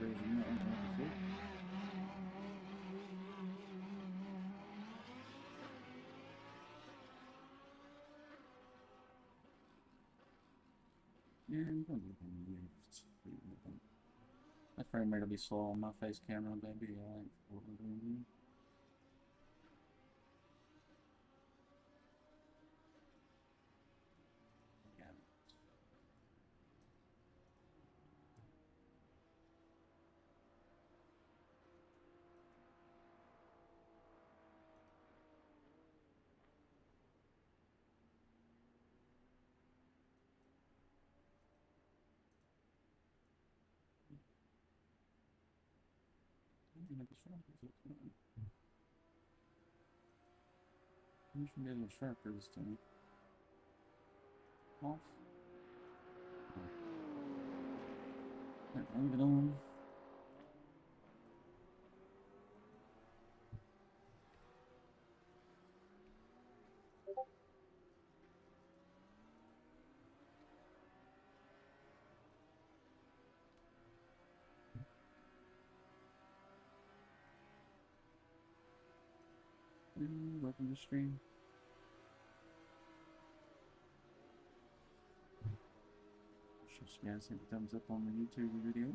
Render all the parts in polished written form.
version that I've had before. And my frame rate will be slow on my face camera, baby. You should be a little sharper this time. Off. Leave it on. Welcome to the stream. Just guys hit the thumbs up on the YouTube video.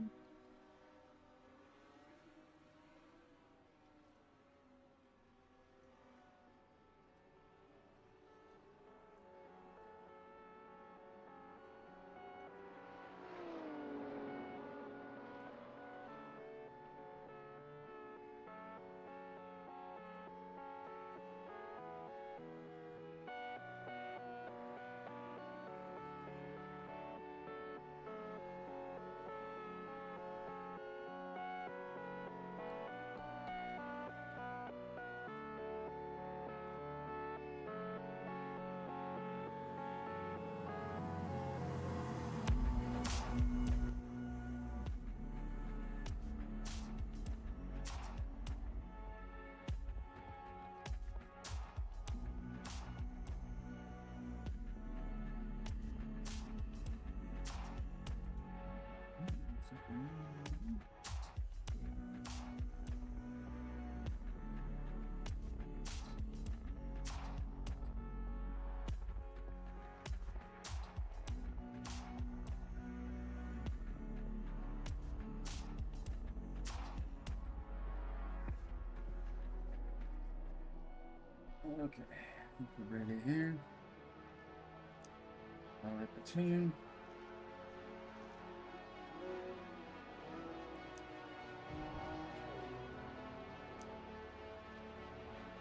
Okay, I think we're ready here. I'll hit the tune.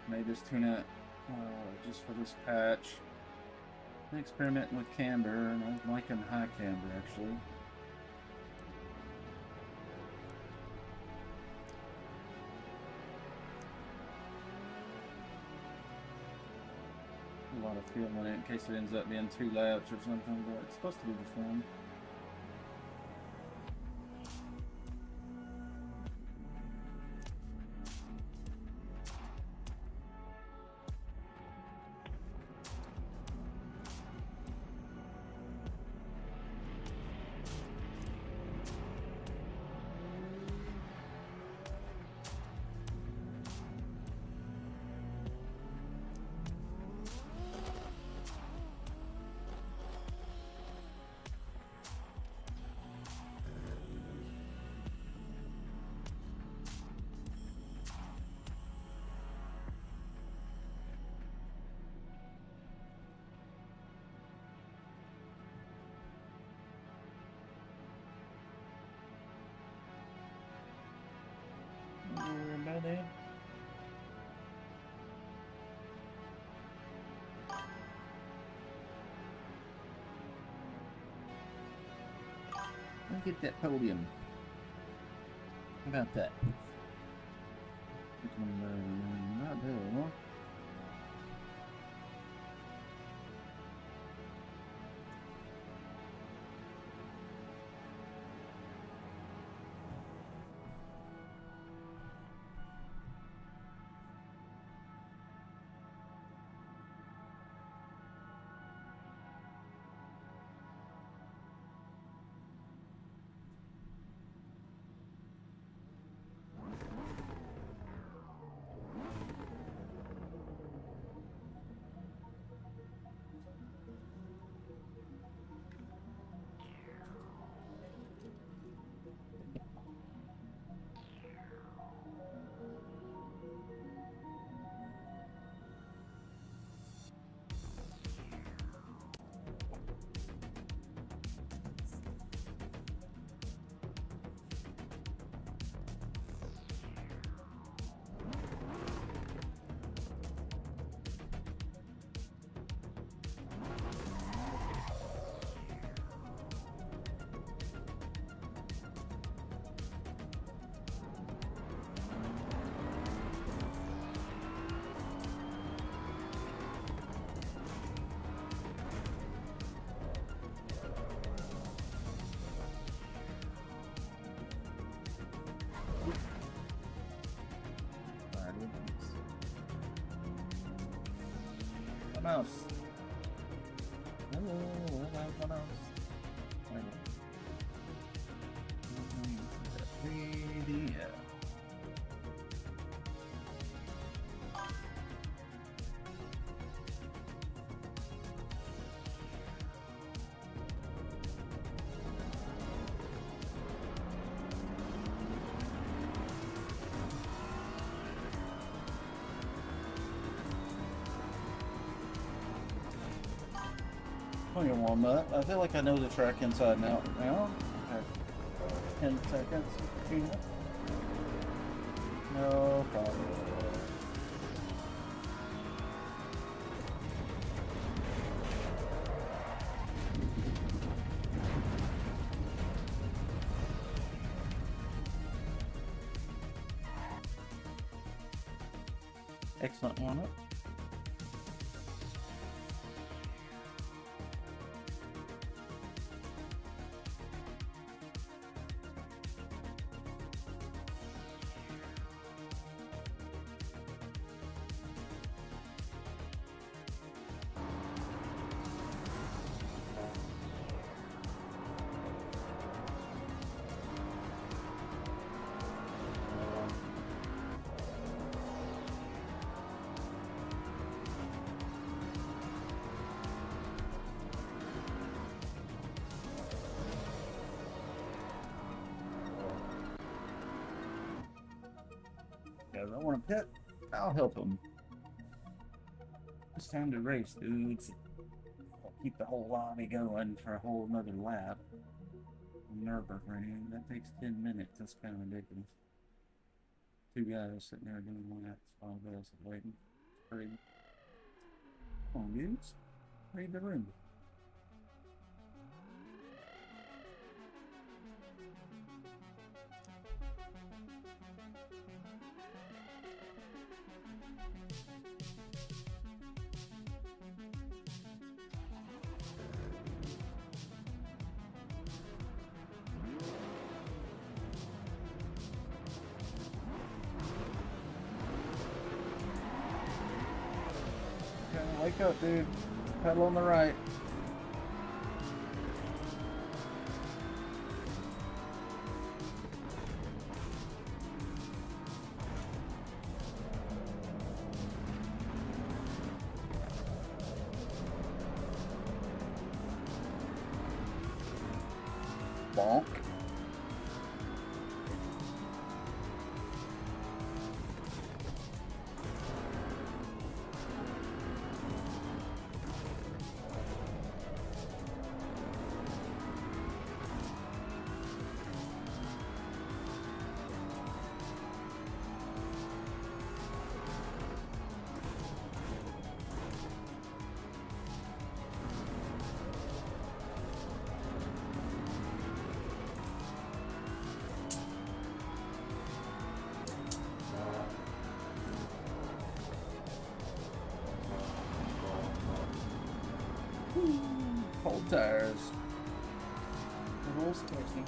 Made this tune out just for this patch. I'm experimenting with camber, and I'm liking high camber actually. A lot of fuel in it in case it ends up being 2 laps or something, but it's supposed to be just one. Ready? Let's get that podium. How about that? Not there. mouse. Hello, where's my mouse? Yeah. Plenty of warm up. I feel like I know the track inside and out now. Okay. 10 seconds. No problem. Excellent warm up. Guys, I want to pit. I'll help them. It's time to race, dudes. I'll keep the whole lobby going for a whole nother lap. Nürburgring. That takes 10 minutes. That's kind of ridiculous. 2 guys sitting there doing laps while the guys are waiting. Crazy. Come on, dudes. Read the room. Wake up, dude. Pedal on the right. Bonk. Cold tires. The rules squishy.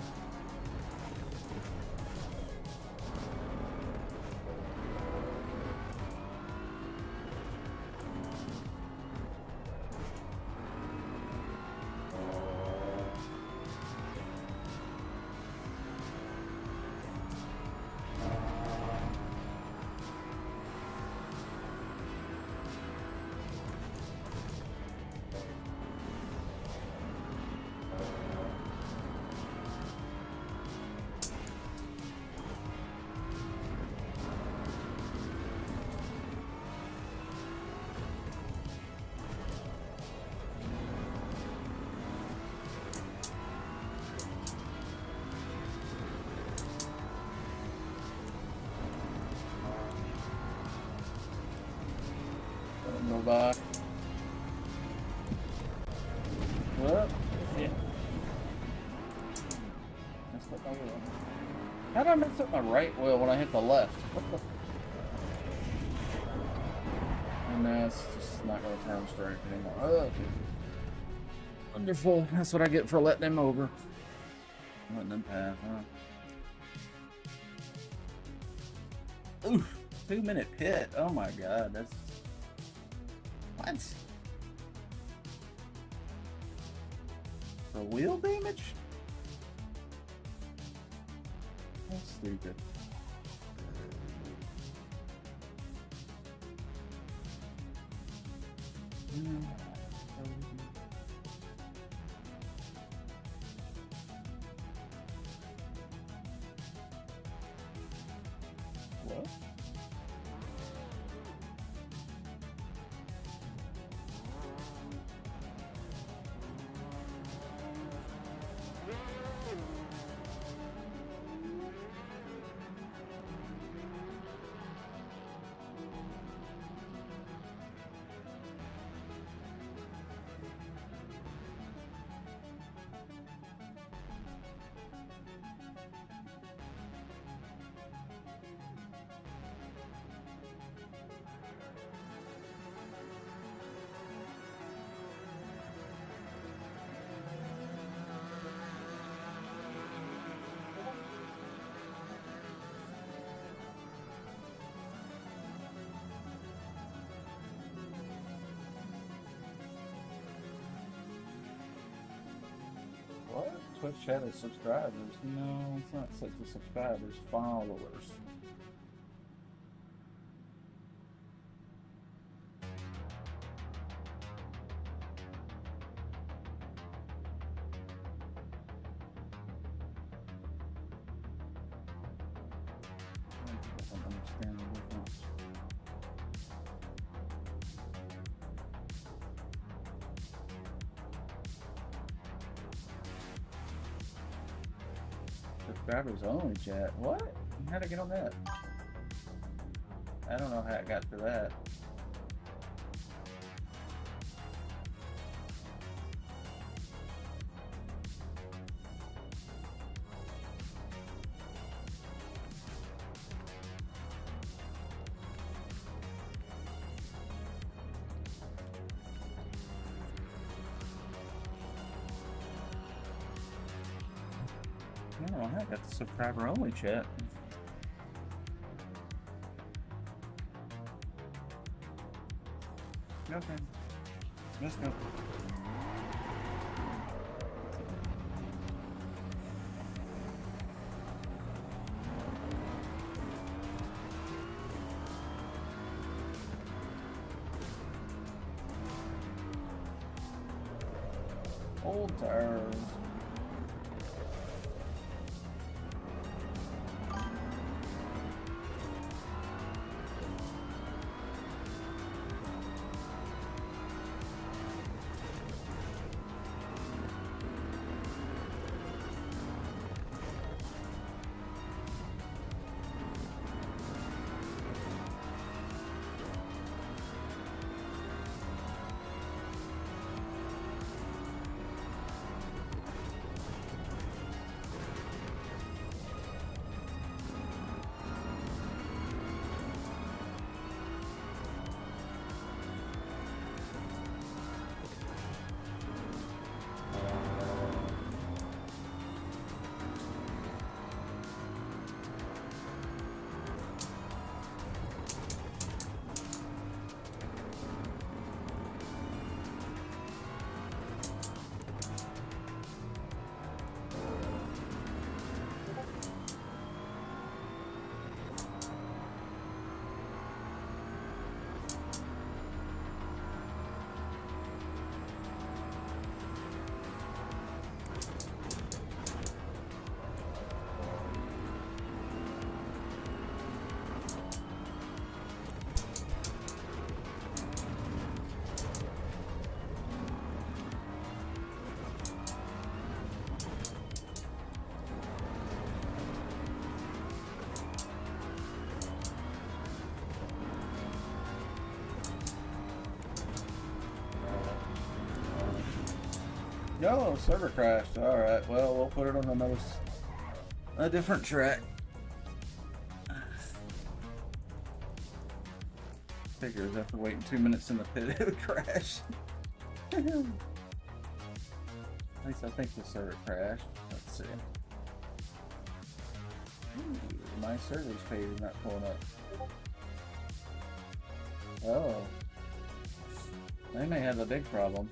Go back. What? Yeah. Messed up my wheel. How did I mess up my right wheel when I hit the left? What the? And that's just not going to turn straight anymore. Oh, okay. Wonderful. That's what I get for letting them over. Letting them pass, huh? Oof. 2-minute pit. Oh my god. That's... What? For wheel damage? That's stupid. What? What? Twitch chat is subscribers. No, it's not set to subscribers, followers. I don't understand the difference. Subscribers only chat. What? How'd I get on that? I don't know how I got to that. Oh, I got the subscriber only chat. Okay. Let's go. Old tires. Oh, server crashed. Alright, well, we'll put it on a different track. Figures after waiting 2 minutes in the pit, it would crash. At least I think the server crashed. Let's see. Ooh, my service page is not pulling up. Oh. They may have a big problem.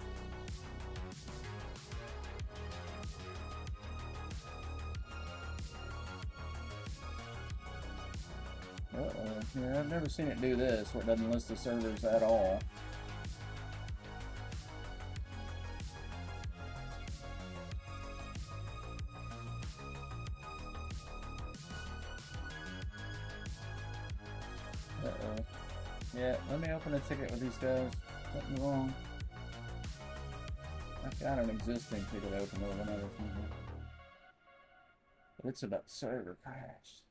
Yeah, I've never seen it do this, where it doesn't list the servers at all. Uh-oh. Yeah, let me open a ticket with these guys. Something wrong. I've got an existing ticket open with another thing. But it's about server crash.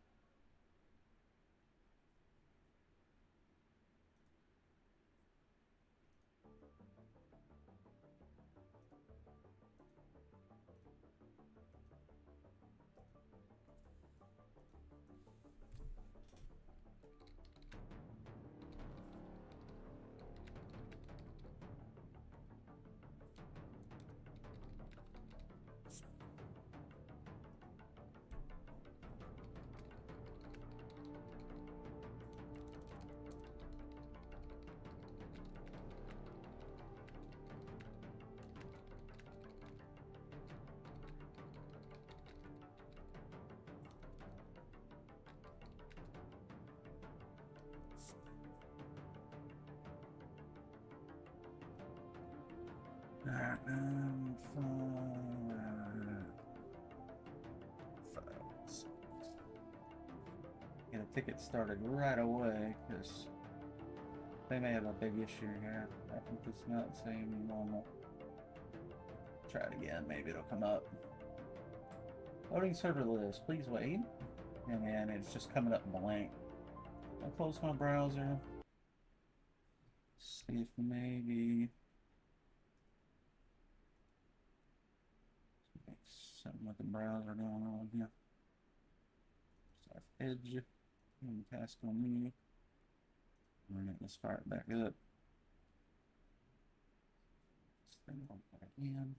Get a ticket started right away because they may have a big issue here. I think it's not saying normal. Try it again, maybe it'll come up. Loading server list, please wait. And then it's just coming up blank. I'll close my browser. See if maybe something with the browser going on here. Start Edge and task on me. Alright, let's fire it back up. Spin it back in.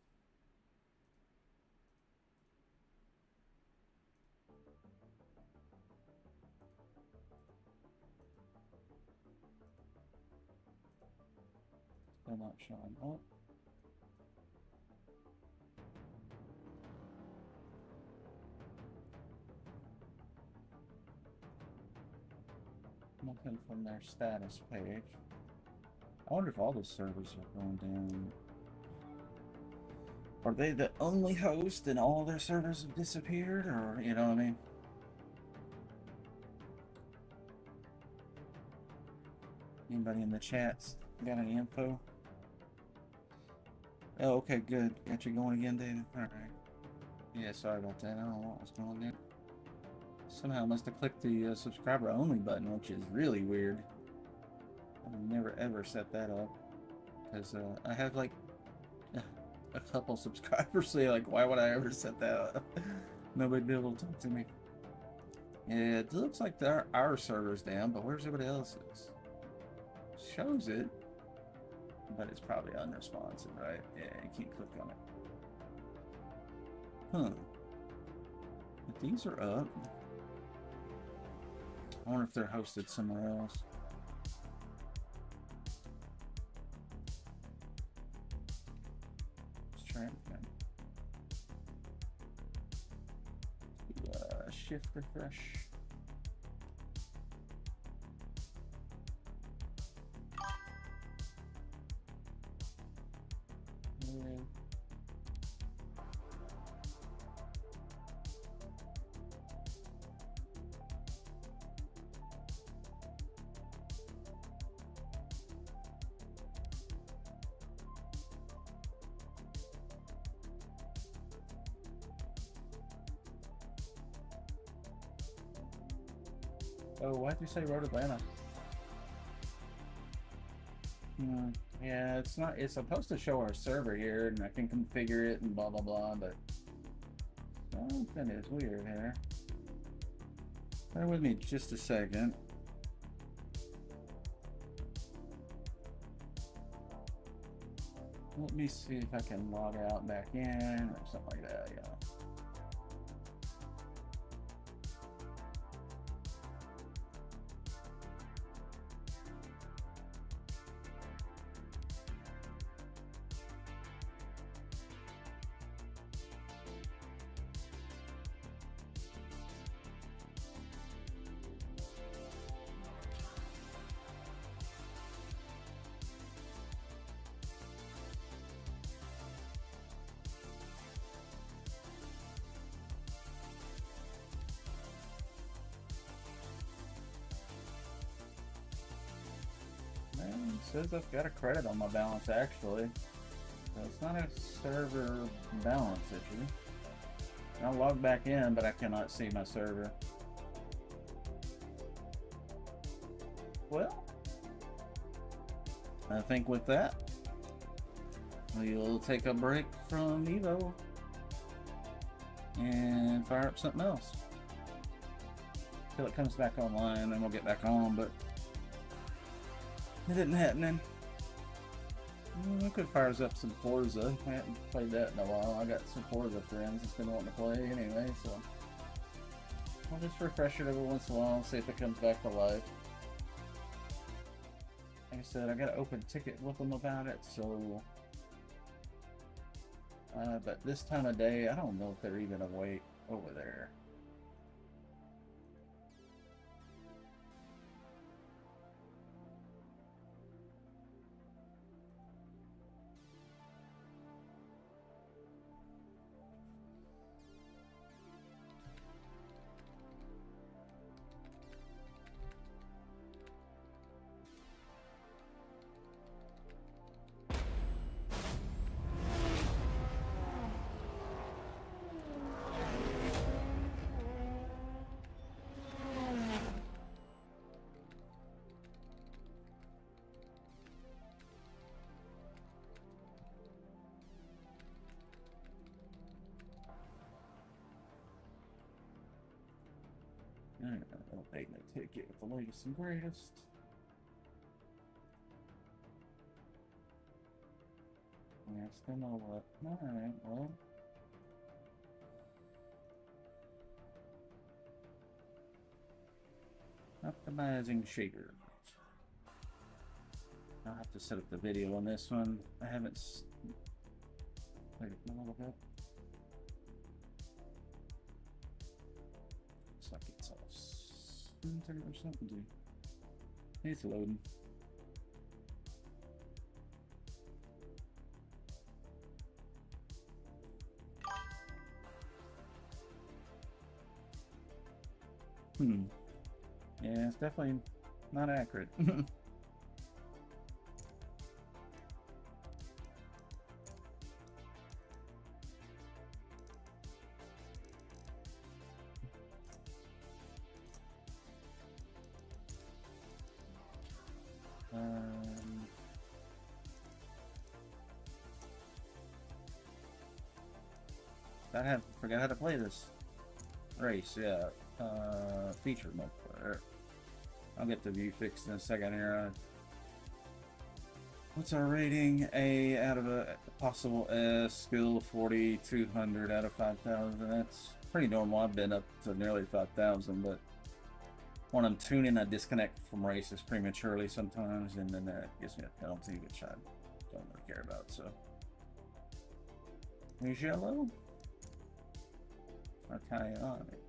Still not showing up. Nothing from their status page. I wonder if all the servers are going down. Are they the only host and all their servers have disappeared? Or, you know what I mean? Anybody in the chats got any info? Oh, okay, good. Got you going again, David? Alright. Yeah, sorry about that. I don't know what was going on there. Somehow I must have clicked the subscriber only button, which is really weird. I've never ever set that up. Because I have like a couple subscribers, so like, why would I ever set that up? Nobody be able to talk to me. Yeah, it looks like our server's down, but where's everybody else's? Shows it, but it's probably unresponsive, right? Yeah, you can't click on it. Huh. But these are up. I wonder if they're hosted somewhere else. Let's try it again. Shift refresh. Oh, why'd you say Road Atlanta? Yeah, it's not. It's supposed to show our server here, and I can configure it and blah blah blah, but something is weird here. Bear with me just a second. Let me see if I can log out back in or something like that. Yeah. It says I've got a credit on my balance actually. So it's not a server balance issue. I'll log back in, but I cannot see my server. Well, I think with that, we'll take a break from Evo and fire up something else till it comes back online, and we'll get back on, but it isn't happening. We could fire up some Forza. I haven't played that in a while. I got some Forza friends that's been wanting to play anyway, so I'll just refresh it every once in a while and see if it comes back to life. Like I said, I got an open ticket with them about it, so but this time of day, I don't know if they're even awake over there. Updating the ticket with the latest and greatest. Yeah, still no what. Alright, well. Optimizing shaders. I'll have to set up the video on this one. I haven't played it a little bit. Looks like it's off center or something. It's loading. Yeah, it's definitely not accurate. I forgot how to play this race. Yeah, feature mode. I'll get the view fixed in a second here. What's our rating? A out of a possible S. Skill 4,200 out of 5,000. That's pretty normal. I've been up to nearly 5,000, but when I'm tuning, I disconnect from races prematurely sometimes, and then that gives me a penalty, which I don't really care about. So, here's yellow. Or Kyonic.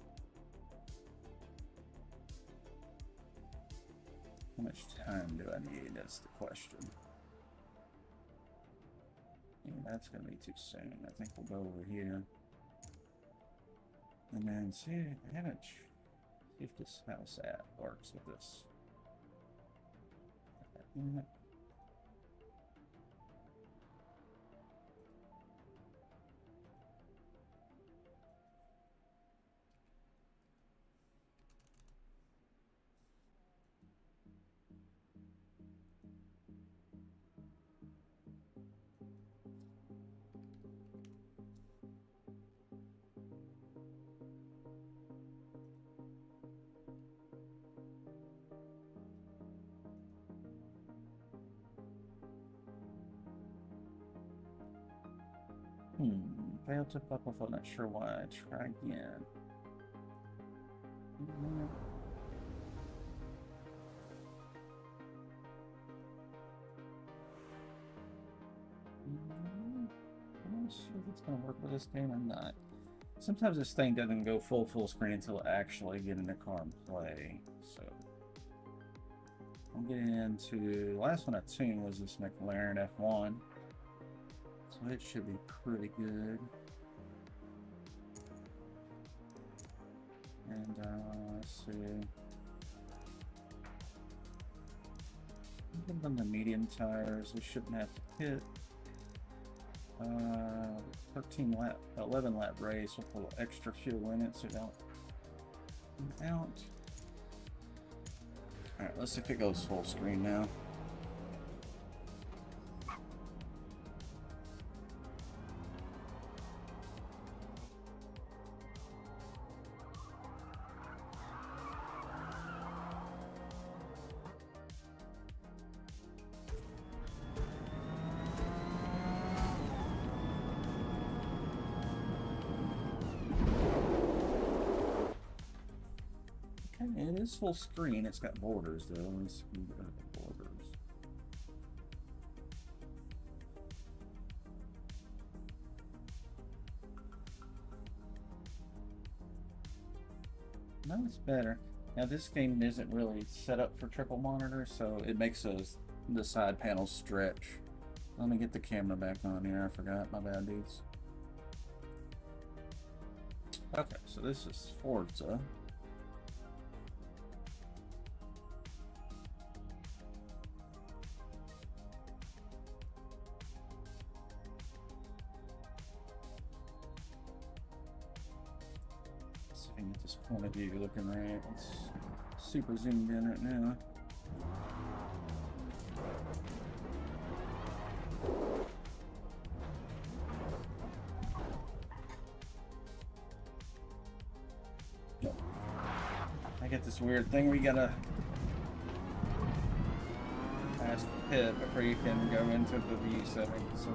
How much time do I need? That's the question. Yeah, that's gonna be too soon. I think we'll go over here. And then see if this house app works with this. Failed to pop off. I'm not sure why. Try again. I'm not sure if it's gonna work with this game or not. Sometimes this thing doesn't go full screen until I actually get in the car and play. So I'm getting into the last one I tuned was this McLaren F1. So it should be pretty good. And let's see. Give them the medium tires. We shouldn't have to hit. 11 lap race. We'll put a little extra fuel in it so don't out. Alright, let's see if it goes full screen now. It is full screen. It's got borders though. Let's see the borders. No, it's better. Now this game isn't really set up for triple monitor, so it makes the side panels stretch. Let me get the camera back on here. I forgot. My bad, dudes. Okay, so this is Forza. Get this point of view looking right. It's super zoomed in right now. I get this weird thing where you gotta pass the pit before you can go into the view settings. So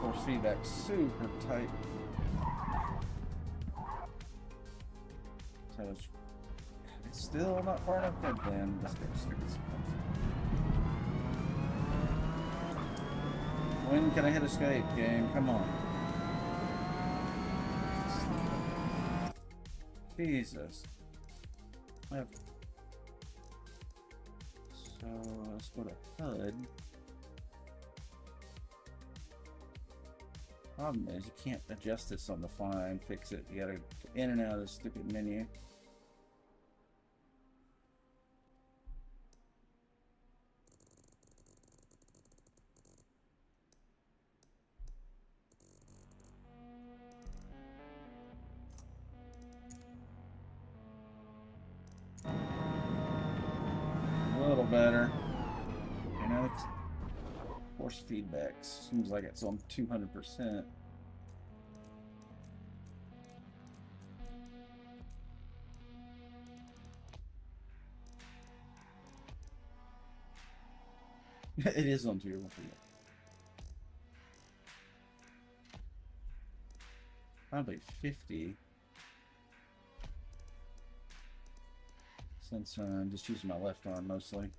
force feedback super tight. So it's still not far enough good then. Let's go stupid sequence. When can I hit escape, game? Come on. Jesus. So let's go to HUD. Problem is you can't adjust this on the fly and fix it. You gotta go in and out of the stupid menu. A little better. You know, it's force feedback. Seems like it's on 200%. It is on 200%. Probably 50. Since I'm just using my left arm mostly.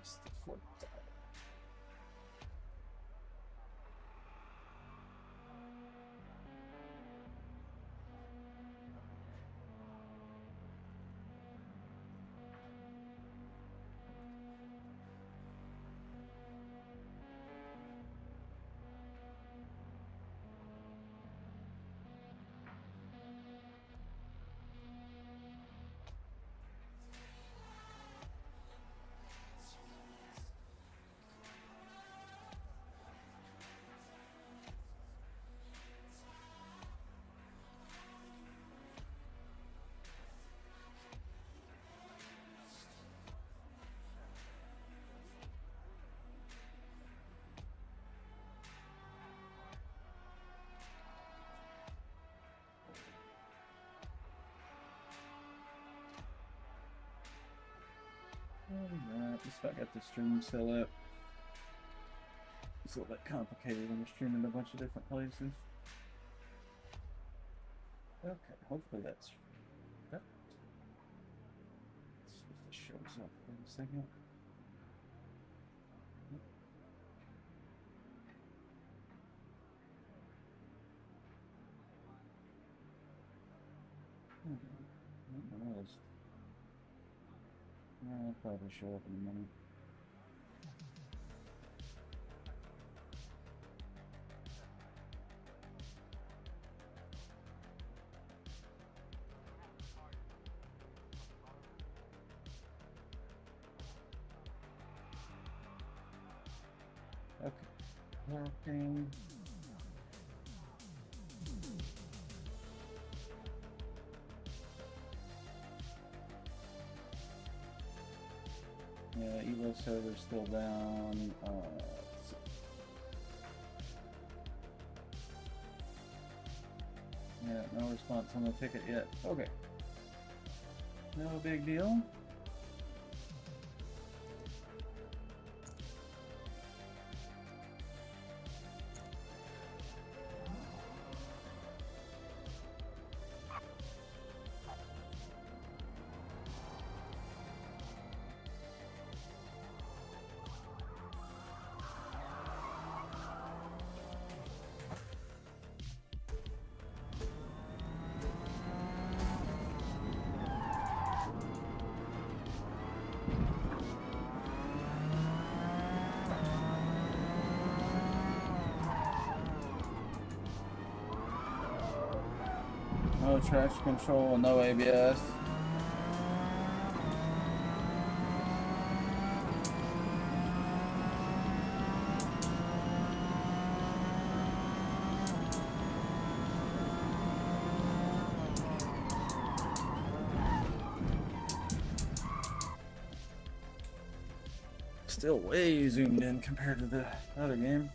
It's the fourth time. Alright, at least I got the stream set up. It's a little bit complicated when you're streaming to a bunch of different places. Okay, hopefully that's yep. Let's see if this shows up in a second. I'll probably show up in a minute. Okay, working. Yeah, Evo server's still down. Let's see. Yeah, no response on the ticket yet. Okay. No big deal. No traction control, no ABS. Still way zoomed in compared to the other game.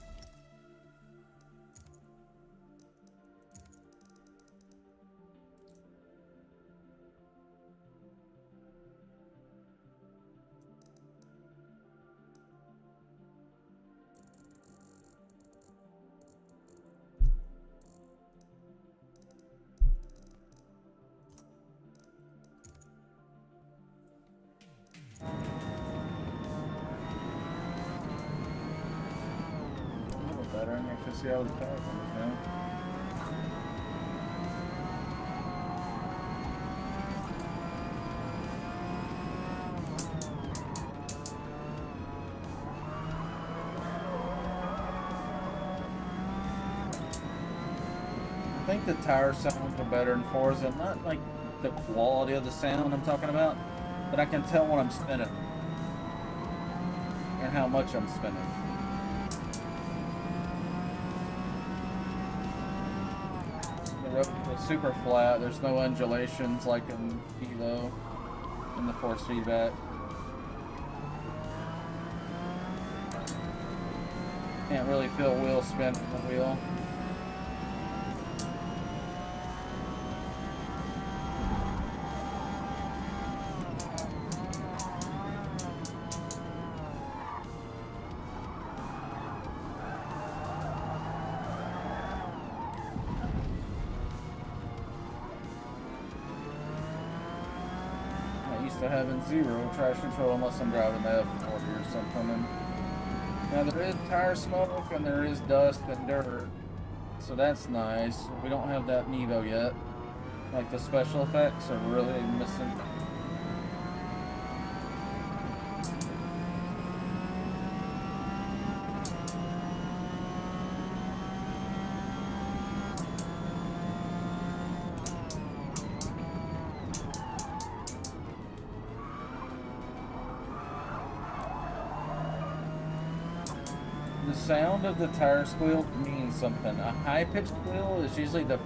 Better, and actually see how the power comes down. I think the tire sounds are better in Forza, not like the quality of the sound I'm talking about, but I can tell when I'm spinning and how much I'm spinning. It's super flat, there's no undulations like in Evo in the force feedback. Can't really feel wheel spin on the wheel. To having zero traction control unless I'm driving the F40 or something. And now there is tire smoke and there is dust and dirt, so that's nice. We don't have that in Evo yet. Like the special effects are really missing. The sound of the tire squeal means something. A high-pitched squeal is usually the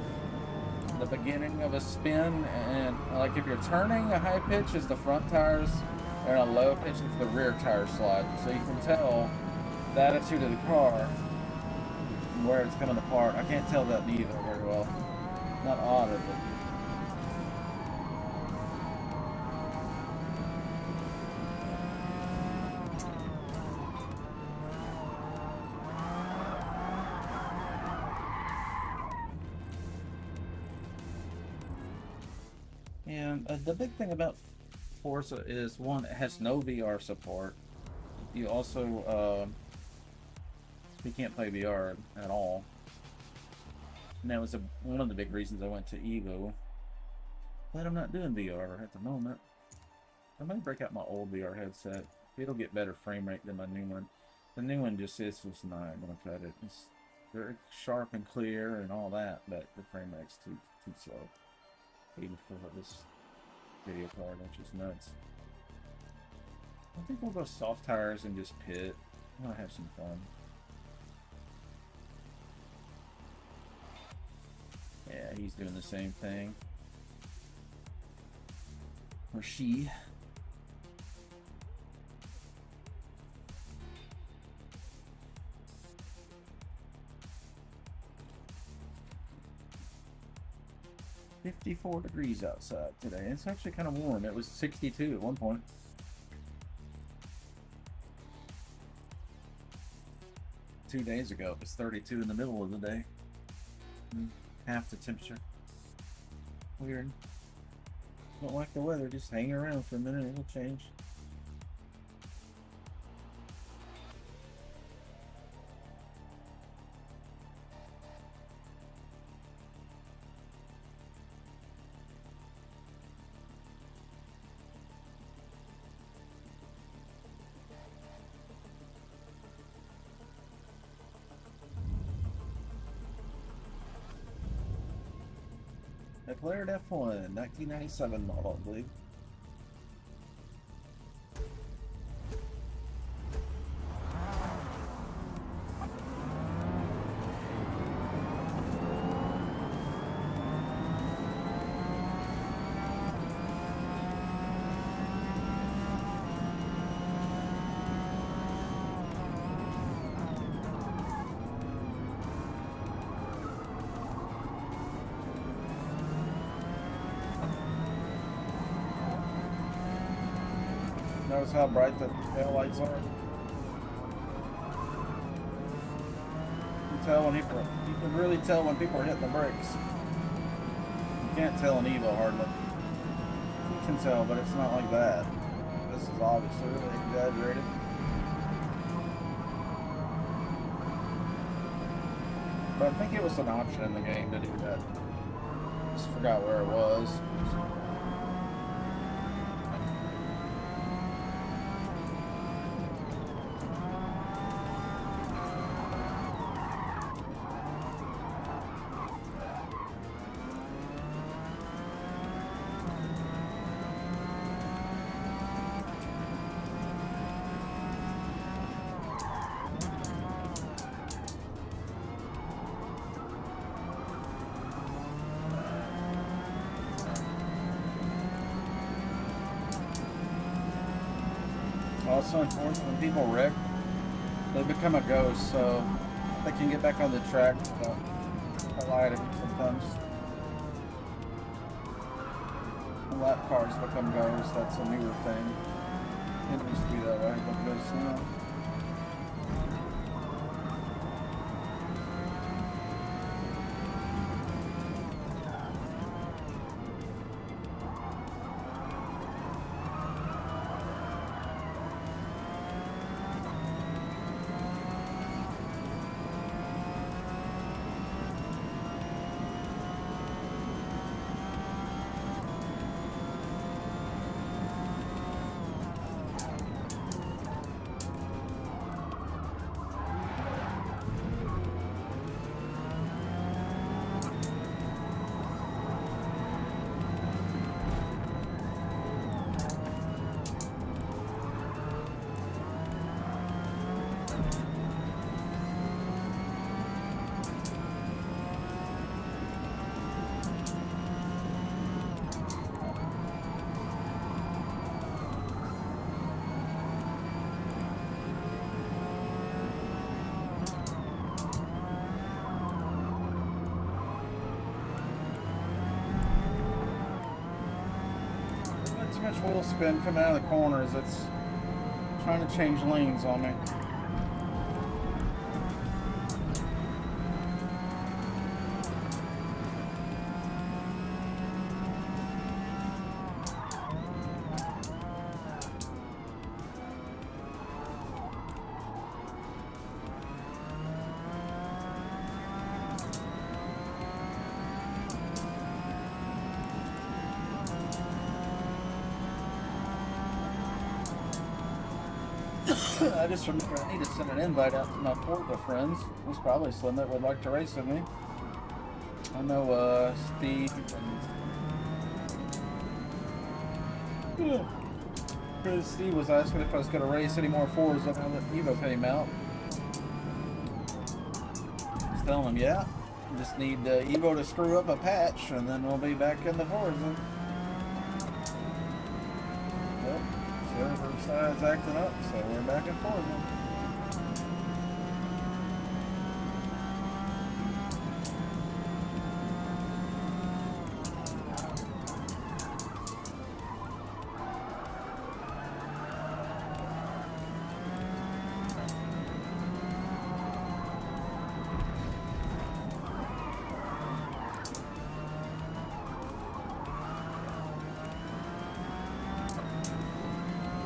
beginning of a spin, and like if you're turning, a high pitch is the front tires, and a low pitch is the rear tire slide. So you can tell the attitude of the car and where it's coming apart. I can't tell that either very well. Not audibly. And the big thing about Forza is, one, it has no VR support. You also, you can't play VR at all. And that was one of the big reasons I went to Evo. But I'm not doing VR at the moment. I might break out my old VR headset. It'll get better frame rate than my new one. The new one just not gonna cut it. It's very sharp and clear and all that, but the frame rate's too slow. Even for this video card, which is nuts. I think we'll go soft tires and just pit. I'll have some fun. Yeah, he's doing the same thing. Or she. "54 degrees outside today." It's actually kind of warm. It was 62 at one point. Two days ago, it was 32 in the middle of the day. Half the temperature. Weird. Don't like the weather. Just hang around for a minute. It'll change. Declared F1, 1997 model, I believe. Notice how bright the tail lights are. You can really tell when people are hitting the brakes. You can't tell in Evo hardly. You can tell, but it's not like that. This is obviously really exaggerated. But I think it was an option in the game to do that. Just forgot where it was. Also, unfortunately, when people wreck, they become a ghost, so they can get back on the track without colliding sometimes. And lap cars become ghosts. That's a newer thing. It used to be that way, but it is now. Too much wheel spin coming out of the corners. It's trying to change lanes on me. I just remember I need to send an invite out to my Forza friends. There's probably some that would like to race with me. I know Steve and because Steve was asking if I was going to race any more Forza now that Evo came out. I was telling him, yeah, just need Evo to screw up a patch and then we'll be back in the Forza. Well, server side's acting up, so we're back in Forza.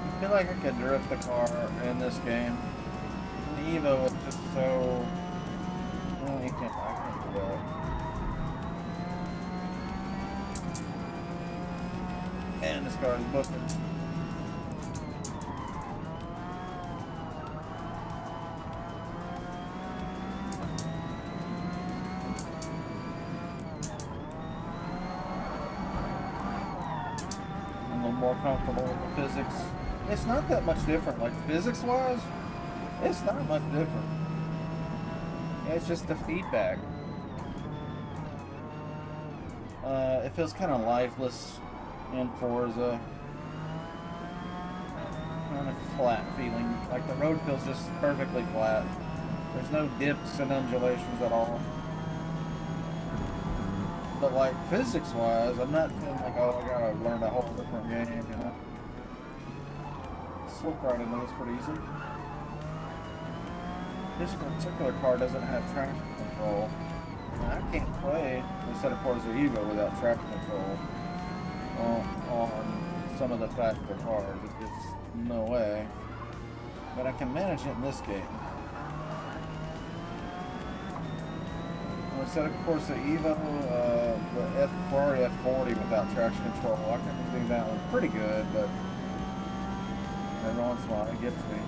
I feel like I could drift the car in this game. The Evo is just so... Oh, I can't do that. And this car is booking. I'm a little more comfortable with the physics. It's not that much different, like physics-wise, it's not much different. It's just the feedback. It feels kind of lifeless in Forza. Kind of flat feeling, like the road feels just perfectly flat. There's no dips and undulations at all. But like physics-wise, I'm not feeling like, oh, I gotta learn a whole different game, you know? Slip right into this pretty easy. This particular car doesn't have traction control. I can't play a set of Forza Evo without traction control on some of the faster cars. It's no way. But I can manage it in this game. On a set of Forza Evo, the Ferrari F40 without traction control, I can do that one pretty good, but every once in a while it gets me.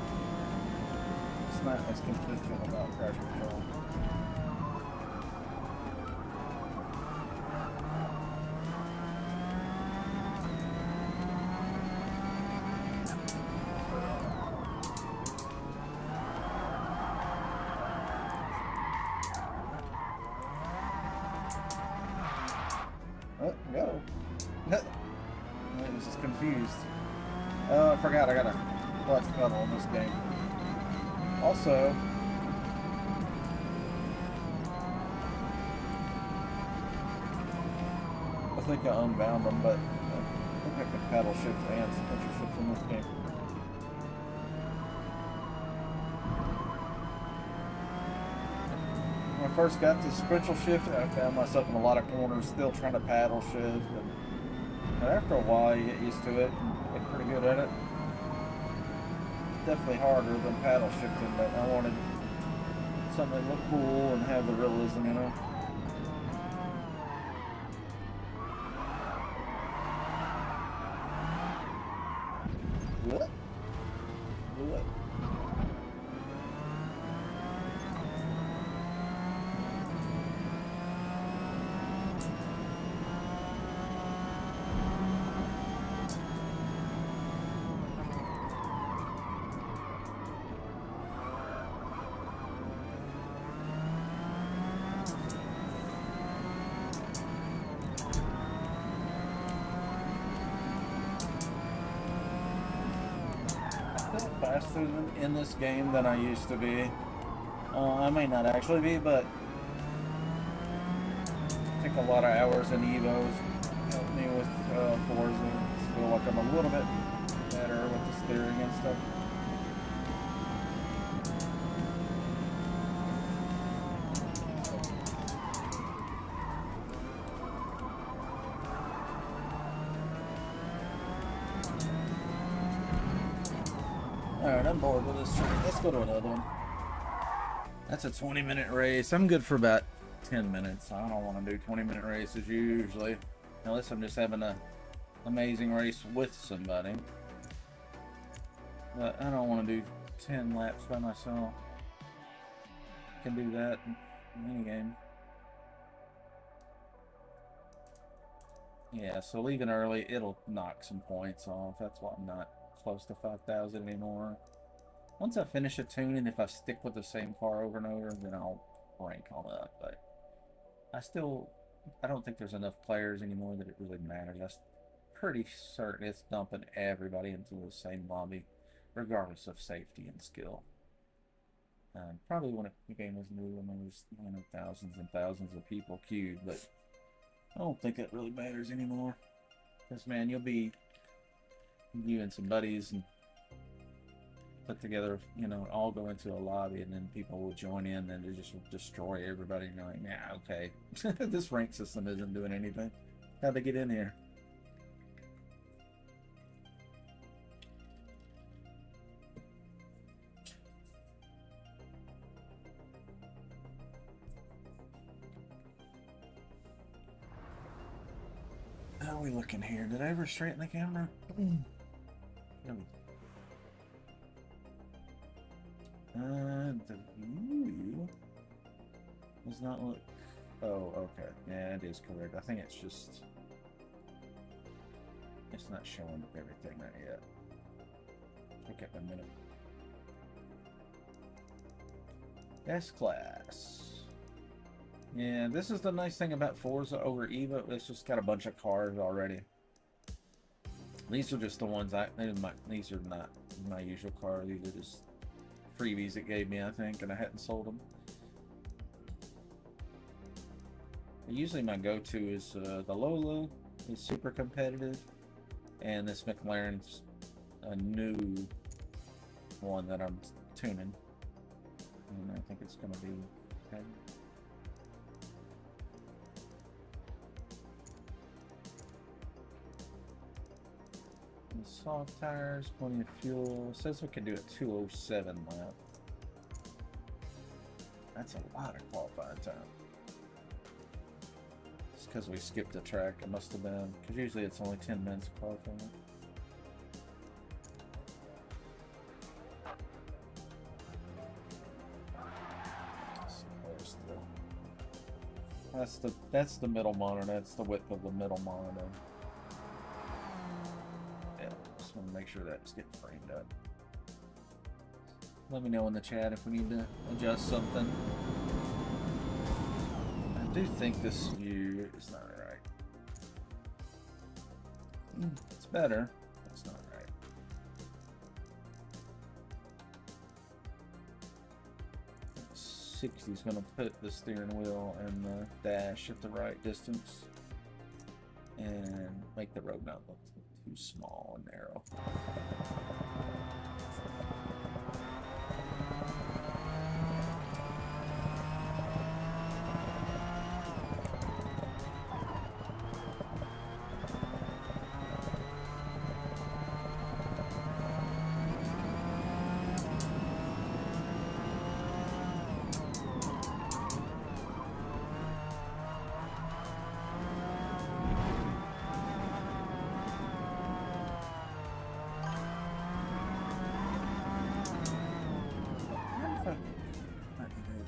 It's not as consistent without traction control. Oh, go. I was just confused. Oh, I forgot I got a clutch pedal in this game. Also, I think I unbound them, but I think I can paddle shift and sequential shift in this game. When I first got to sequential shift, I found myself in a lot of corners still trying to paddle shift, but after a while you get used to it and get pretty good at it. It's definitely harder than paddle shifting, but I wanted something that looked cool and have the realism, you know. What? What? Faster in this game than I used to be. I may not actually be, but I think a lot of hours in Evos helped me with Forza. I feel like I'm a little bit better with the steering and stuff. Alright, I'm bored with this train. Let's go to another one. That's a 20-minute race. I'm good for about 10 minutes. I don't want to do 20-minute races usually. Unless I'm just having an amazing race with somebody. But I don't want to do 10 laps by myself. Can do that in any game. Yeah, so leaving early, it'll knock some points off. That's why I'm not close to 5,000 anymore. Once I finish a tune, and if I stick with the same car over and over, then I'll rank on up. But I don't think there's enough players anymore that it really matters. I'm pretty certain it's dumping everybody into the same lobby, regardless of safety and skill. Probably when the game was new, when there was thousands and thousands of people queued, but I don't think that really matters anymore. Because, man, you'll be you and some buddies and put together, all go into a lobby, and then people will join in and they just destroy everybody. And you're like, yeah, okay. This rank system isn't doing anything. How'd they get in here? How are we looking here? Did I ever straighten the camera? The view does not look... Oh, okay. Yeah, it is correct. I think it's just... It's not showing everything there yet. Look at the minute. S-Class. Yeah, this is the nice thing about Forza over Evo. It's just got a bunch of cars already. These are just the ones these are not my usual car. These are just freebies it gave me, I think, and I hadn't sold them. Usually my go-to is the Lola is super competitive, and this McLaren's a new one that I'm tuning, and I think it's going to be okay. Soft tires, plenty of fuel. It says we can do a 2:07 lap. That's a lot of qualifying time. It's because we skipped the track. It must have been, because usually it's only 10 minutes of qualifying. That's the middle monitor. That's the width of the middle monitor. Just want to make sure that's getting framed up. Let me know in the chat if we need to adjust something. I do think this view is not right. It's better, but it's not right. I think 60 is going to put the steering wheel and the dash at the right distance and make the road not look too small and narrow.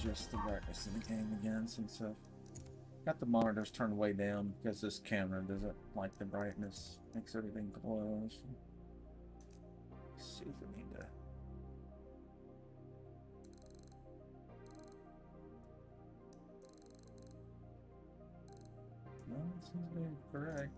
Adjust the brightness of the game again, since I've got the monitors turned way down because this camera doesn't like the brightness, makes everything close. Let's see if we need to. No, it seems to be correct.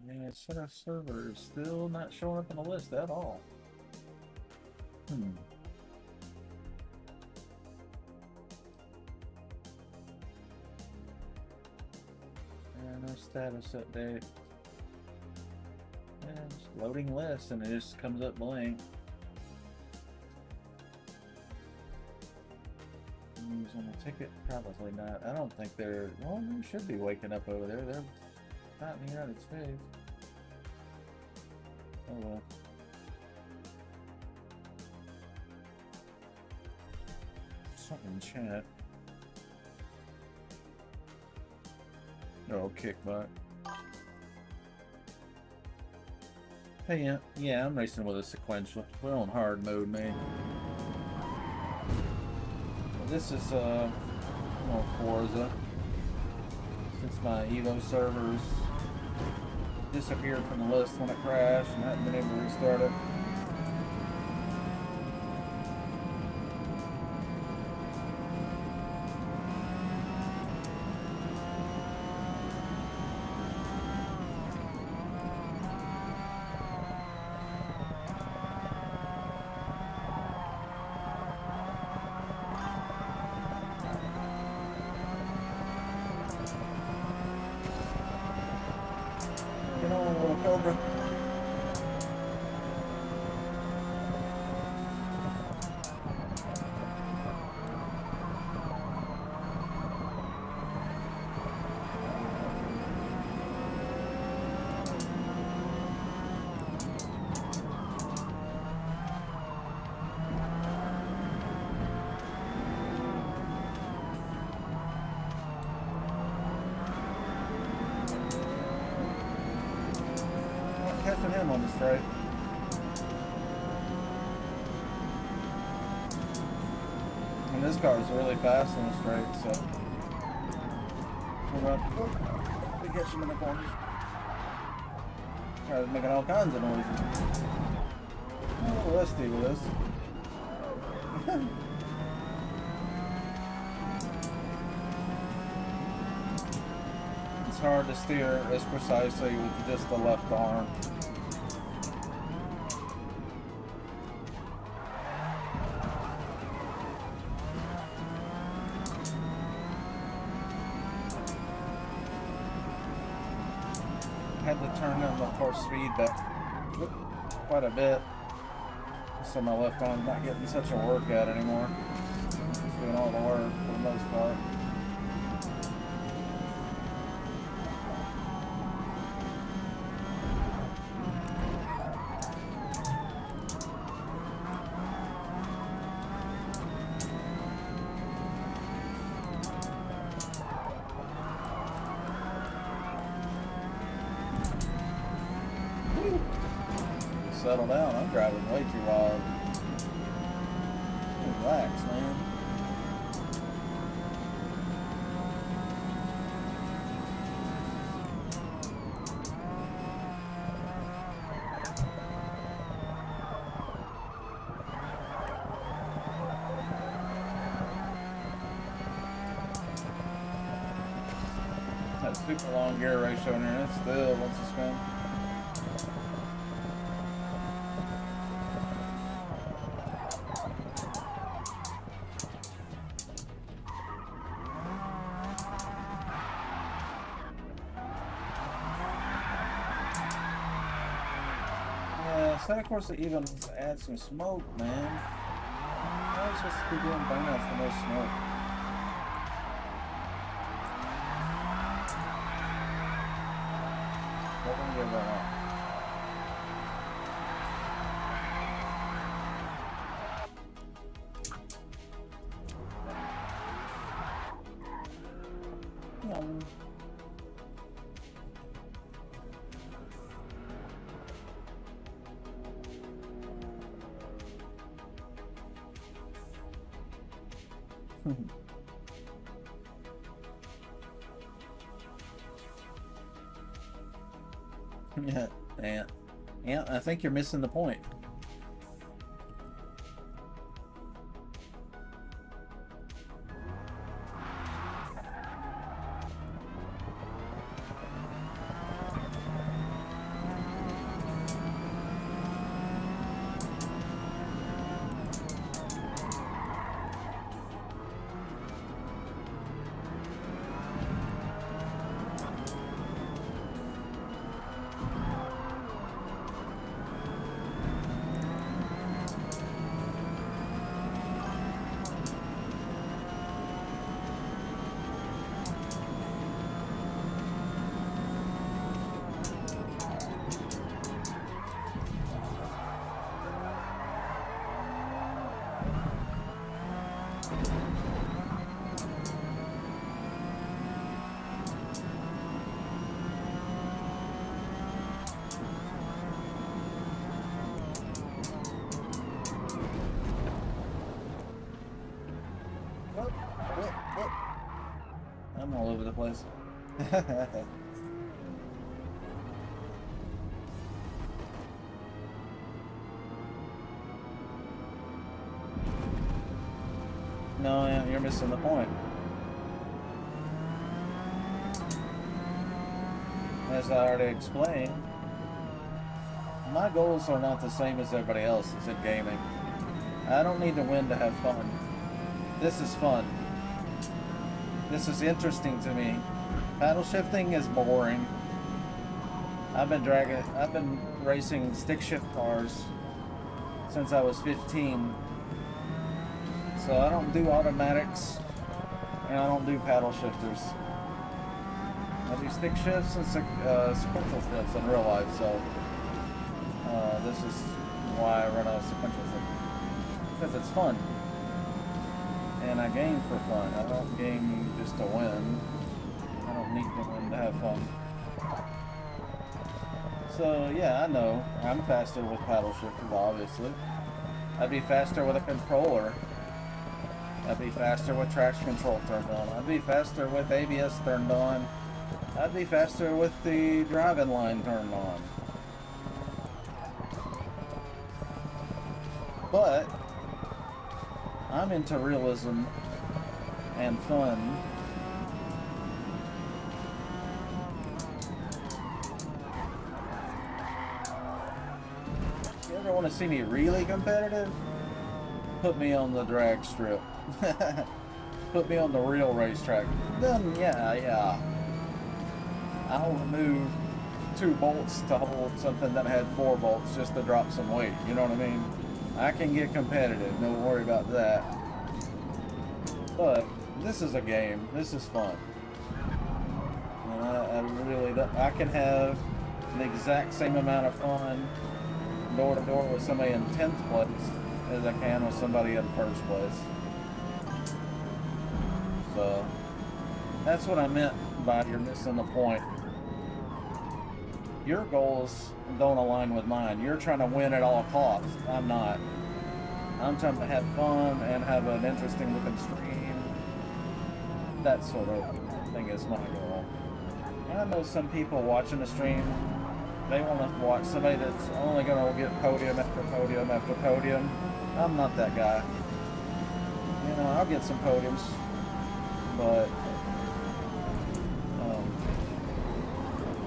Yeah, set up server is still not showing up on the list at all. And no status update. Yeah, it's loading list and it just comes up blank. Who's on the ticket? Probably not. I don't think they're. Well, they should be waking up over there. They're not in the United States. Oh well. something in chat. Oh, kickback. Hey, yeah, I'm racing with a sequential. We're on hard mode, man. This is on Forza. Since my Evo servers disappeared from the list when it crashed and I haven't been able to restart it. Cobra. Catching him on the straight. And this car is really fast on the straight, so we're going to catch him in the corners. I was making all kinds of noises. I'm a little rusty with this. It's hard to steer as precisely with just the left arm. Had to turn down the force speed back quite a bit, so my left arm's not getting such a workout anymore. It's doing all the work for the most part. Settle down, I'm driving way too wild. Relax, man. That super long gear ratio in here, it still wants to spin. So of course it even adds some smoke, man. How are we supposed to be doing burnouts with no smoke? We're gonna get run out. Yeah, I think you're missing the point. place. No, you're missing the point. As I already explained, my goals are not the same as everybody else's in gaming. I don't need to win to have fun. This is fun. This is interesting to me. Paddle shifting is boring. I've been racing stick shift cars since I was 15. So I don't do automatics and I don't do paddle shifters. I do stick shifts and sequential shifts in real life, so this is why I run a sequential shift. Because it's fun. And I game for fun. I don't game just to win. I don't need to win to have fun. So yeah, I know. I'm faster with paddle shifters, obviously. I'd be faster with a controller. I'd be faster with traction control turned on. I'd be faster with ABS turned on. I'd be faster with the driving line turned on. But I'm into realism and fun. If you ever want to see me really competitive, put me on the drag strip. Put me on the real racetrack. Then yeah. I'll remove 2 bolts to hold something that had 4 bolts just to drop some weight. You know what I mean? I can get competitive. Don't worry about that. But this is a game. This is fun. And I can have the exact same amount of fun door to door with somebody in 10th place as I can with somebody in 1st place. So that's what I meant by you're missing the point. Your goals don't align with mine. You're trying to win at all costs. I'm not. I'm trying to have fun and have an interesting looking stream. That sort of thing is my goal. And I know some people watching the stream, they want to watch somebody that's only going to get podium after podium after podium. I'm not that guy. You know, I'll get some podiums, but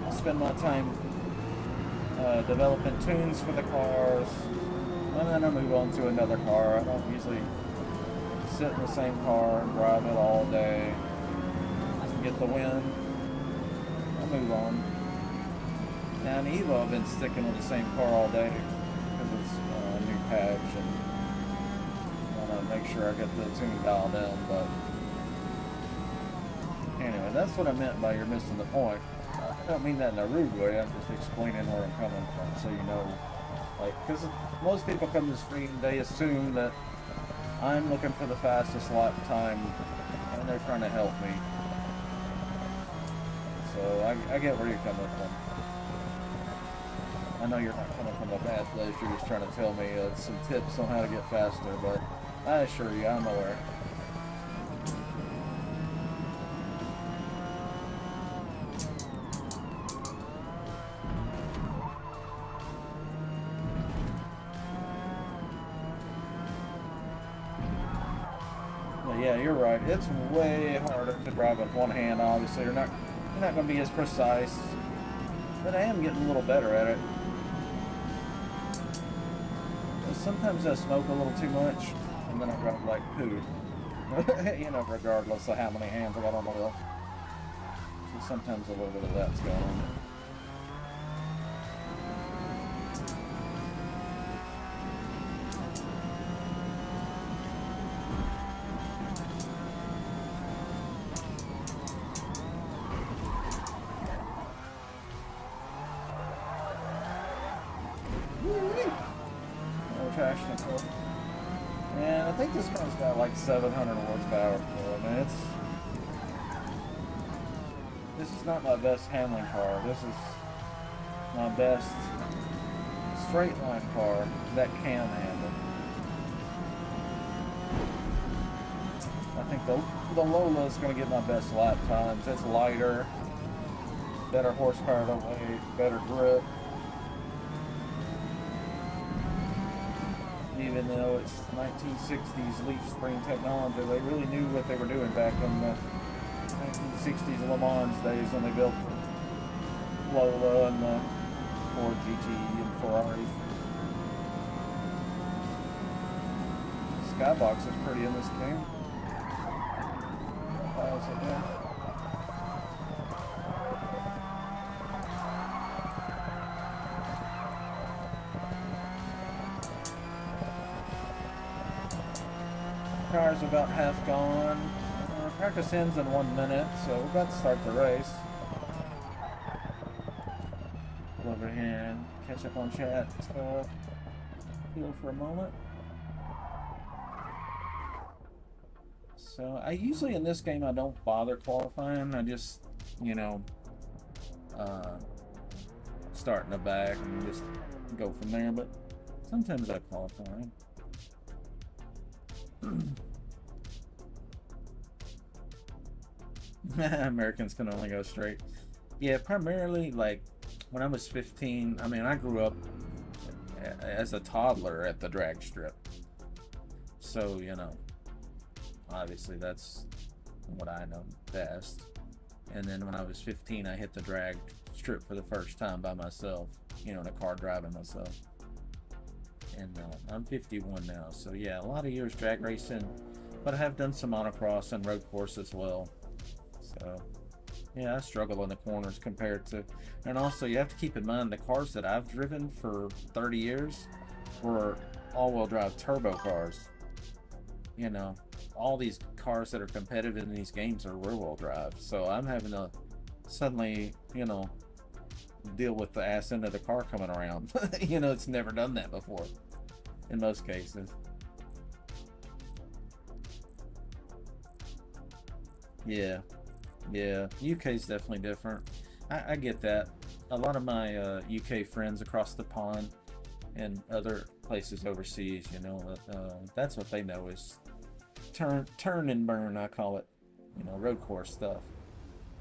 I spend my time developing tunes for the cars, and then I move on to another car. I don't usually sit in the same car and drive it all day just to get the win. I'll move on. Now in Evo, I've been sticking with the same car all day because it's a new patch, and I want to make sure I get the tune dialed in. But anyway, that's what I meant by you're missing the point. I don't mean that in a rude way. I'm just explaining where I'm coming from, so you know. Like, because most people come to the stream, they assume that I'm looking for the fastest lap time, and they're trying to help me. So I get where you're coming from. I know you're not coming from a bad place. You're just trying to tell me some tips on how to get faster, but I assure you, I'm aware. Yeah, you're right. It's way harder to drive with one hand, obviously. You're not going to be as precise. But I am getting a little better at it. But sometimes I smoke a little too much, and then I drive like poo. You know, regardless of how many hands I got on the wheel. So sometimes a little bit of that's going on. And I think this car's got like 700 horsepower. So, I mean, this is not my best handling car. This is my best straight line car that can handle. I think the Lola is going to get my best lap times. It's lighter, better horsepower to weight, better grip. Even though it's 1960s leaf spring technology, they really knew what they were doing back in the 1960s Le Mans days when they built the Lola and the Ford GT and Ferraris. Skybox is pretty in this game. Car's about half gone. Practice ends in 1 minute, so we're about to start the race. Go over here and catch up on chat stuff. Heal for a moment. So I usually in this game I don't bother qualifying. I just, you know, start in the back and just go from there. But sometimes I qualify. Americans can only go straight. Yeah, primarily like when I was 15. I mean, I grew up as a toddler at the drag strip, so you know. Obviously, that's what I know best. And then when I was 15, I hit the drag strip for the first time by myself, you know, in a car driving myself. And I'm 51 now, so yeah, a lot of years drag racing, but I have done some motocross and road course as well. So yeah, I struggle in the corners compared to, and also you have to keep in mind the cars that I've driven for 30 years were all-wheel drive turbo cars. You know, all these cars that are competitive in these games are rear-wheel drive, so I'm having to suddenly, you know, deal with the ass end of the car coming around. You know, it's never done that before in most cases. Yeah, UK is definitely different. I get that. A lot of my UK friends across the pond and other places overseas, you know, that's what they know is turn and burn, I call it, you know, road course stuff.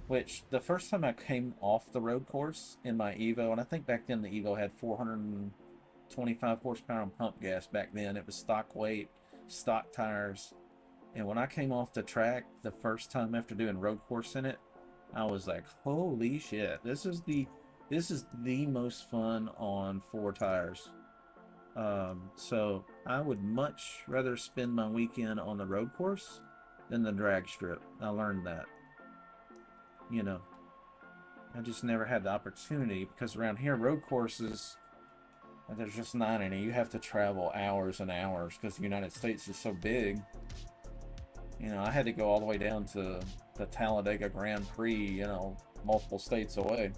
Which the first time I came off the road course in my Evo, and I think back then the Evo had 425 horsepower on pump gas back then. It was stock weight, stock tires. And when I came off the track the first time after doing road course in it, I was like, holy shit, this is the most fun on 4 tires. So I would much rather spend my weekend on the road course than the drag strip. I learned that. You know, I just never had the opportunity because around here road courses, there's just not any. You have to travel hours and hours because the United States is so big. You know, I had to go all the way down to the Talladega Grand Prix, you know, multiple states away.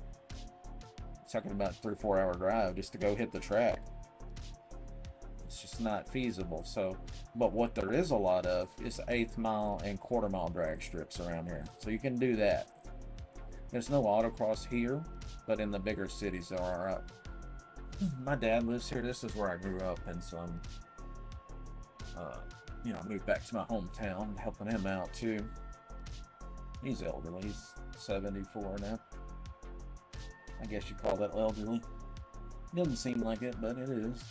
Talking about 3 or 4 hour drive just to go hit the track. It's just not feasible. So, but what there is a lot of is 1/8 mile and 1/4 mile drag strips around here. So you can do that. There's no autocross here, but in the bigger cities there are. My dad lives here. This is where I grew up, and so I'm, you know, I moved back to my hometown, helping him out too. He's elderly. He's 74 now. I guess you call that elderly. Doesn't seem like it, but it is.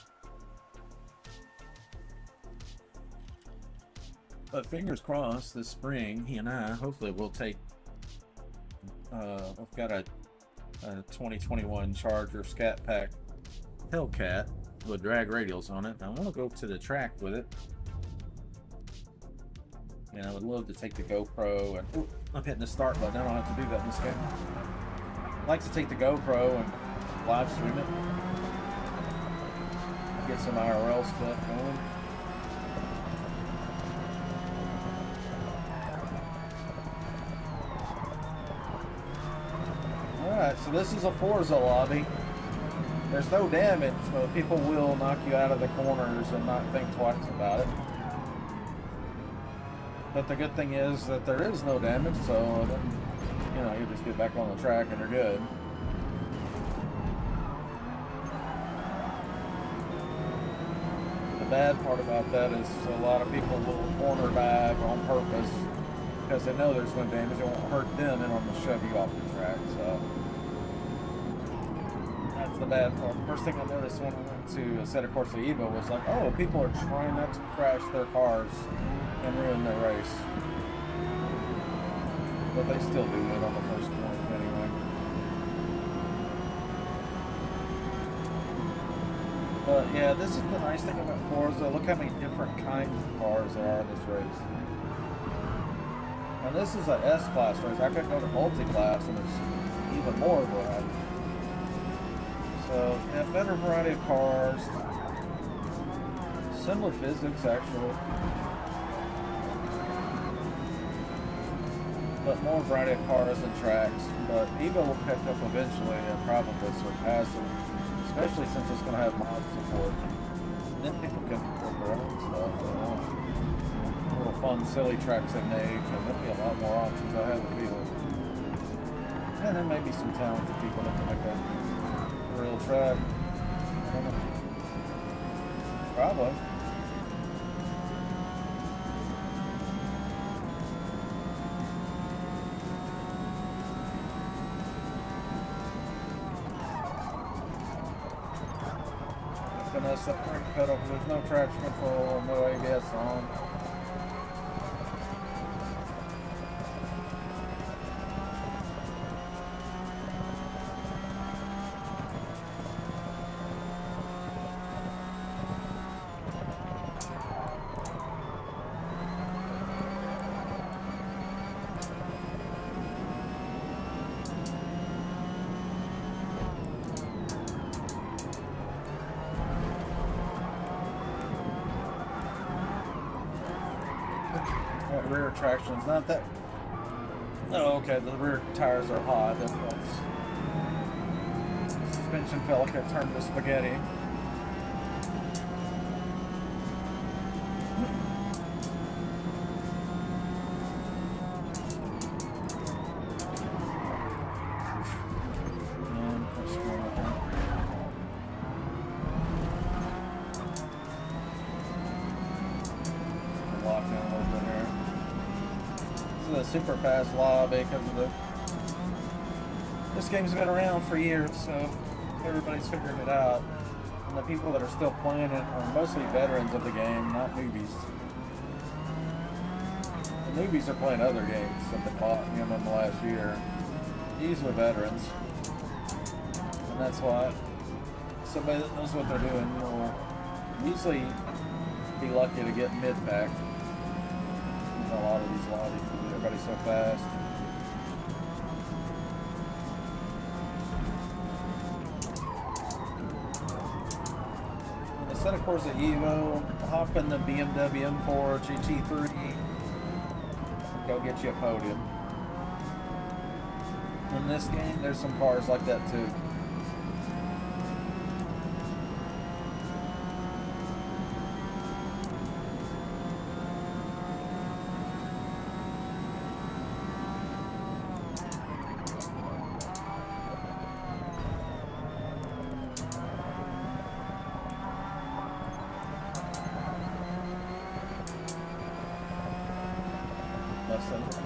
But fingers crossed, this spring, he and I hopefully will take. I've got a 2021 Charger Scat Pack Hellcat with drag radials on it. I want to go to the track with it. And I would love to take the GoPro and... Ooh, I'm hitting the start button. I don't have to do that in this game. I'd like to take the GoPro and live stream it. Get some IRL stuff going. Alright, so this is a Forza lobby. There's no damage, so people will knock you out of the corners and not think twice about it. But the good thing is that there is no damage, so then, you know, you just get back on the track and you're good. The bad part about that is a lot of people will corner dive on purpose because they know there's no damage. It won't hurt them and it'll shove you off the track. So that's the bad part. First thing I noticed when I went to a set of Corsa Evo was like, oh, people are trying not to crash their cars and ruin their race. But they still do it on the first point anyway. But yeah, this is the nice thing about Forza. Look how many different kinds of cars there are in this race. And this is an S-Class race. I could go to multi-class and there's even more variety. So, yeah, better variety of cars. Similar physics, actually. But more variety of cars and tracks. But Evo will catch up eventually and probably surpass it. Especially since it's going to have mod support. And then people can put their own stuff. Little fun, silly tracks they make, and there'll be a lot more options, I have a feeling. And there may be some talented people that can make a real track. I don't know. Probably. Finesse that brake pedal because there's no traction control or no ABS on. Rear traction's not that. Oh, okay. The rear tires are hot. That's suspension felt like it turned to spaghetti. Super fast lobby because of this game's been around for years, so everybody's figuring it out. And the people that are still playing it are mostly veterans of the game, not newbies. The newbies are playing other games that they bought in the last year. These are veterans, and that's why somebody that knows what they're doing will usually be lucky to get mid-pack in a lot of these lobbies. Everybody's so fast. Instead of Corsa Evo, hop in the BMW M4 GT3, go get you a podium. In this game, there's some cars like that too.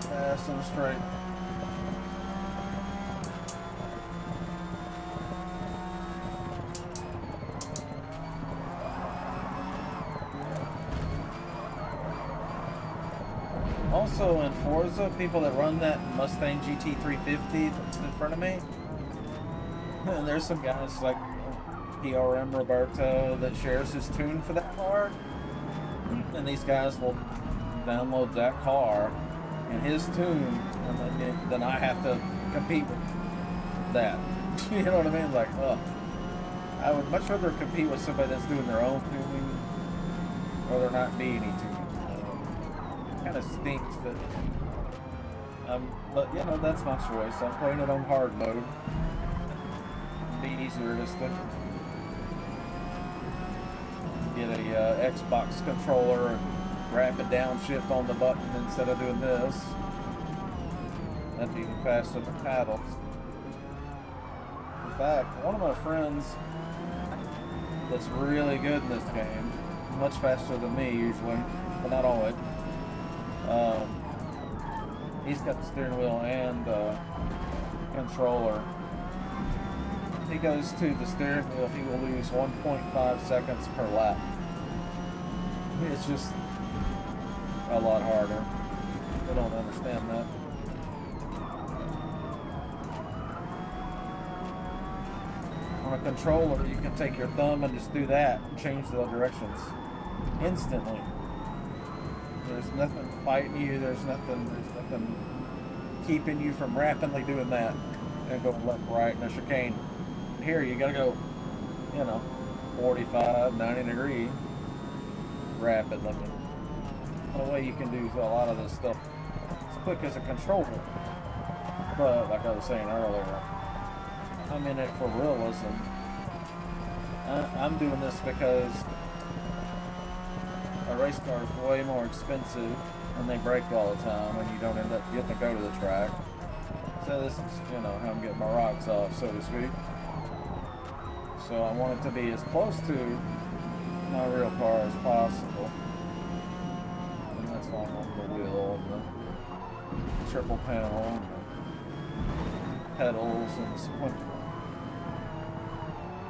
Fast and straight. Also in Forza, people that run that Mustang GT350 that's in front of me, and there's some guys like PRM Roberto that shares his tune for that car, and these guys will download that car and his tune, and then I have to compete with that. You know what I mean? Like, I would much rather compete with somebody that's doing their own tuning, or there not be any tuning. Kind of stinks, but you know, that's my choice. I'm playing it on hard mode. It'd be easier to get a Xbox controller and rapid downshift on the button instead of doing this. That'd be faster than paddles. In fact, one of my friends that's really good in this game, much faster than me usually, but not always. He's got the steering wheel and controller. If he goes to the steering wheel, he will lose 1.5 seconds per lap. It's just a lot harder. I don't understand that. On a controller, you can take your thumb and just do that and change the directions instantly. There's nothing fighting you. There's nothing keeping you from rapidly doing that and go left, right in a chicane. Here, you gotta go, 45, 90 degree rapidly. No way you can do a lot of this stuff as quick as a controller. But like I was saying earlier, I'm in it for realism. I'm doing this because a race car is way more expensive and they break all the time and you don't end up getting to go to the track. So this is, how I'm getting my rocks off, so to speak. So I want it to be as close to my real car as possible. And that's why I want the wheel and the triple panel and the pedals and the sequential.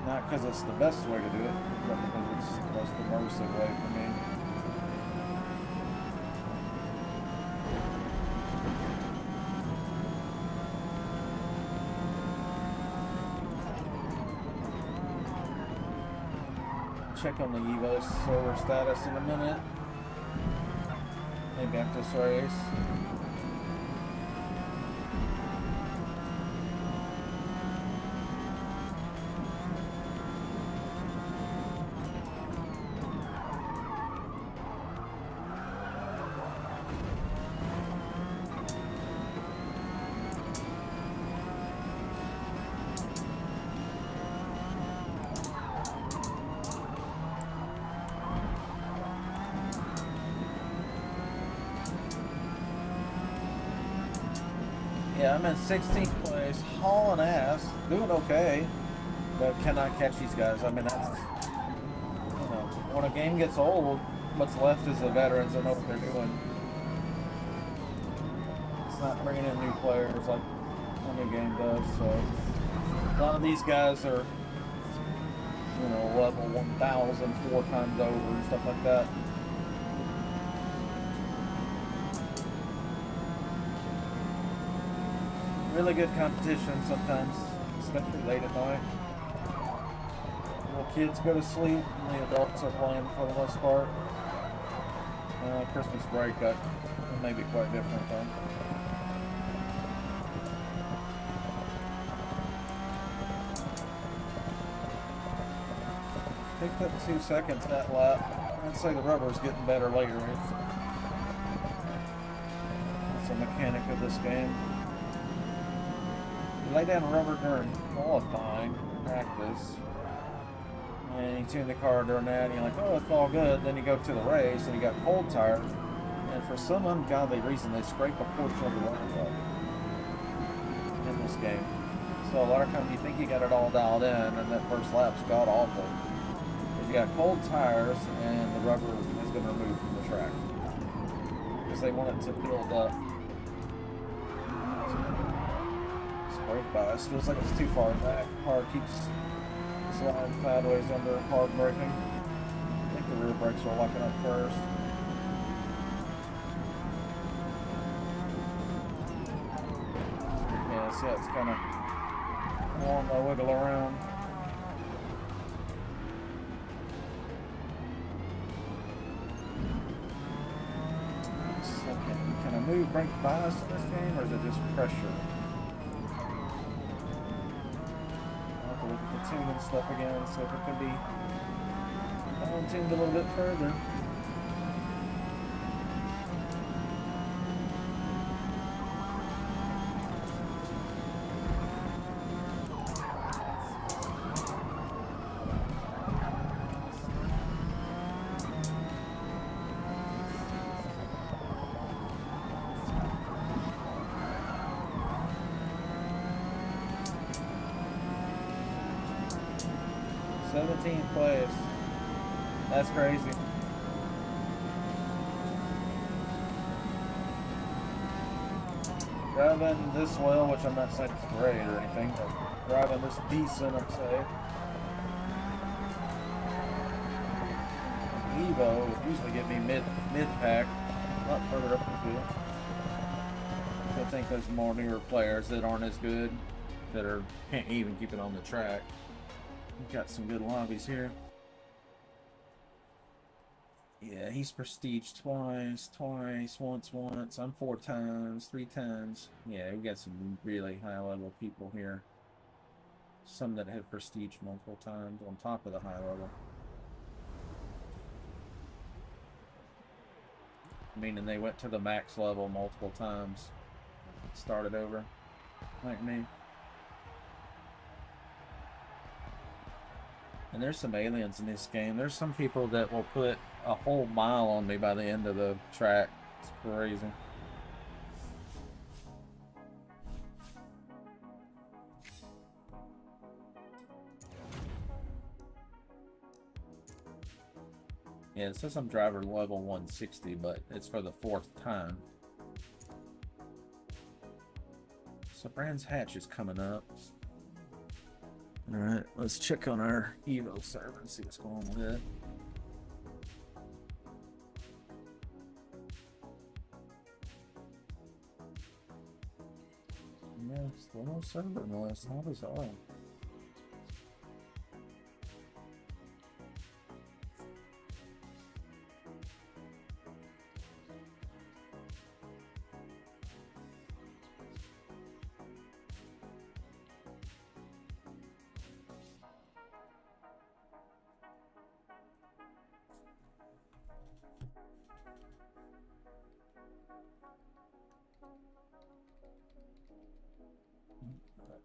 Not because it's the best way to do it, but because it's the most immersive way for me. Check on the Evo server status in a minute. Maybe after this race. Yeah, I'm in 16th place, hauling ass, doing okay, but cannot catch these guys. I mean, that's, when a game gets old, what's left is the veterans that know what they're doing. It's not bringing in new players like any game does, so a lot of these guys are, level 1,000 4 times over and stuff like that. Really good competition sometimes, especially late at night. Little kids go to sleep and the adults are playing for the most part. Christmas break it may be quite different though. Picked up 2 seconds that lap. I'd say the rubber's getting better later. It's a mechanic of this game. You lay down rubber during qualifying practice, and you tune the car during that, and you're like, oh, it's all good. Then you go to the race, and you got cold tires, and for some ungodly reason, they scrape a portion of the rubber up in this game. So a lot of times you think you got it all dialed in, and that first lap's god awful. But you got cold tires, and the rubber is going to remove from the track because they want it to build up. Brake bias feels like it's too far back. Car keeps sliding sideways under hard braking. I think the rear brakes are locking up first. Yeah, see how it's kind of warm to wiggle around. Can I move brake bias in this game, or is it just pressure? Tuning stuff again, so if it could be tuned a little bit further. Place. That's crazy. Driving this well, which I'm not saying it's great or anything, but driving this decent, I'd say. Evo would usually get me mid-pack, a lot further up the field. So I think there's more newer players that aren't as good, that can't even keep it on the track. We've got some good lobbies here. Yeah, he's prestige twice, once. I'm 4 times, 3 times. Yeah, we got some really high level people here. Some that have prestige multiple times on top of the high level. Meaning they went to the max level multiple times. Started over, like me. And there's some aliens in this game. There's some people that will put a whole mile on me by the end of the track. It's crazy. Yeah, it says I'm driver level 160, but it's for the 4th time. So Brands Hatch is coming up. Alright, let's check on our Evo server and see what's going on with it. Yeah, still no server in the list. How bizarre.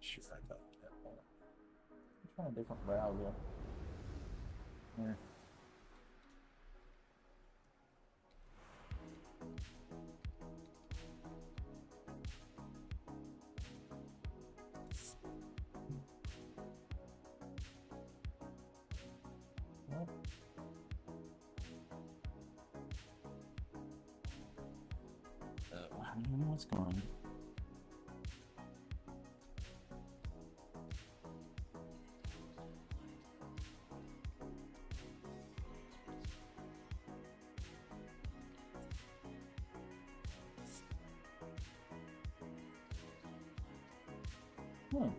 Sure, I got that one. I'm trying a different browser. Yeah. Well. I don't know what's going on. Hmm.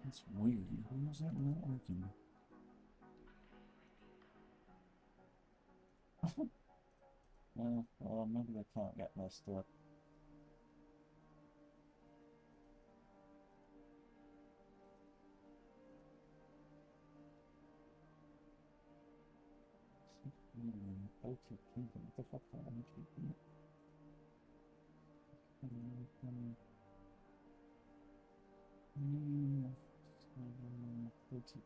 That's weird. Why is that not working? Well, maybe the account got messed up. OTP, what the fuck is OTP? OTP.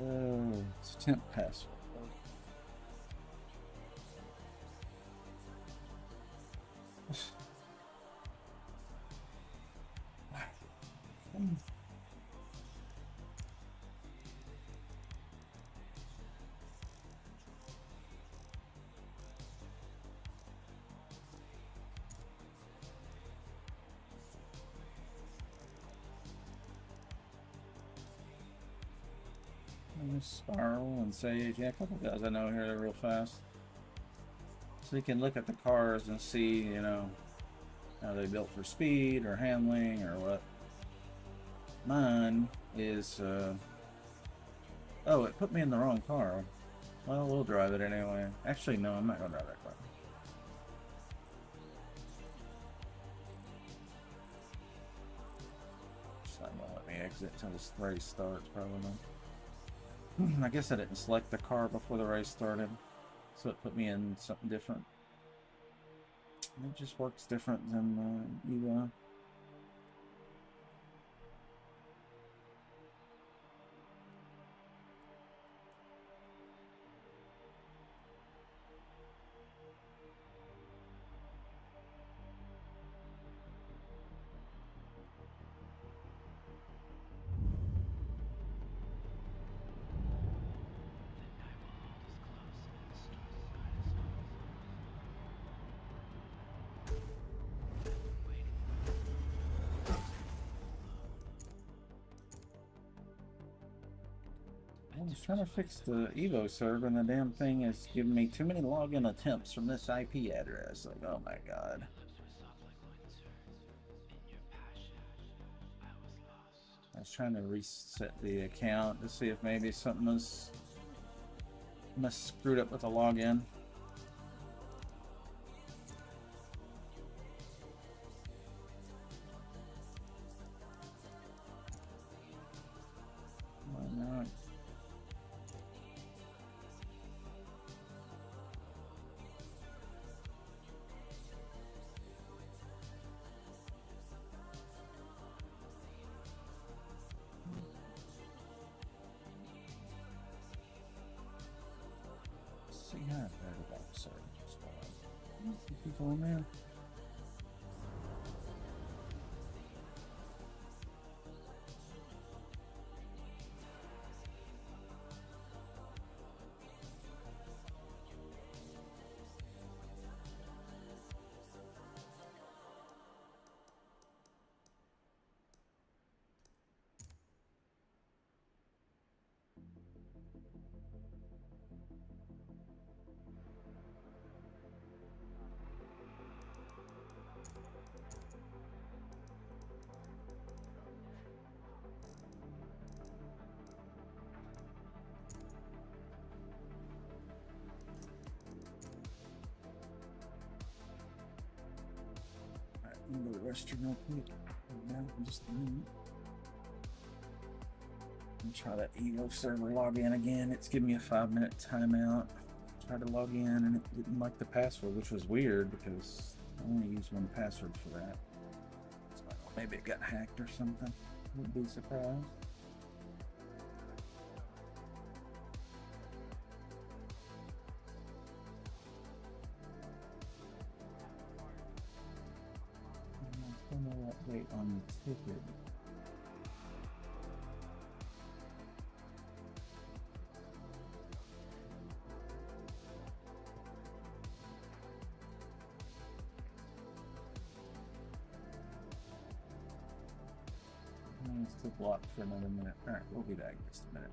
Oh, it's a temp password. Spiral and Sage. Yeah, a couple guys I know here, they're real fast. So you can look at the cars and see, you know, how they built for speed or handling or what. Mine is, oh, it put me in the wrong car. Well, we'll drive it anyway. Actually, no, I'm not going to drive that car. It's not going to let me exit until this race starts, probably not. I guess I didn't select the car before the race started, so it put me in something different. It just works different than Evo. I was trying to fix the Evo server and the damn thing is giving me too many login attempts from this IP address. Like, oh my god. I was trying to reset the account to see if maybe something was screwed up with the login. Why not? See how I heard about certain people in there. I'm gonna go to the restroom real quick. Now, in just a minute. I'm try that Evo server log in again. It's giving me a 5-minute timeout. Tried to log in and it didn't like the password, which was weird because I only use one password for that. So maybe it got hacked or something. Wouldn't be surprised. No update on the ticket. It's still blocked for another minute. Alright, we'll be back in just a minute.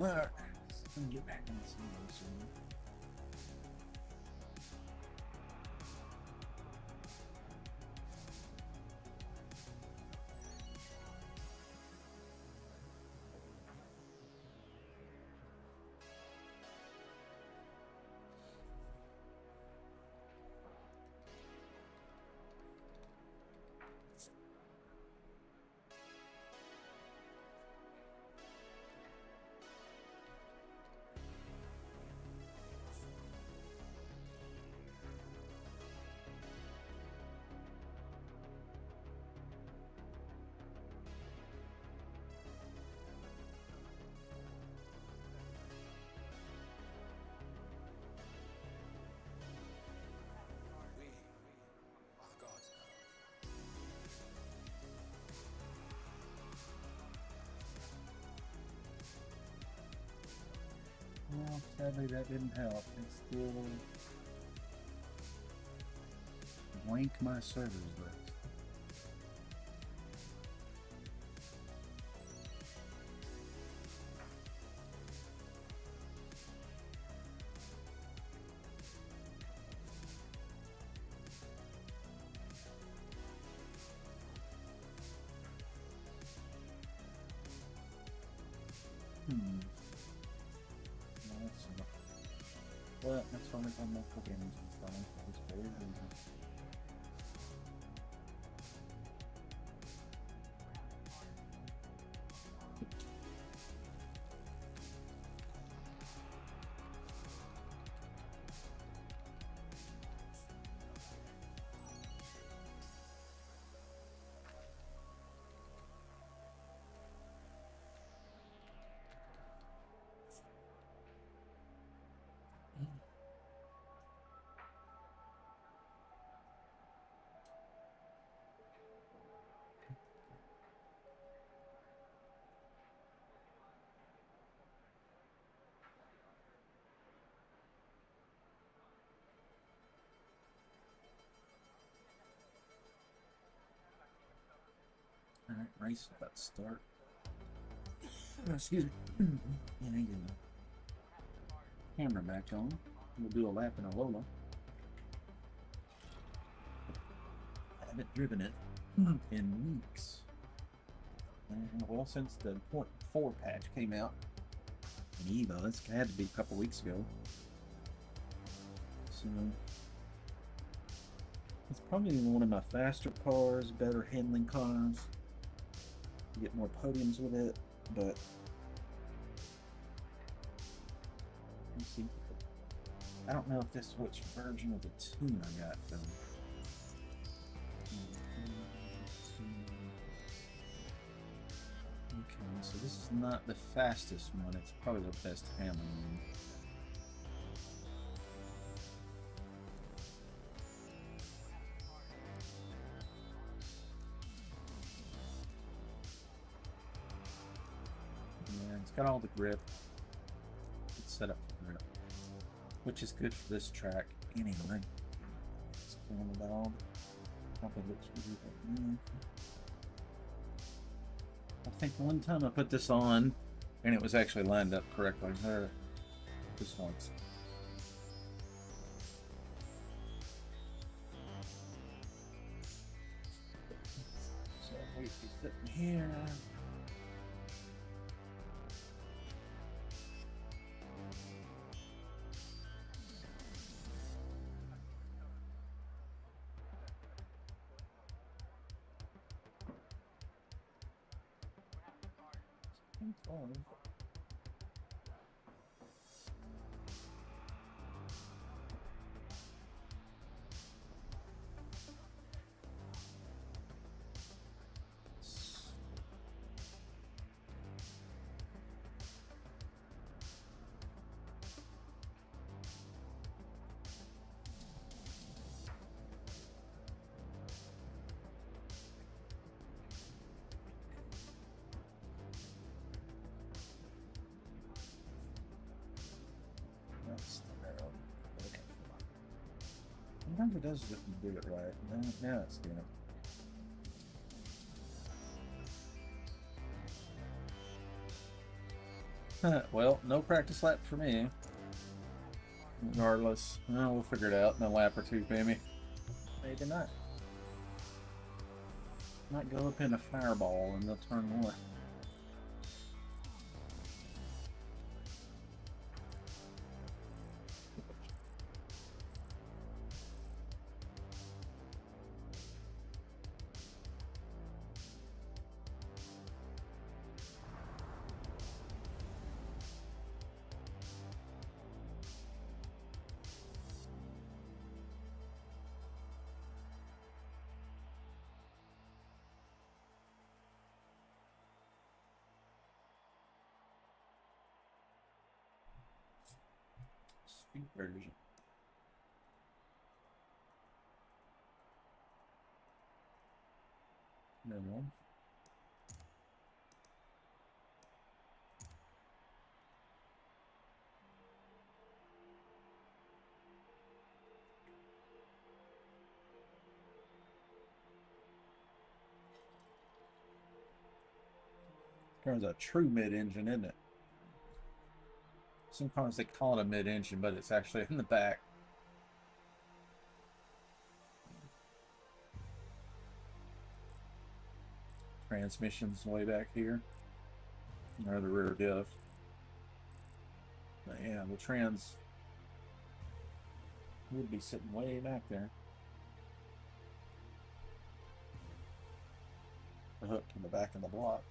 Alright, let's get back in this video soon. Well, sadly that didn't help. It still blank my servers list. Well, that's only on multiple games and stuff. It's very easy. Alright, race is about to start. Excuse me. Yeah, I get the camera back on. We'll do a lap in a Lola. I haven't driven it in weeks. Well, since the 0.4 patch came out in Evo, it's had to be a couple weeks ago. So it's probably one of my faster cars, better handling cars. You get more podiums with it, but let me see. I don't know if this which version of the tune I got though. Okay, so this is not the fastest one. It's probably the best handling one. It's got all the grip. It's set up for grip, which is good for this track anyway. It's cool about. Probably looks really good. I think one time I put this on and it was actually lined up correctly. This once. So we be sitting here. Sometimes it does if you do it right. Now it's doing it. Well, no practice lap for me. Regardless, we'll figure it out in a lap or two, maybe. Maybe not. Might go up in a fireball and they'll turn one. Speed version. No one. There's a true mid-engine, isn't it? Sometimes they call it a mid-engine, but it's actually in the back. Transmission's way back here. Or the rear diff. But yeah, the trans would be sitting way back there. The hook in the back of the block.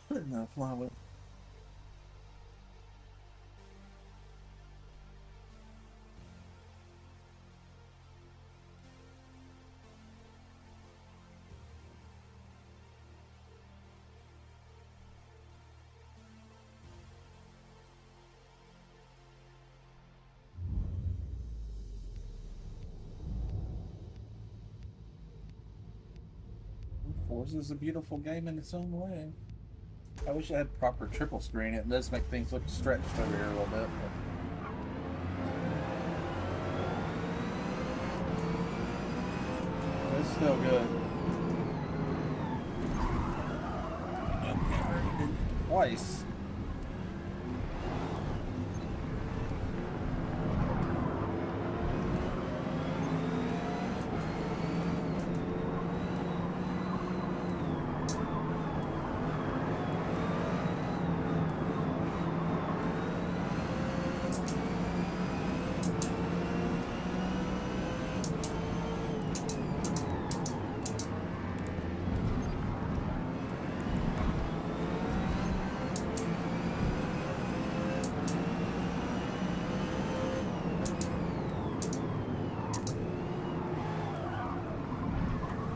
No, flywheel. Forza is a beautiful game in its own way. I wish I had proper triple screen. It does make things look stretched over here a little bit. But it's still good. Twice.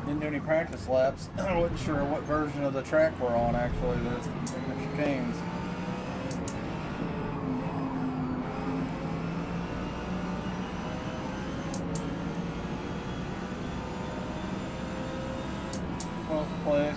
Didn't do any practice laps. I wasn't sure what version of the track we're on actually. There's different chicanes. Place.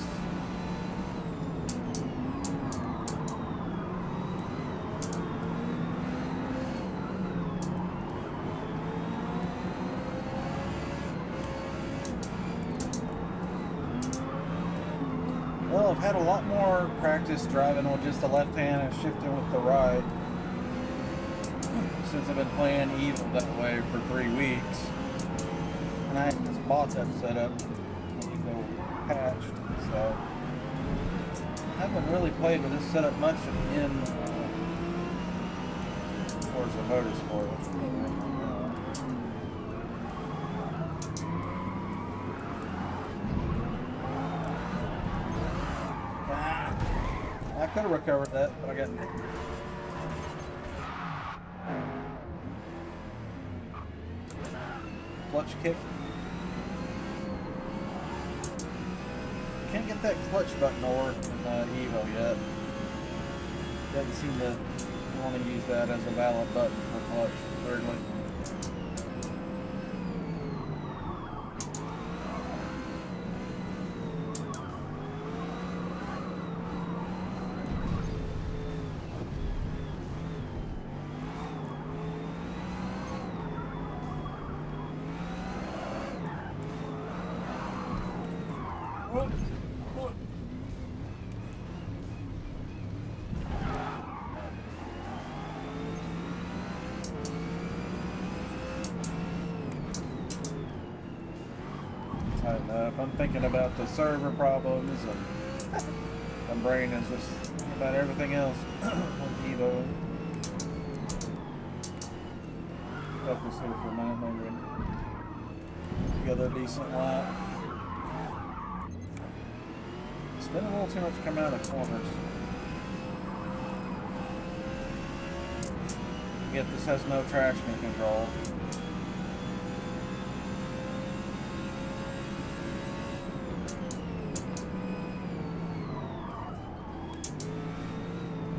Well, I've had a lot more practice driving with just the left hand and shifting with the right since I've been playing Evil that way for 3 weeks. And I just bought that setup. Patched, so I haven't really played with this setup much in Forza Motorsport. I could have recovered that, but I got clutch kick. Can't get that clutch button to work in Evo yet. Doesn't seem to want to use that as a valid button for clutch, weirdly. tighten up. I'm thinking about the server problems, and my brain is just thinking about everything else with Evo. Focus here for a minute, maybe together a decent lap. It's been a little too much coming out of corners. Yet this has no traction control.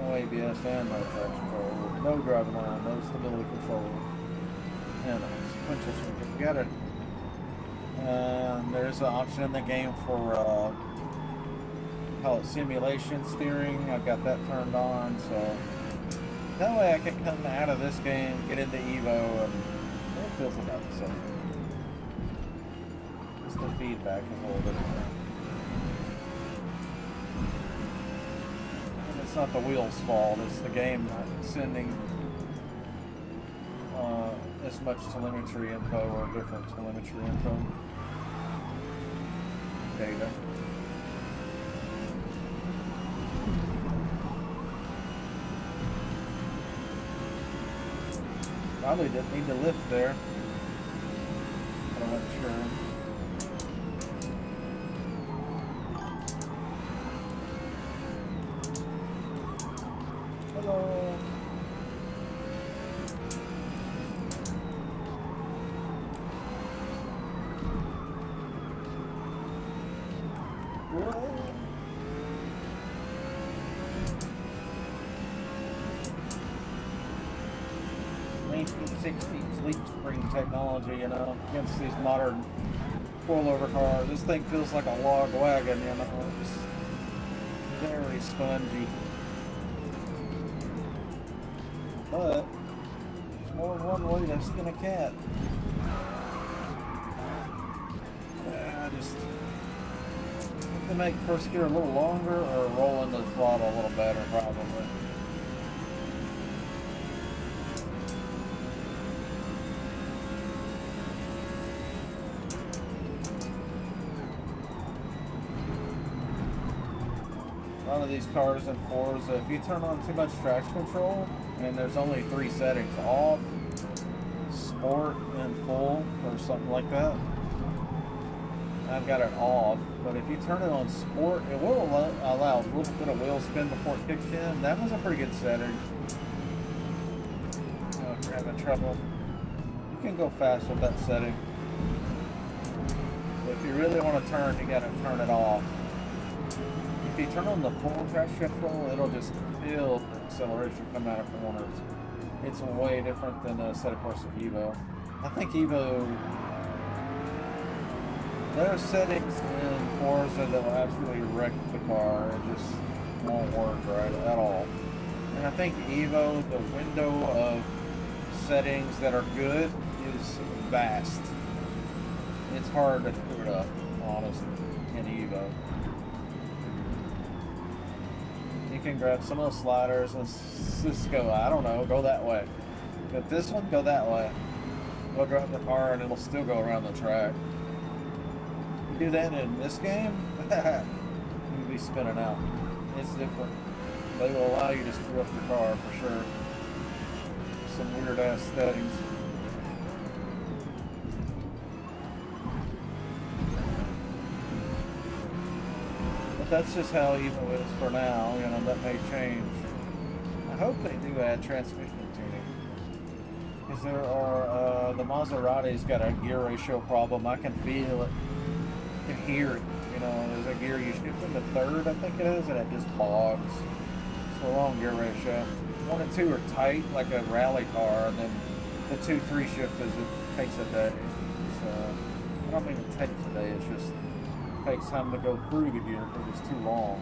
No ABS and no traction control. No driving line, no stability control. And sequential swing. You got it. There's an option in the game for call it simulation steering. I've got that turned on, so that way I can come out of this game, get into Evo, and it feels about the same. Just the feedback is a little different. And it's not the wheel's fault, it's the game not sending as much telemetry info or different telemetry info data. Probably didn't need to lift there, but I wasn't sure. Hello. 1960s leaf spring technology, you know, against these modern coilover cars. This thing feels like a log wagon, you know, just very spongy. But there's more than one way to skin a cat. I just have to make first gear a little longer or roll into the throttle a little better, probably. A lot of these cars in Forza, if you turn on too much traction control, and there's only 3 settings, off, sport, and full, or something like that. I've got it off, but if you turn it on sport, it will allow a little bit of wheel spin before it kicks in. That was a pretty good setting. If you're having trouble, you can go fast with that setting. But if you really want to turn, you got to turn it off. If you turn on the full traction control, it'll just feel the acceleration come out of corners. It's way different than a set of course of Evo. I think Evo, there are settings in Forza that will absolutely wreck the car. It just won't work right at all. And I think Evo, the window of settings that are good is vast. It's hard to screw it up, honestly, in Evo. You can grab some of those sliders and just go, I don't know, go that way. But this one, go that way. Go drive the car and it'll still go around the track. You do that in this game, you'll be spinning out. It's different. They will allow you to screw up your car for sure. Some weird ass settings. But that's just how Evo is for now. You know, that may change. I hope they do add transmission tuning. Because there are, the Moza R3's got a gear ratio problem. I can feel it. I can hear it. You know, there's a gear you shift into third, I think it is, and it just bogs. It's the wrong gear ratio. 1 and 2 are tight, like a rally car, and then the 2-3 shift it takes a day. So, I don't mean it takes a day, it's just takes time to go through the gear because it's too long.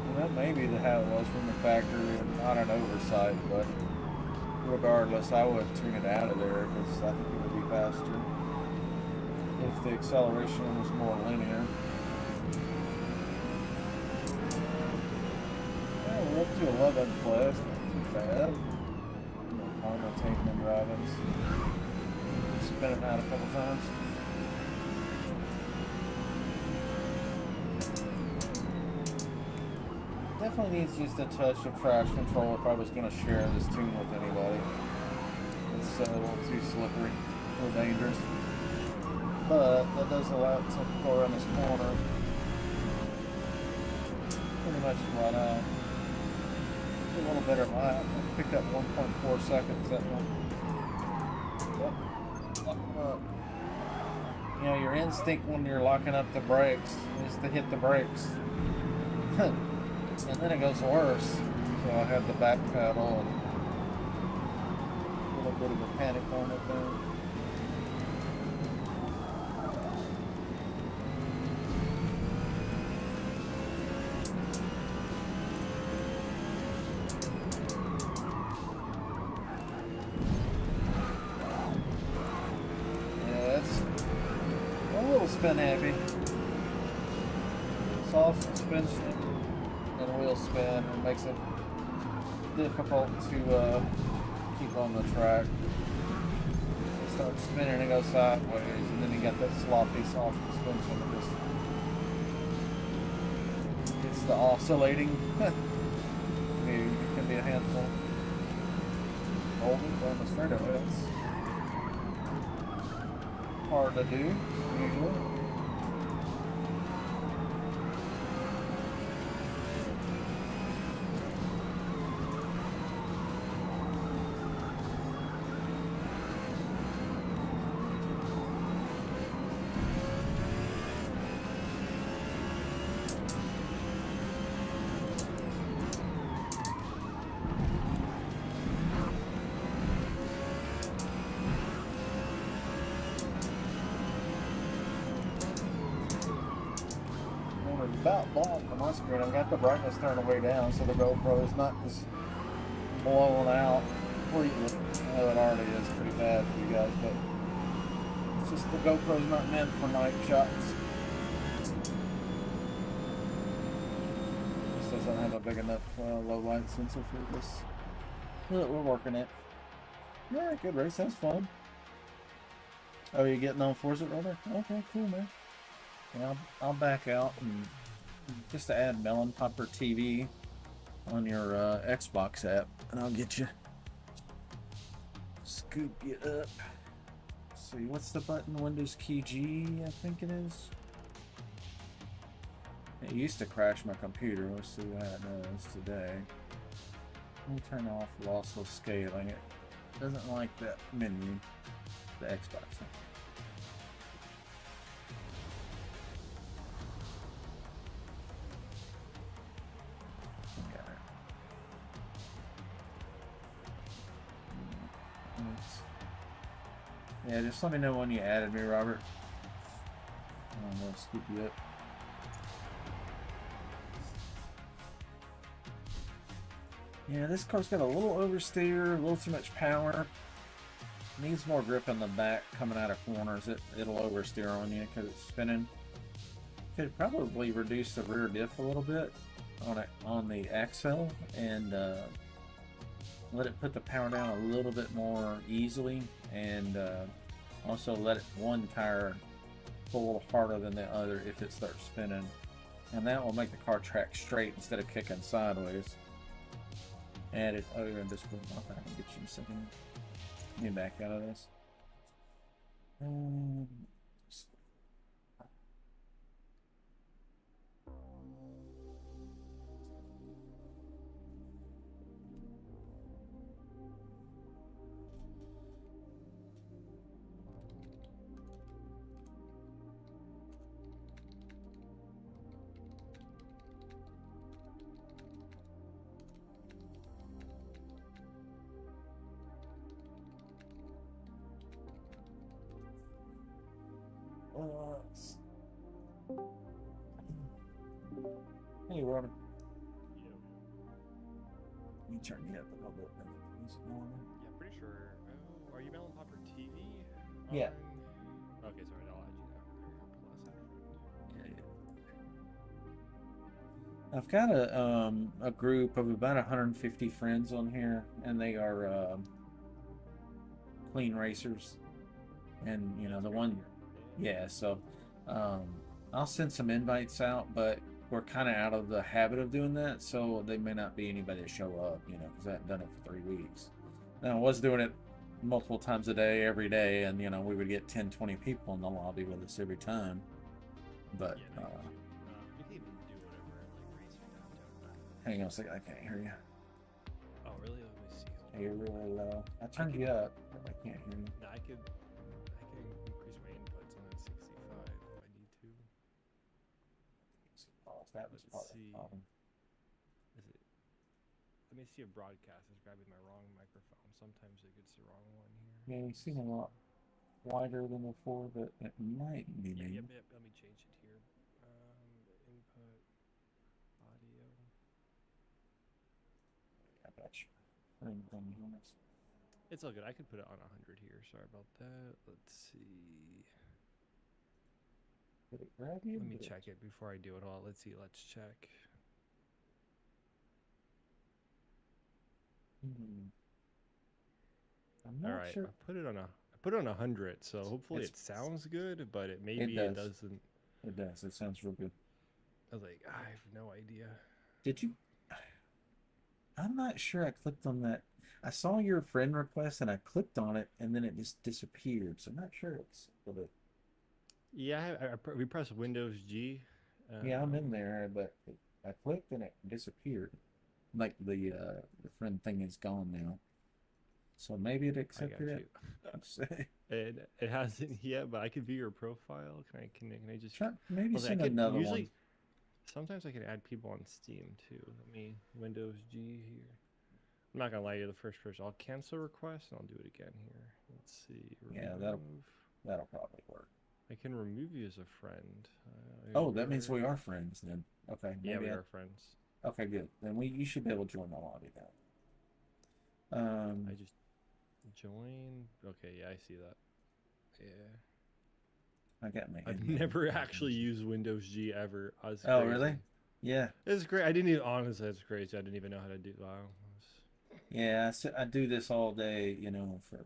And that may be how it was from the factory and not an oversight, but regardless, I would tune it out of there because I think it would be faster if the acceleration was more linear. Yeah, we're up to 11th place, not too bad. No commentating and driving. spin it out a couple times. Definitely needs just a touch of traction control if I was going to share this tune with anybody. It's a little too slippery, a little dangerous. But that does allow it to go around this corner pretty much flat out. A little better lap. I picked up 1.4 seconds that one. Yep. You know, your instinct when you're locking up the brakes is to hit the brakes. And then it goes worse. So I had the back pedal and a little bit of a panic moment there. Spin happy. Soft suspension and wheel spin. It makes it difficult to keep on the track. You start spinning and go sideways, and then you got that sloppy soft suspension that just gets the oscillating. It can be a handful. Holding on the straightaway. It's hard to do usually. About blowing from my screen. I've got the brightness turned way down so the GoPro is not just blowing out completely. I know it already is pretty bad for you guys, but it's just the GoPro's not meant for night shots. This doesn't have a big enough low light sensor for this. But we're working it. Yeah, good race. That's fun. Oh, you getting on Forza Driver? Okay, cool, man. Yeah, I'll back out and just to add Melon Popper TV on your Xbox app, and I'll get you. Scoop you up. Let's see, what's the button? Windows key G, I think it is. It used to crash my computer. Let's see what it does today. Let me turn off lossless scaling. It doesn't like that menu, the Xbox. Yeah, just let me know when you added me, Robert. I'm gonna scoop you up. Yeah, this car's got a little oversteer, a little too much power. Needs more grip in the back coming out of corners. It'll oversteer on you because it's spinning. Could probably reduce the rear diff a little bit on the axle and let it put the power down a little bit more easily, and also let one tire pull a little harder than the other if it starts spinning, and that will make the car track straight instead of kicking sideways. And it, oh, you're in this room. Okay, I'll get you in a second. Get back out of this. Hey, Robert. Let me turn you up a little bit. Yeah, pretty sure. Oh, are you Melon Popper TV? Yeah. Okay, sorry, I'll add you Yeah. I've got a group of about 150 friends on here, and they are clean racers. And you know, That's the great to one, hear. yeah, so um, I'll send some invites out, but we're kind of out of the habit of doing that, so they may not be anybody that show up, you know, because I haven't done it for 3 weeks. Now, I was doing it multiple times a day, every day, and, you know, we would get 10, 20 people in the lobby with us every time. But, Yeah, no, I got you. We can even do whatever, like race or downtown. hang on a second, I can't hear you. Oh, really? Let me see. Hold You're on. really low. I turned you up, but I can't hear you. No, I can increase my inputs on that 65 if I need to. Oh, that was Let's part of the see. problem. Is it? Let me see if broadcast is grabbing my wrong microphone. Sometimes it gets the wrong one here. Yeah, you seem a lot wider than before, but it might be Yeah, me. yep. Let me change it here. Input audio. I got you. It's all good. I could put it on 100 here. Sorry about that. Let's see. Did it grab you? Let me check it before I do it all. Let's see. Let's check. I'm not All right, sure. I put it on 100, so hopefully it sounds good, but it doesn't. It does. It sounds real good. I was like, I have no idea. Did you? I'm not sure. I clicked on that. I saw your friend request and I clicked on it and then it just disappeared. So I'm not sure it's. Yeah, we press Windows G. Yeah, I'm in there, but I clicked and it disappeared. Like the friend thing is gone now. So maybe it I accepted got it. you. It hasn't yet, but I can view your profile. Can I just maybe I send could another usually one. sometimes I can add people on Steam too. Let me Windows G here. I'm not gonna lie to you, the first person. I'll cancel request and I'll do it again here. Let's see. Yeah, that'll probably work. I can remove you as a friend. Oh, that means we are friends then. Okay, yeah, we are friends. Okay, good. Then you should be able to join the lobby now. I just join. Okay, yeah, I see that. Yeah. I got my. I've never actually used Windows G ever. Oh, really? Yeah. It's great. I didn't even honestly. It's crazy. I didn't even know how to do. Wow. Yeah, I do this all day, you know, for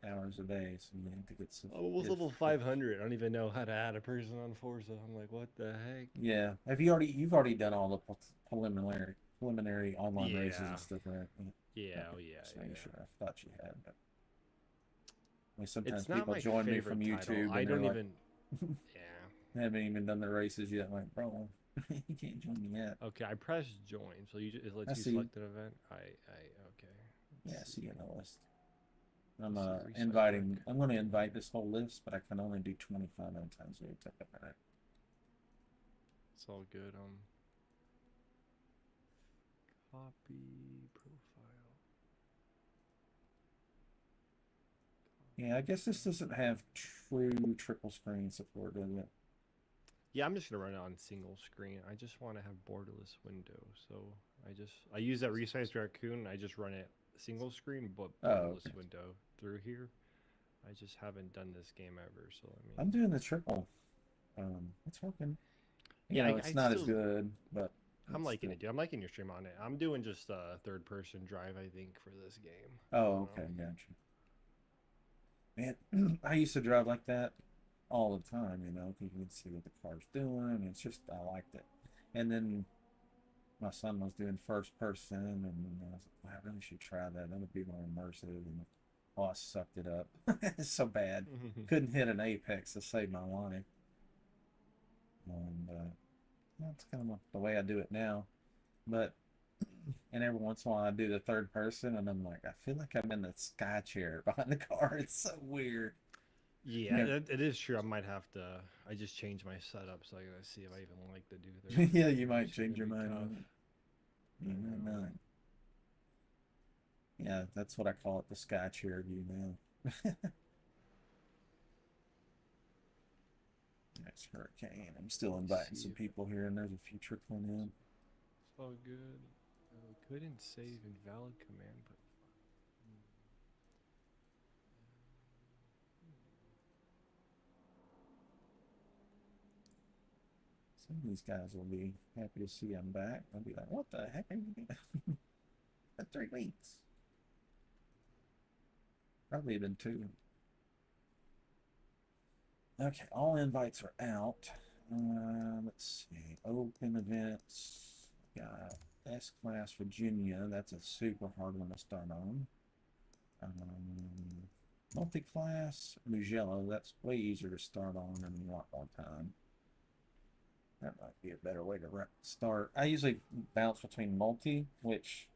hours a day. So you have to get some. Almost level 500. I don't even know how to add a person on Forza. I'm like, what the heck? Yeah. You've already done all the preliminary online races and stuff, right? Yeah. Okay. Oh yeah. Just making sure. I thought you had, but sometimes It's not people my join me from favorite YouTube. title. I don't even. Yeah. They haven't even done the races yet. I'm like, bro, you can't join me yet. Okay, I pressed join, so it lets you select an event. Okay. Yeah, I see you in the list. I'm inviting. I'm going to invite this whole list, but I can only do 25 at a time, so it'll take a minute. It's all good. Copy profile. Yeah, I guess this doesn't have true triple screen support, does it? Yeah, I'm just gonna run it on single screen. I just want to have borderless window, so I use that resized raccoon. I just run it single screen, but borderless window through here. I just haven't done this game ever, so I mean. I'm doing the triple. It's working. Yeah, it's not as good, but I'm liking it, dude. I'm liking your stream on it. I'm doing just a third-person drive, I think, for this game. Oh, okay, gotcha. Man, I used to drive like that all the time, you know, because you can see what the car's doing. It's just, I liked it. And then my son was doing first person, and I was like, I really should try that. That would be more immersive. And I sucked it up. It's so bad. Couldn't hit an apex to save my life. And that's kind of the way I do it now. But, and every once in a while I do the third person, and I'm like, I feel like I'm in the sky chair behind the car. It's so weird. Yeah, it is true. I might have to. I just changed my setup, so I gotta see if I even like to do this. Yeah, you might change your mind on it. You might not. Yeah, that's what I call it, the sky chair view now. Next hurricane. I'm still inviting some people here, and there's a few trickling in. It's all good. Couldn't save invalid command, but. Some of these guys will be happy to see I'm back. They'll be like, what the heck are you doing? 3 weeks. Probably even 2. Okay, all invites are out. Let's see. Open events. Got S-Class Virginia. That's a super hard one to start on. Multi-class Mugello. That's way easier to start on and a lot more time. That might be a better way to start. I usually bounce between multi, which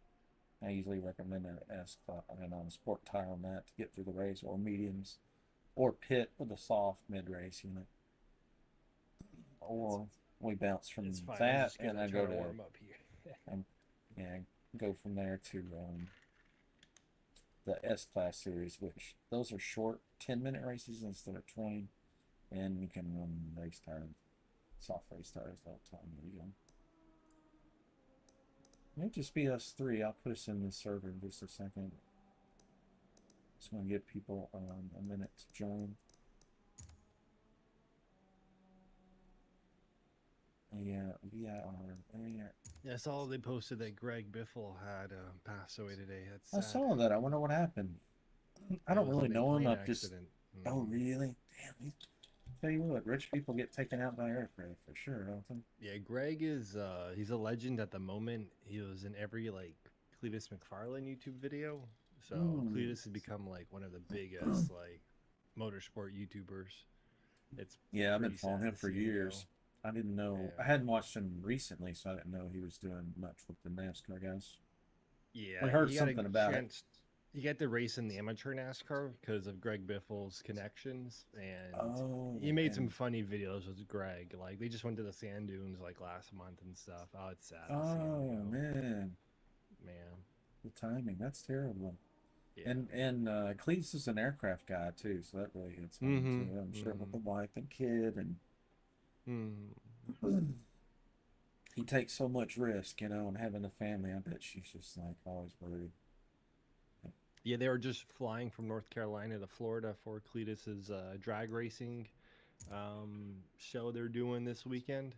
I usually recommend an S-Class, on a sport tire on that to get through the race, or mediums, or pit with a soft mid-race unit. Or we bounce from that and I go to warm up here. and yeah, go from there to the S-Class series, which those are short 10-minute races instead of 20, and you can run race tires, soft race tires the whole time. There you go. It may just be us three. I'll put us in the server in just a second. Just want to give people a minute to join. Yeah, I saw they posted that Greg Biffle had passed away today. That's sad. I saw that. I wonder what happened. I don't really know him. I've just. Oh, really? Damn. Tell you what, rich people get taken out by aircraft for sure, don't they? Yeah, Greg is he's a legend at the moment. He was in every like Cletus McFarlane YouTube video. So Cletus has become like one of the biggest like motorsport YouTubers. It's I've been following him for years. I didn't know. Yeah. I hadn't watched him recently, so I didn't know he was doing much with the NASCAR guys. Yeah, we heard something about it. You get to race in the amateur NASCAR because of Greg Biffle's connections, and he made some funny videos with Greg. Like they just went to the sand dunes like last month and stuff. Oh, it's sad. Oh man, the timing, that's terrible. Yeah. And Cletus is an aircraft guy too, so that really hits home too. I'm sure with the wife and kid and. He takes so much risk, and having a family. I bet she's just like always worried. Yeah, they were just flying from North Carolina to Florida for Cletus's drag racing show they're doing this weekend.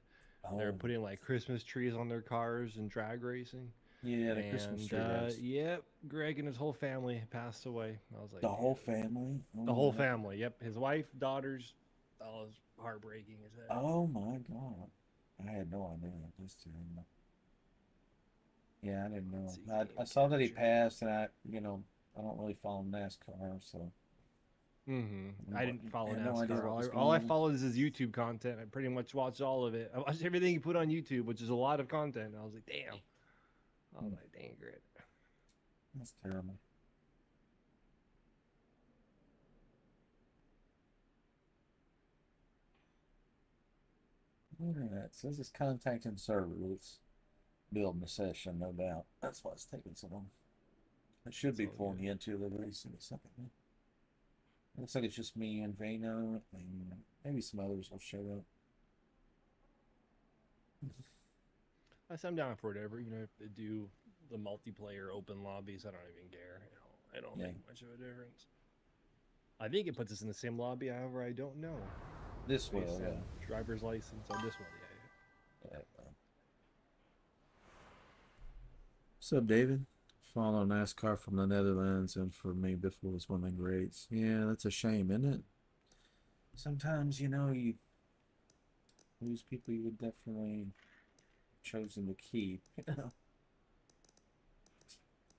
They're putting like Christmas trees on their cars and drag racing. Yeah, the Christmas tree guys. Yep, Greg and his whole family passed away. I was like, the whole family? The whole family, yep. His wife, daughters, all is heartbreaking as heck. Oh my God. I had no idea. Yeah, I didn't know. I saw that he passed, and I don't really follow NASCAR, so. I didn't follow NASCAR. All I followed is his YouTube content. I pretty much watched all of it. I watched everything he put on YouTube, which is a lot of content. I was like, damn. I was like, dang, great. That's terrible. Alright, so this is contacting server. It's building a session, no doubt. That's why it's taking so long. I should be pulling you into the race in a second. Looks like it's just me and Vano, and maybe some others will show up. I'm down for whatever. If they do the multiplayer open lobbies, I don't even care. I don't make much of a difference. I think it puts us in the same lobby. However, I don't know. This will, driver's license on this one, yeah. What's up, David? Follow NASCAR from the Netherlands, and for me, Biffle was one of the greats. Yeah, that's a shame, isn't it? Sometimes, you lose people you would definitely chosen to keep,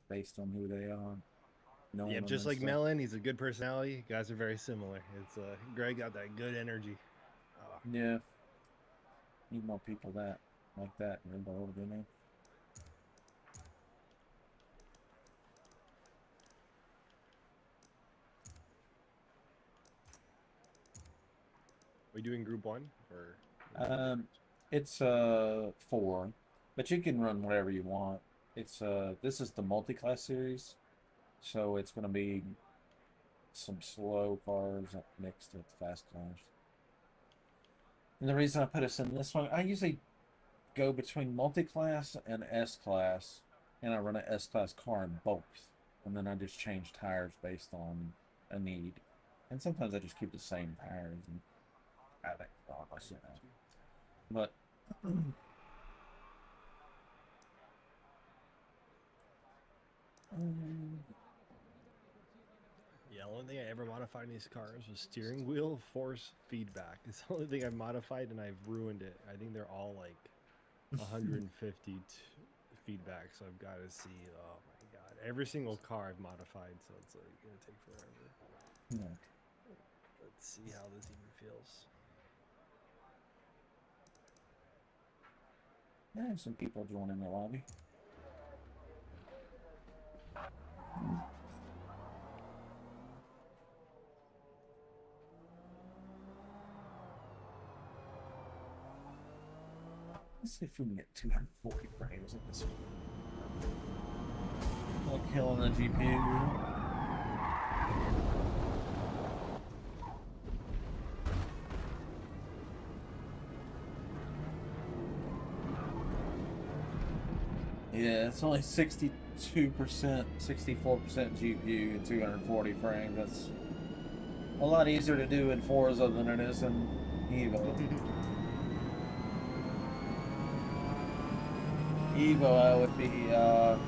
based on who they are. Yeah, just like Melon, he's a good personality. Guys are very similar. It's Greg got that good energy. Yeah. Need more people like that in the world, you know. Are we doing group 1 or? It's 4, but you can run whatever you want. It's this is the multi-class series. So it's going to be some slow cars mixed with fast cars. And the reason I put us in this one, I usually go between multi-class and S-class, and I run an S-class car in both. And then I just change tires based on a need. And sometimes I just keep the same tires. And I think, but yeah, only thing I ever modified in these cars was steering wheel force feedback. It's the only thing I've modified, and I've ruined it. I think they're all like 150 feedback, so I've got to see. Oh my god, every single car I've modified, so it's like gonna take forever. Yeah. Let's see how this even feels. Yeah, some people joining the lobby. Let's see if we can get 240 frames in this one. Like killing the GPU. Yeah, it's only 62%, 64% GPU and 240 frames. That's a lot easier to do in Forza than it is in Evo. Evo, I would be at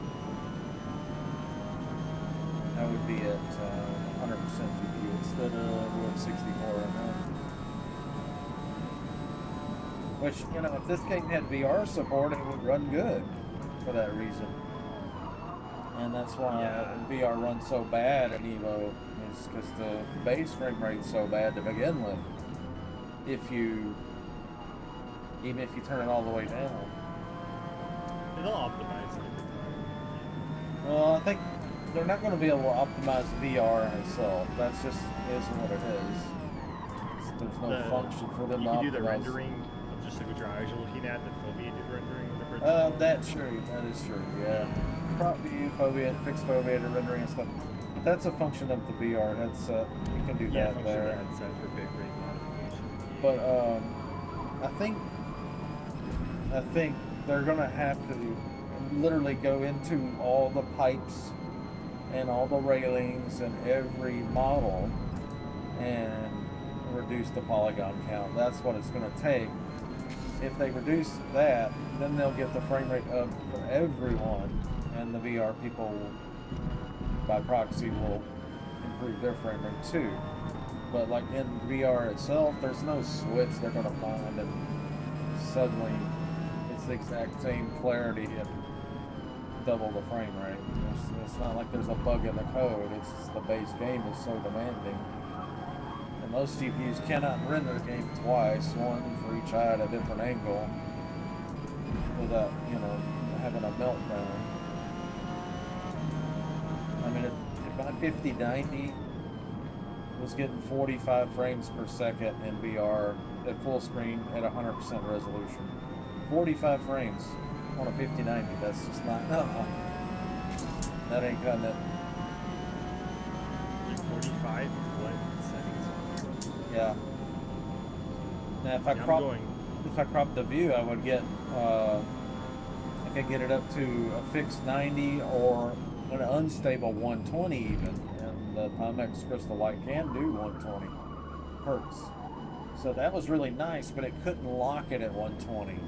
100% GPU instead of what 64 right now. Which, you know, if this game had VR support, it would run good for that reason. And that's why VR runs so bad at Evo, is because the base frame rate's so bad to begin with. Even if you turn it all the way down. They'll optimize it every time. Well, I think they're not going to be able to optimize VR in itself. That's just isn't what it is. There's no function for them to optimize. You can do the rendering of just like what your eyes are looking at, the foveated rendering of the bridge. That's true. That is true, yeah. Crop view, foveated, fixed foveated rendering and stuff. That's a function of the VR headset. You can do that there. Headset for bit rate modification. But I think they're gonna have to literally go into all the pipes and all the railings and every model and reduce the polygon count. That's what it's gonna take. If they reduce that, then they'll get the frame rate up for everyone, and the VR people by proxy will improve their frame rate too. But like in VR itself, there's no switch they're gonna find and suddenly it's the exact same clarity and double the frame rate. It's not like there's a bug in the code, it's just the base game is so demanding. And most GPUs cannot render the game twice, one for each eye at a different angle, without, you know, having a meltdown. I mean, if my 5090 was getting 45 frames per second in VR at full screen at 100% resolution. 45 frames on a 5090, that's just not, that ain't cutting it. 45, what settings? Yeah. Now if I crop the view, I would get, I could get it up to a fixed 90 or an unstable 120 even. And the Timex Crystal Light can do 120 hertz. So that was really nice, but it couldn't lock it at 120.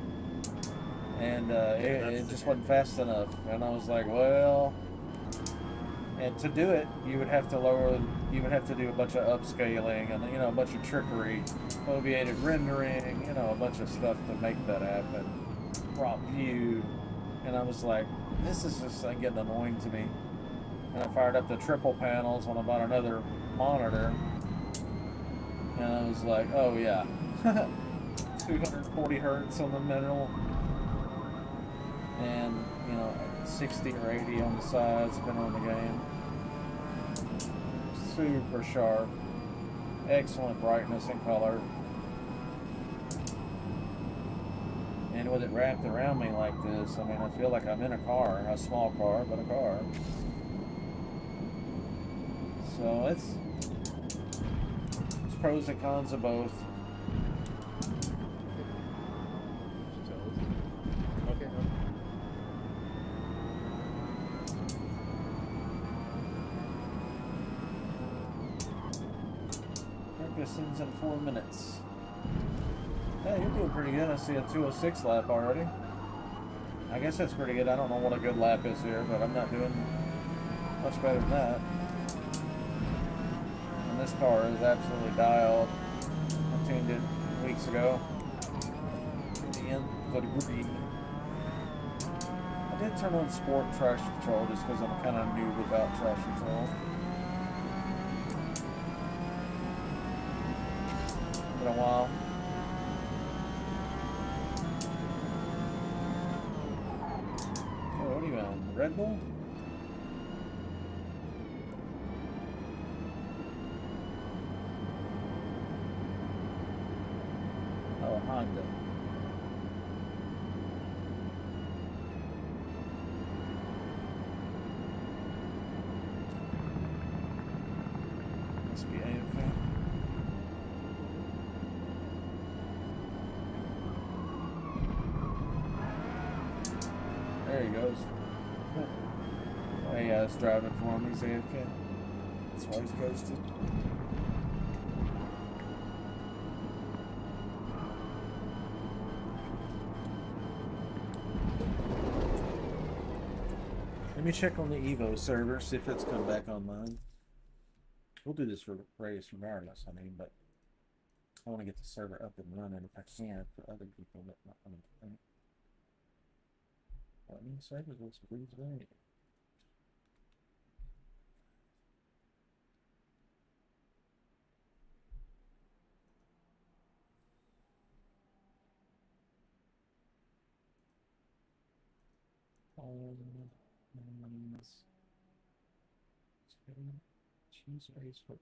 And it just wasn't fast enough. And I was like, well, and to do it, you would have to do a bunch of upscaling and, you know, a bunch of trickery, foveated rendering, you know, a bunch of stuff to make that happen. Crop view. And I was like, this is just like getting annoying to me. And I fired up the triple panels when I bought another monitor. And I was like, oh yeah, 240 hertz on the middle. And, you know, 60 or 80 on the sides, depending on the game. Super sharp. Excellent brightness and color. And with it wrapped around me like this, I mean, I feel like I'm in a car. A small car, but a car. So it's pros and cons of both. Okay. Ferguson's in 4 minutes. Hey, you're doing pretty good. I see a 206 lap already. I guess that's pretty good. I don't know what a good lap is here, but I'm not doing much better than that. this car is absolutely dialed. I tuned it weeks ago. The nth of a degree. I did turn on sport traction control just because I'm kind of new without traction control. Been a while. Oh, what are you on? Red Bull? Oh, Honda. Must be A-okay. There he goes. Hey, it's driving for him. He's A-okay. That's why he's ghosted. Let me check on the Evo server, see if it's come back online. We'll do this for race regardless, I mean, but I want to get the server up and running if I can for other people that not want to play. Well, I mean, the server looks pretty great. Choose race for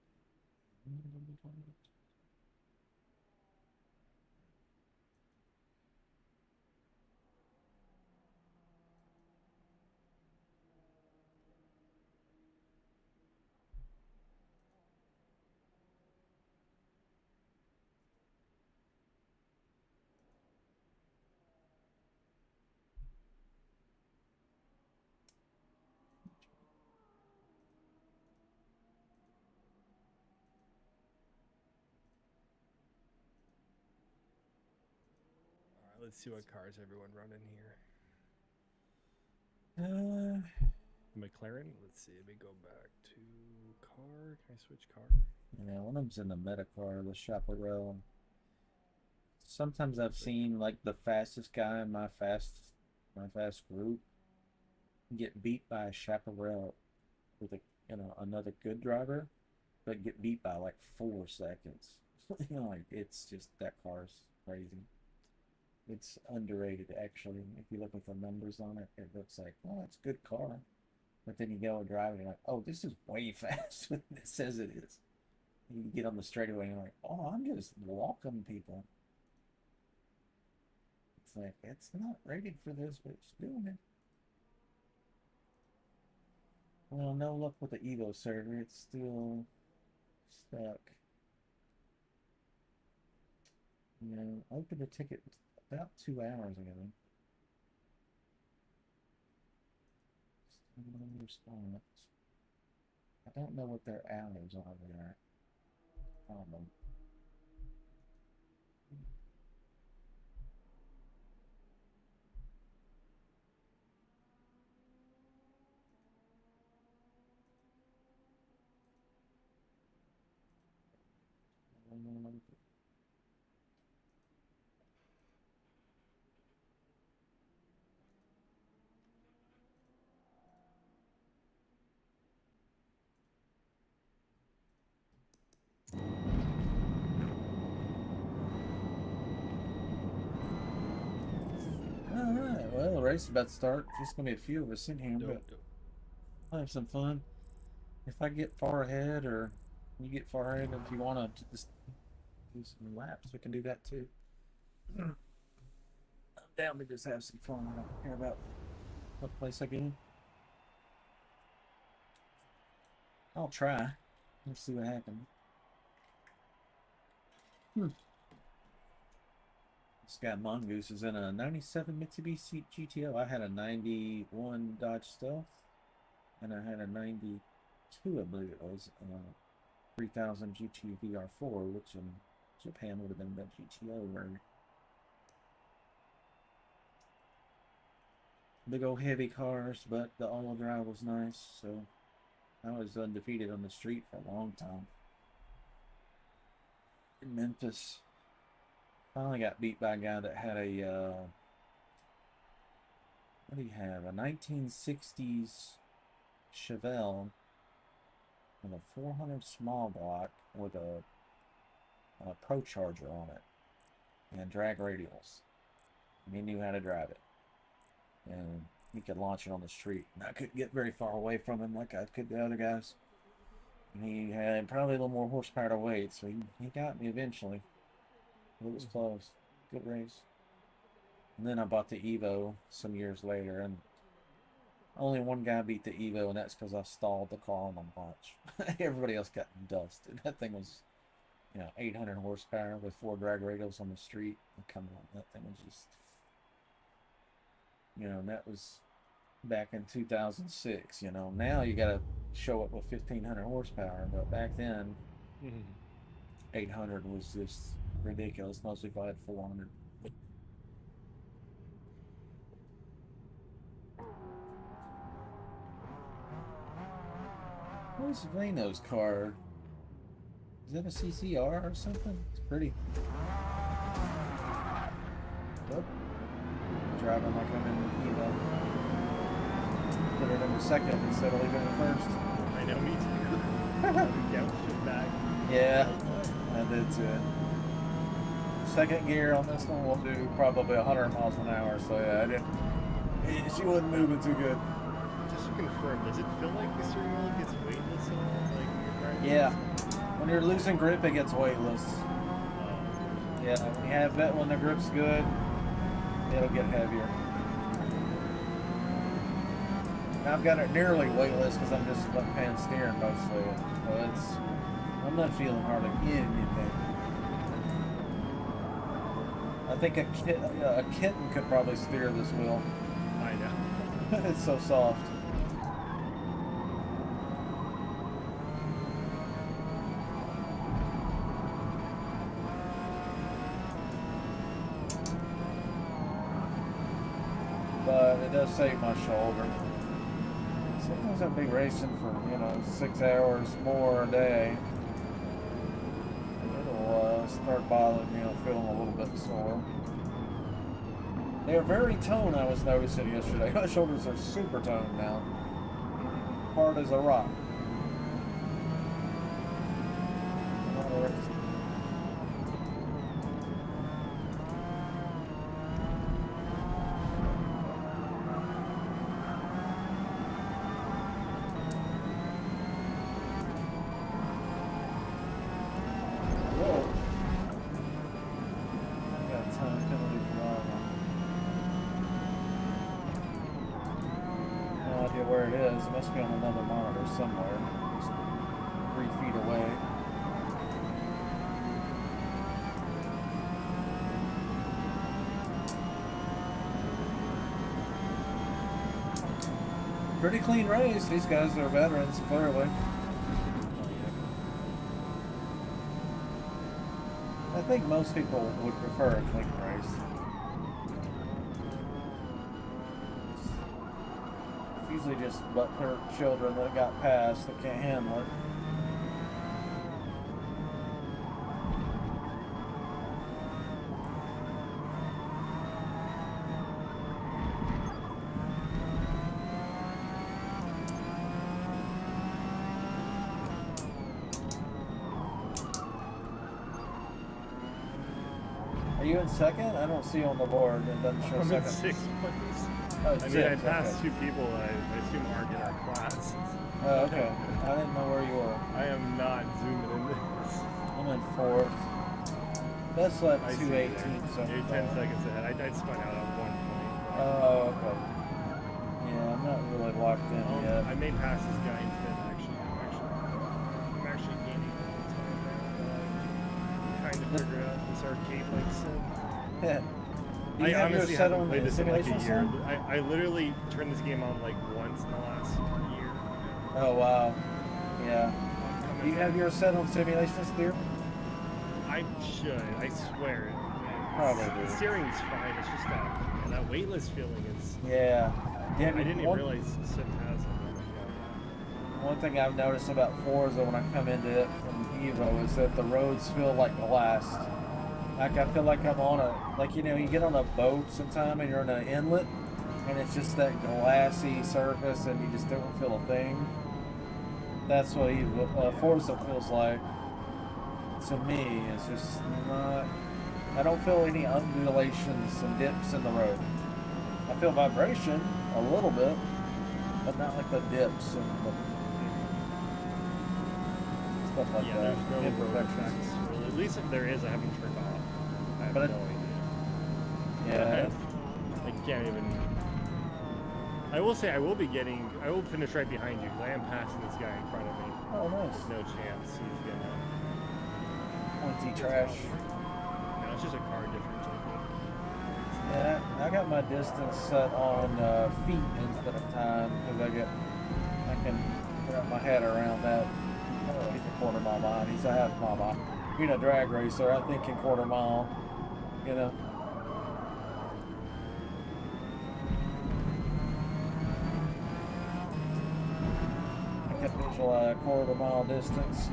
Let's see what cars everyone running here. McLaren. Let's see. Let me go back to car. Can I switch car? Yeah, one of them's in the meta car, the Chaparral. Sometimes I've seen like the fastest guy in my fast group get beat by a Chaparral with another good driver, but get beat by like 4 seconds. Like it's just that car's crazy. It's underrated, actually. If you look at the numbers on it, it looks like, oh, it's a good car. But then you go and drive it, and you're like, oh, this is way faster than it says it is. And you get on the straightaway, and you're like, oh, I'm just walking people. It's like, it's not rated for this, but it's doing it. Well, no luck with the Evo server. It's still stuck. You know, I opened a ticket about 2 hours ago. Still no response. I don't know what their hours are there. Problem. Alright, well, the race is about to start. Just gonna be a few of us in here, but I'll have some fun. If I get far ahead, or you get far ahead, if you want to just do some laps, we can do that too. I'm down to just have some fun. I don't care about what place I get in. I'll try. Let's see what happens. This guy Mongoose is in a 97 Mitsubishi GTO. I had a 91 Dodge Stealth, and I had a 92, I believe it was, 3000 GT VR4, which in Japan would have been the GTO version. Big old heavy cars, but the all-wheel drive was nice, so I was undefeated on the street for a long time. in Memphis. Finally got beat by a guy that had a, what do you have? A 1960s Chevelle with a 400 small block with a Pro Charger on it and drag radials. And he knew how to drive it. And he could launch it on the street. And I couldn't get very far away from him like I could the other guys. And he had probably a little more horsepower to weight, so he got me eventually. But it was close. Good race. And then I bought the Evo some years later, and only one guy beat the Evo, and that's because I stalled the car on the launch. Everybody else got dusted. That thing was, 800 horsepower with 4 drag radials on the street. Come on, that thing was just, and that was back in 2006. Now you got to show up with 1,500 horsepower, but back then, 800 was just ridiculous. Mostly if I had 400. Where's Vano's car? Is that a CCR or something? It's pretty. Oh. Driving like I'm in Evo. Put it in the second instead of leaving it first. I know, me too. Shit back. Yeah, I did too. Second gear on this one will do probably 100 miles an hour, so yeah, she wasn't moving too good. Just to confirm, does it feel like the steering wheel gets weightless at all? Yeah, when you're losing grip, it gets weightless. Yeah, when you have that, when the grip's good, it'll get heavier. I've got it nearly weightless because I'm just left-hand steering mostly. So I'm not feeling hardly anything. I think a kitten could probably steer this wheel. I know. It's so soft. But it does save my shoulder. Sometimes I'll be racing for, 6 hours more a day. It'll start bothering me. I'm feeling a little bit sore. They're very toned, I was noticing yesterday. My shoulders are super toned now. Hard as a rock. Where it is. It must be on another monitor somewhere. Just 3 feet away. Pretty clean race. These guys are veterans, clearly. I think most people would prefer a clean race. Usually just butthurt children that got past that can't handle it. Are you in second? I don't see on the board. It doesn't show second. I'm in 6th place. Oh, I passed 2 people I assume aren't in our class. Oh, okay. I didn't know where you were. I am not zooming in this. I'm in 4th. Best lap 2:18. So you're 10 seconds ahead. I spun out at 1 point. Oh, okay. Yeah, I'm not really locked in yet. I may pass this guy in 5th actually. I'm actually gaining all the time now. Trying to figure out this arcade-like sim. Yeah. I honestly haven't played this in like a year. I literally turned this game on like once in the last year. Oh wow. Yeah. Do you have yours set on simulation steer? I should. I swear it. Probably do. The steering's fine. It's just that weightless feeling is. Yeah. I didn't even realize Sim has it. One thing I've noticed about Forza when I come into it from Evo is that the roads feel like glass. Like I feel like I'm on a, like, you know, you get on a boat sometime and you're in an inlet and it's just that glassy surface and you just don't feel a thing. That's what Forza feels like. To me, it's just not, I don't feel any undulations and dips in the road. I feel vibration a little bit, but not like the dips and the stuff like that. There's no imperfections. Well, at least if there is, I haven't turned off. I have no idea. Yeah. I can't even. I will say I will finish right behind you because I am passing this guy in front of me. Oh, nice. There's no chance he's gonna. Pointy trash. No, it's just a car difference, I think. Yeah, I got my distance set on feet instead of time because I can wrap my head around that. He's a quarter mile behind. He's a half mile behind. Being a drag racer, I think in quarter mile, you know. I can visualize a quarter mile distance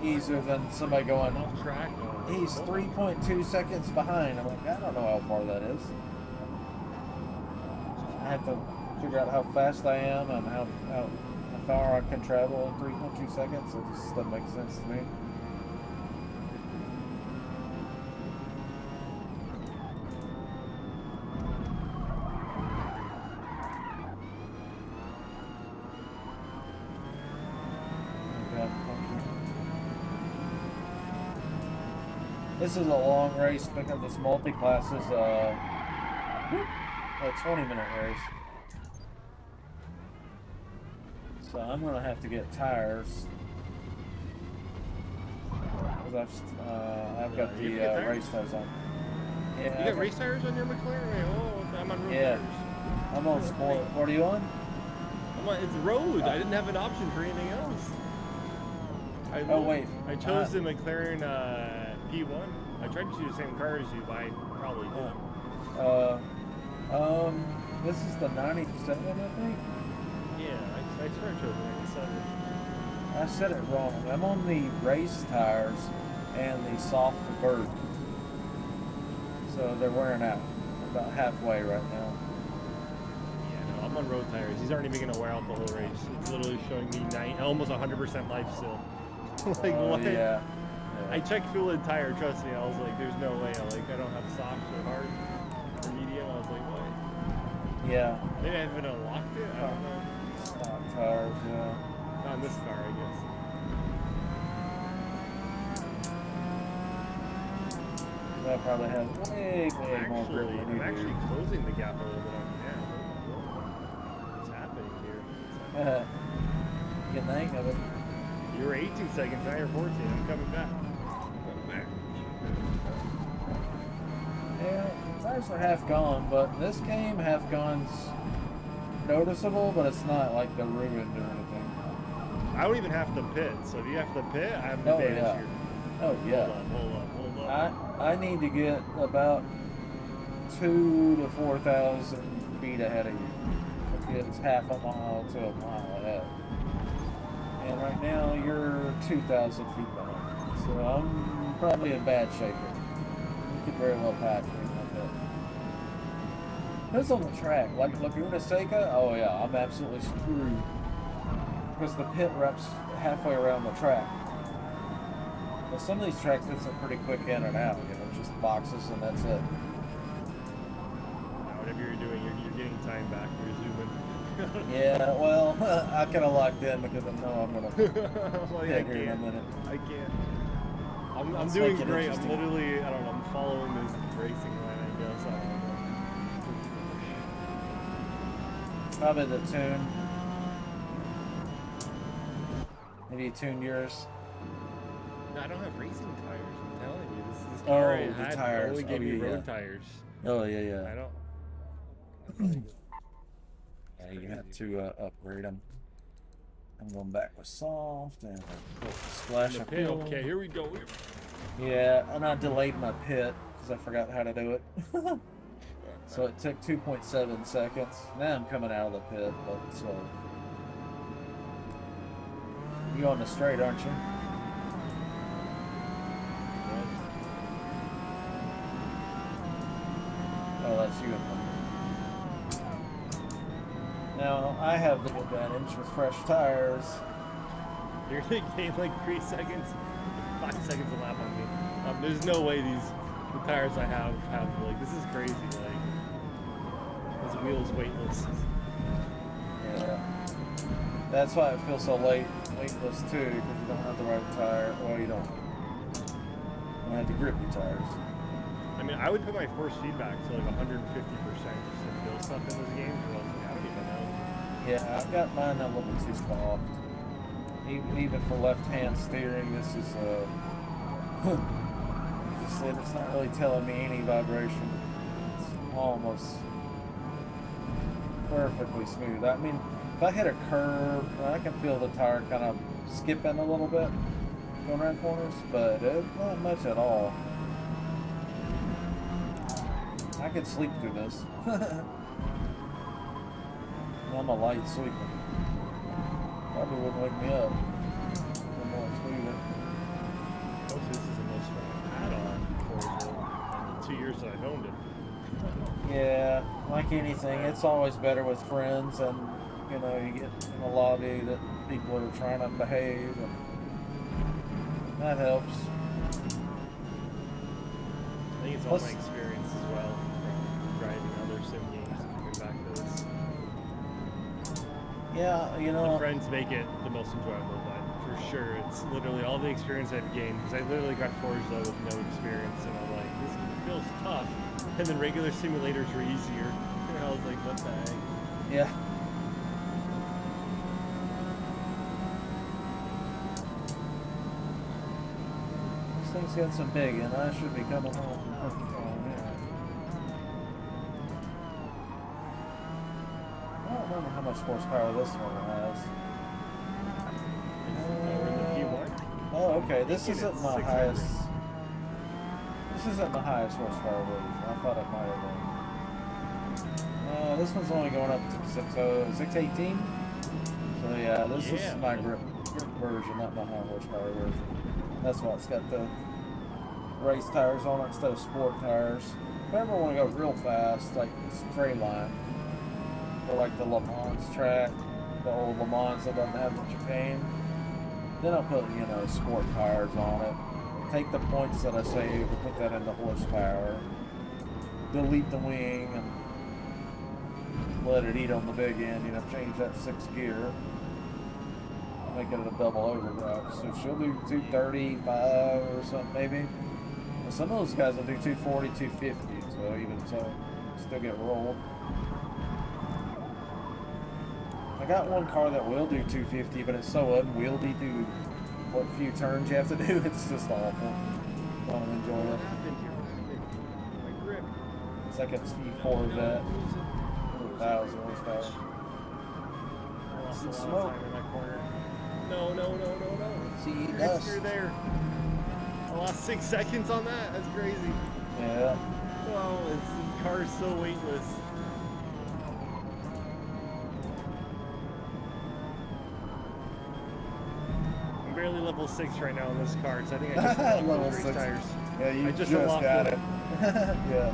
easier than somebody going, off track. he's 3.2 seconds behind. I'm like, I don't know how far that is. I have to figure out how fast I am and how far I can travel in 3.2 seconds. It just doesn't make sense to me. This is a long race because this multi-class is a 20-minute race. So I'm going to have to get tires. Because I've got the race tires on. Yeah, you got race tires on your McLaren? Oh, I'm on road tires. I'm on sport. What are you on? It's road. I didn't have an option for anything else. Wait. I chose the McLaren P1. I tried to choose the same car as you, but I probably did. This is the 97, I think? Yeah, I swear I chose the 97. I said it wrong. I'm on the race tires and the soft bird. So they're wearing out. I'm about halfway right now. Yeah, no, I'm on road tires. These aren't even going to wear out the whole race. It's literally showing me almost 100% life still. Like, what? Yeah. I checked fuel and tire, trust me. I was like, there's no way. I don't have soft or hard or medium. I was like, what? Yeah. Maybe I haven't unlocked it. I don't know. Stock tires, yeah. Not on this car, I guess. I probably have way more grip than you I'm do. actually closing the gap a little bit on you now. What's happening here? Get the hang of it. You were 18 seconds, now you're 14. I'm coming back. Yeah, tires are half gone, but this game, half gone's noticeable, but it's not like they're ruined or anything. I don't even have to pit, so if you have to pit, I have an advantage here. Oh, yeah. Hold up. I need to get about 2,000 to 4,000 feet ahead of you. It's half a mile to a mile ahead. And right now, you're 2,000 feet behind. So I'm probably in bad shape here. You could very well pass me like that. Who's on the track? Like Laguna Seca? Oh yeah, I'm absolutely screwed. Because the pit wraps halfway around the track. But some of these tracks, it's a pretty quick in and out, you know, just boxes and that's it. Whatever you're doing, you're getting time back, you're zooming. Yeah, well, I kind of locked in because I know I'm going to hit here in a minute. I can't. I'm doing great. I'm literally, I don't know, I'm following this racing line, I guess. I don't know. Probably the tune. Maybe you tuned yours. No, I don't have racing tires, I'm telling you. This car the tires. only gave me road tires. Oh, yeah. I don't. Yeah, you have to upgrade them. I'm going back with soft and splash of fuel. Okay, here we go. Yeah, and I delayed my pit because I forgot how to do it. So it took 2.7 seconds. Now I'm coming out of the pit, but slow. You on the straight, aren't you? Oh, that's you. Now, I have the advantage with fresh tires. You're gonna gain like 3 seconds, 5 seconds a lap on me. There's no way the tires I have like, this is crazy. Like, this wheel's weightless. Yeah. That's why it feels so weightless too, because you don't have the right tire. Well, you don't have the grippy tires. I mean, I would put my force feedback to like 150% just to feel stuff in this game. Or else, like, I don't even know. Yeah, I've got mine a little bit too soft. Even for left-hand steering, this is just said it's not really telling me any vibration. It's almost perfectly smooth. I mean, if I hit a curve, I can feel the tire kind of skipping a little bit going around corners, but not much at all. I could sleep through this. I'm a light sleeper. Probably wouldn't wake me up. I'm more smoother. This is the most fun I've had on Forza in the 2 years that I've owned it. Yeah, like anything, it's always better with friends, and you know, you get in a lobby that people are trying to behave, and that helps. I think it's all my experience as well from driving other sim games and coming back to this. Yeah, you know, the friends make it the most enjoyable, but for sure, it's literally all the experience I've gained, because I literally got Forza with no experience, and I'm like, this feels tough. And then regular simulators were easier. And I was like, what the heck? Yeah. This thing's got some big, and I should be coming home. I don't remember how much horsepower this one has. Oh, okay. This isn't my highest. This isn't the highest horsepower version. I thought it might have been. This one's only going up to 618. So yeah, this is my grip version, not my high horsepower version. That's why it's got the race tires on it instead of sport tires. If I ever want to go real fast, like straight line, or like the Le Mans track, the old Le Mans that doesn't have the chicane, then I'll put, you know, sport tires on it. Take the points that I saved and put that into horsepower. Delete the wing and let it eat on the big end, you know, change that 6th gear. Make it a double overdrive. So she'll do 235 or something maybe. And some of those guys will do 240, 250, so even so, still get rolled. I got one car that will do 250, but it's so unwieldy through what few turns you have to do. It's just awful. Don't enjoy it. It's like a C4 vet. 1,000 horsepower. Some smoke. No. See dust. You're there. I lost 6 seconds on that. That's crazy. Yeah. Wow, this car is so weightless. Barely level 6 right now on this car, so I think I just unlocked level those 6 tires. Yeah, you I just got it. Yeah.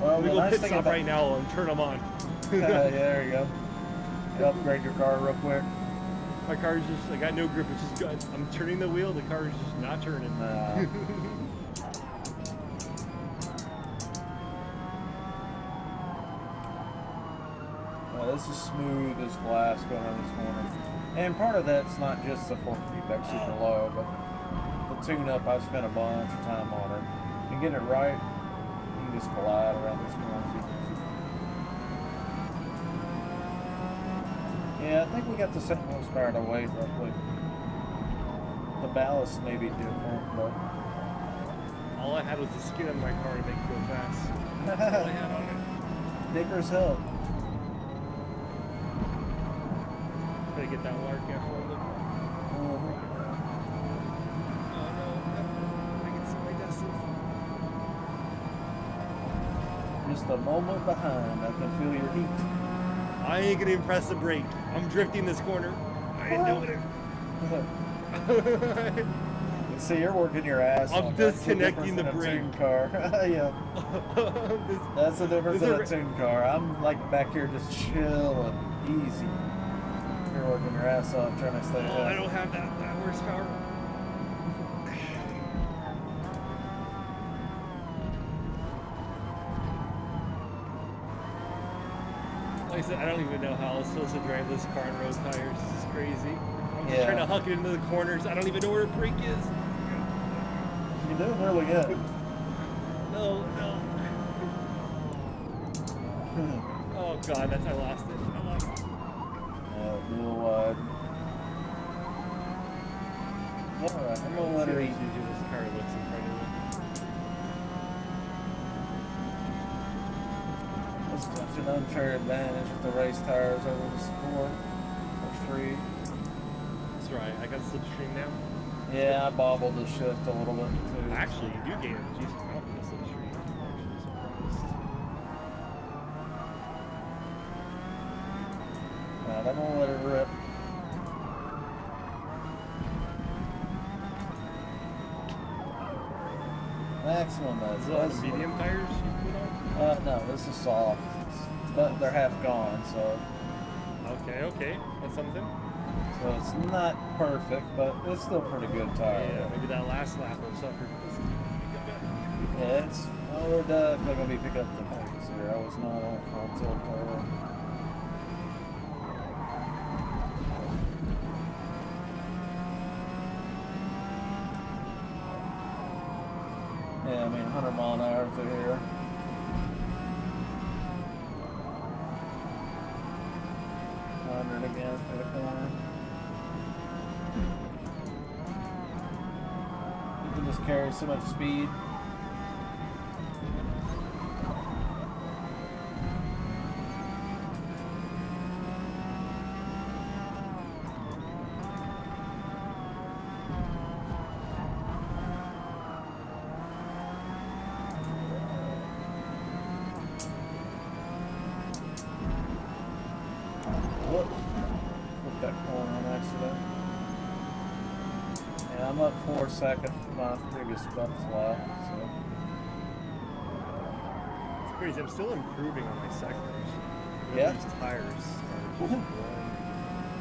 Well, we go pit stop right now and turn them on. Yeah, there you go. You upgrade your car real quick. My car's just, I got no grip. It's just good. I'm turning the wheel. The car's just not turning. Nah. This is smooth as glass going on these corners. And part of that's not just the force feedback super low, but the tune-up, I've spent a bunch of time on it. And get it right, you can just glide around these corners. Yeah, I think we got the same horsepower to weight roughly. The ballast may be different, but... All I had was the skin on my car to make it go fast. That's all I had on it. Diggers help. Gotta get that lark after a little. Oh no, I can see my distance. Just a moment behind, I can feel your heat. I ain't gonna even press the brake. I'm drifting this corner. I ain't doing it. See, you're working your ass off. I'm disconnecting the brake. Car. Yeah. That's the difference in a tuned car. I'm like back here just chilling, easy. You're working your ass off trying to stay ahead. I don't have that horsepower. Like I said, I don't even know how I was supposed to drive this car on road tires. This is crazy. I'm just trying to huck it into the corners. I don't even know where a brake is. You're doing really good. No. Oh god, I lost it. Real wide. Alright, I'm gonna let her eat. This car looks in front of me. That's such an unfair advantage with the race tires over the sport. Or street. That's right, I got slipstream now. Yeah, I bobbled the shift a little bit too. Actually, you do gain a decent amount in the slipstream. I'm actually surprised. Alright, I'm gonna let it rip. Maximum Is those medium tires you put on? No, this is soft. But they're half gone, so. Okay, that's something. So it's not perfect, but it's still pretty good tire. Yeah, maybe that last lap will suffer. Yeah, we're definitely gonna be picking up the pace here. I was not on full tilt there. Yeah, I mean 100 mile an hour through here. Again for the corner. You can just carry so much speed. I'm up 4 seconds from my previous spot slot, so. It's crazy, I'm still improving on my sectors. Yeah. These tires are just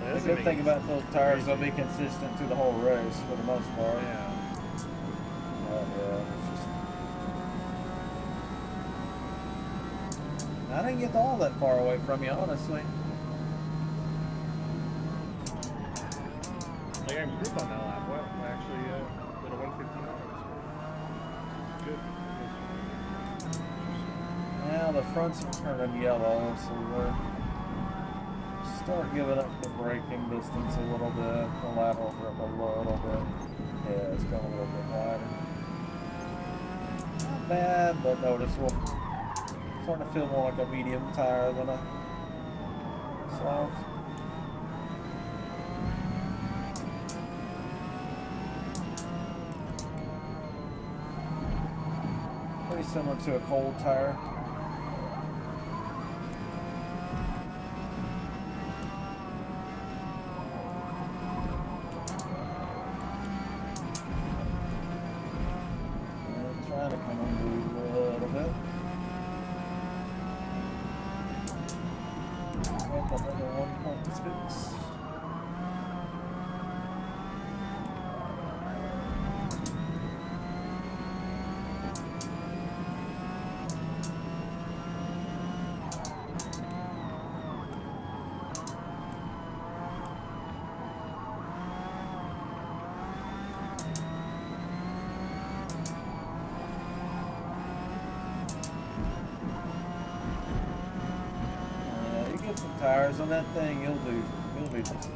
The good thing about those tires, they'll be consistent through the whole race for the most part. Yeah. It's just. I didn't get all that far away from you, honestly. Like, I improved on that lap. Well, I actually did a 159. Good. Now the front's turning yellow, so we're start giving up the braking distance a little bit. The lateral grip a little bit. Yeah, it's going a little bit wider. Not bad, but noticeable. Starting to feel more like a medium tire than a soft. Pretty similar to a cold tire. And trying to come unglued a little bit. Up another 1.6. Some tires on that thing, you'll be just.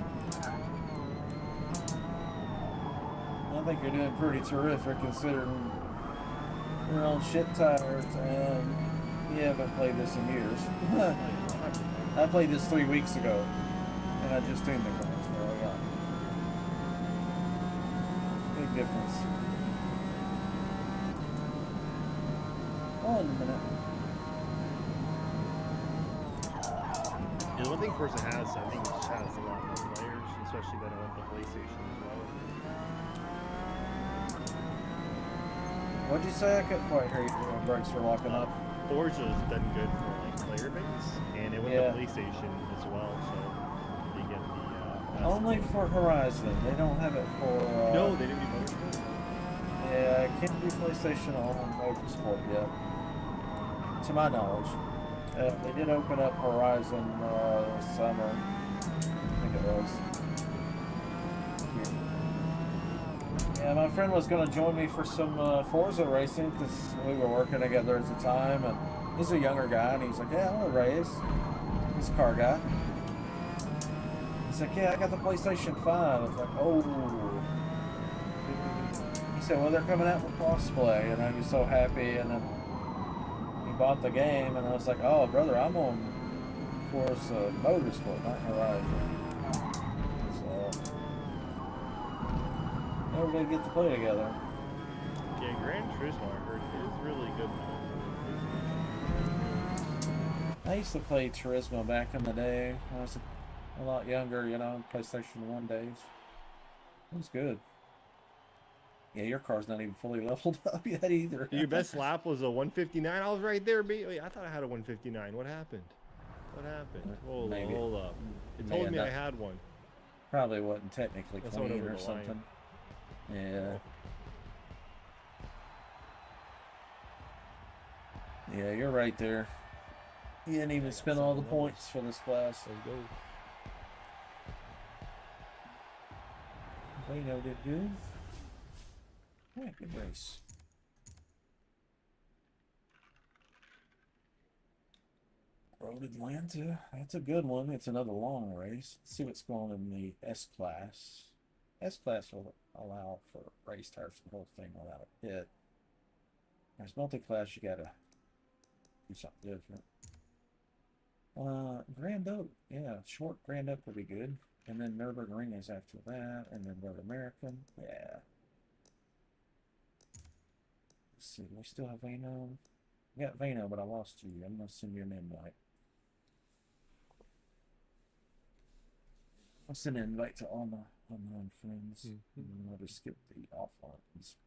I think you're doing pretty terrific considering you're on shit tires and you haven't played this in years. I played this 3 weeks ago and I just tuned the cars, bro. Yeah. Big difference. 1 minute. It The one thing Forza has, I think, it just has a lot more players, especially that I want the PlayStation as well. What'd you say? I couldn't quite hear you. The brakes were locking up. Forza's done good for like player base, and it went to PlayStation as well, so they get the only for Horizon. They don't have it for. No, they didn't do Motorsport. Yeah, it can't do PlayStation on Motorsport yet, to my knowledge. They did open up Horizon this summer. I think it was. Yeah, my friend was going to join me for some Forza racing because we were working together at the time, and he's a younger guy, and he's like, yeah, I want to race. He's a car guy. He's like, yeah, I got the PlayStation 5. I was like, oh. He said, well, they're coming out with crossplay, and I was so happy, and then he bought the game, and I was like, oh, brother, I'm on Forza Motorsport, not Horizon. Never did get to play together. Yeah, Gran Turismo, I heard, is really good now. I used to play Turismo back in the day when I was a lot younger, you know, PlayStation 1 days. It was good. Yeah, your car's not even fully leveled up yet either. Your best lap was a 159. I was right there, baby. I thought I had a 159. What happened? What happened? Hold up. It told me I had one. Probably wasn't technically clean or something. Yeah. Yeah, you're right there. You didn't even spend all the points for this class. Let's go. Vano did good. Yeah, good race. Road Atlanta. That's a good one. It's another long race. Let's see what's going on in the S class. S class will allow for race tires the whole thing without a pit. There's multi-class, you gotta do something different. Grand Oak, yeah, short Grand Oak would be good. And then Nürburgring is after that, and then Road American, yeah. Let's see, we still have Vano. We got Vano, but I lost you. I'm gonna send you an invite. I'll send an invite to all my online friends. And I'll just skip the offline ones.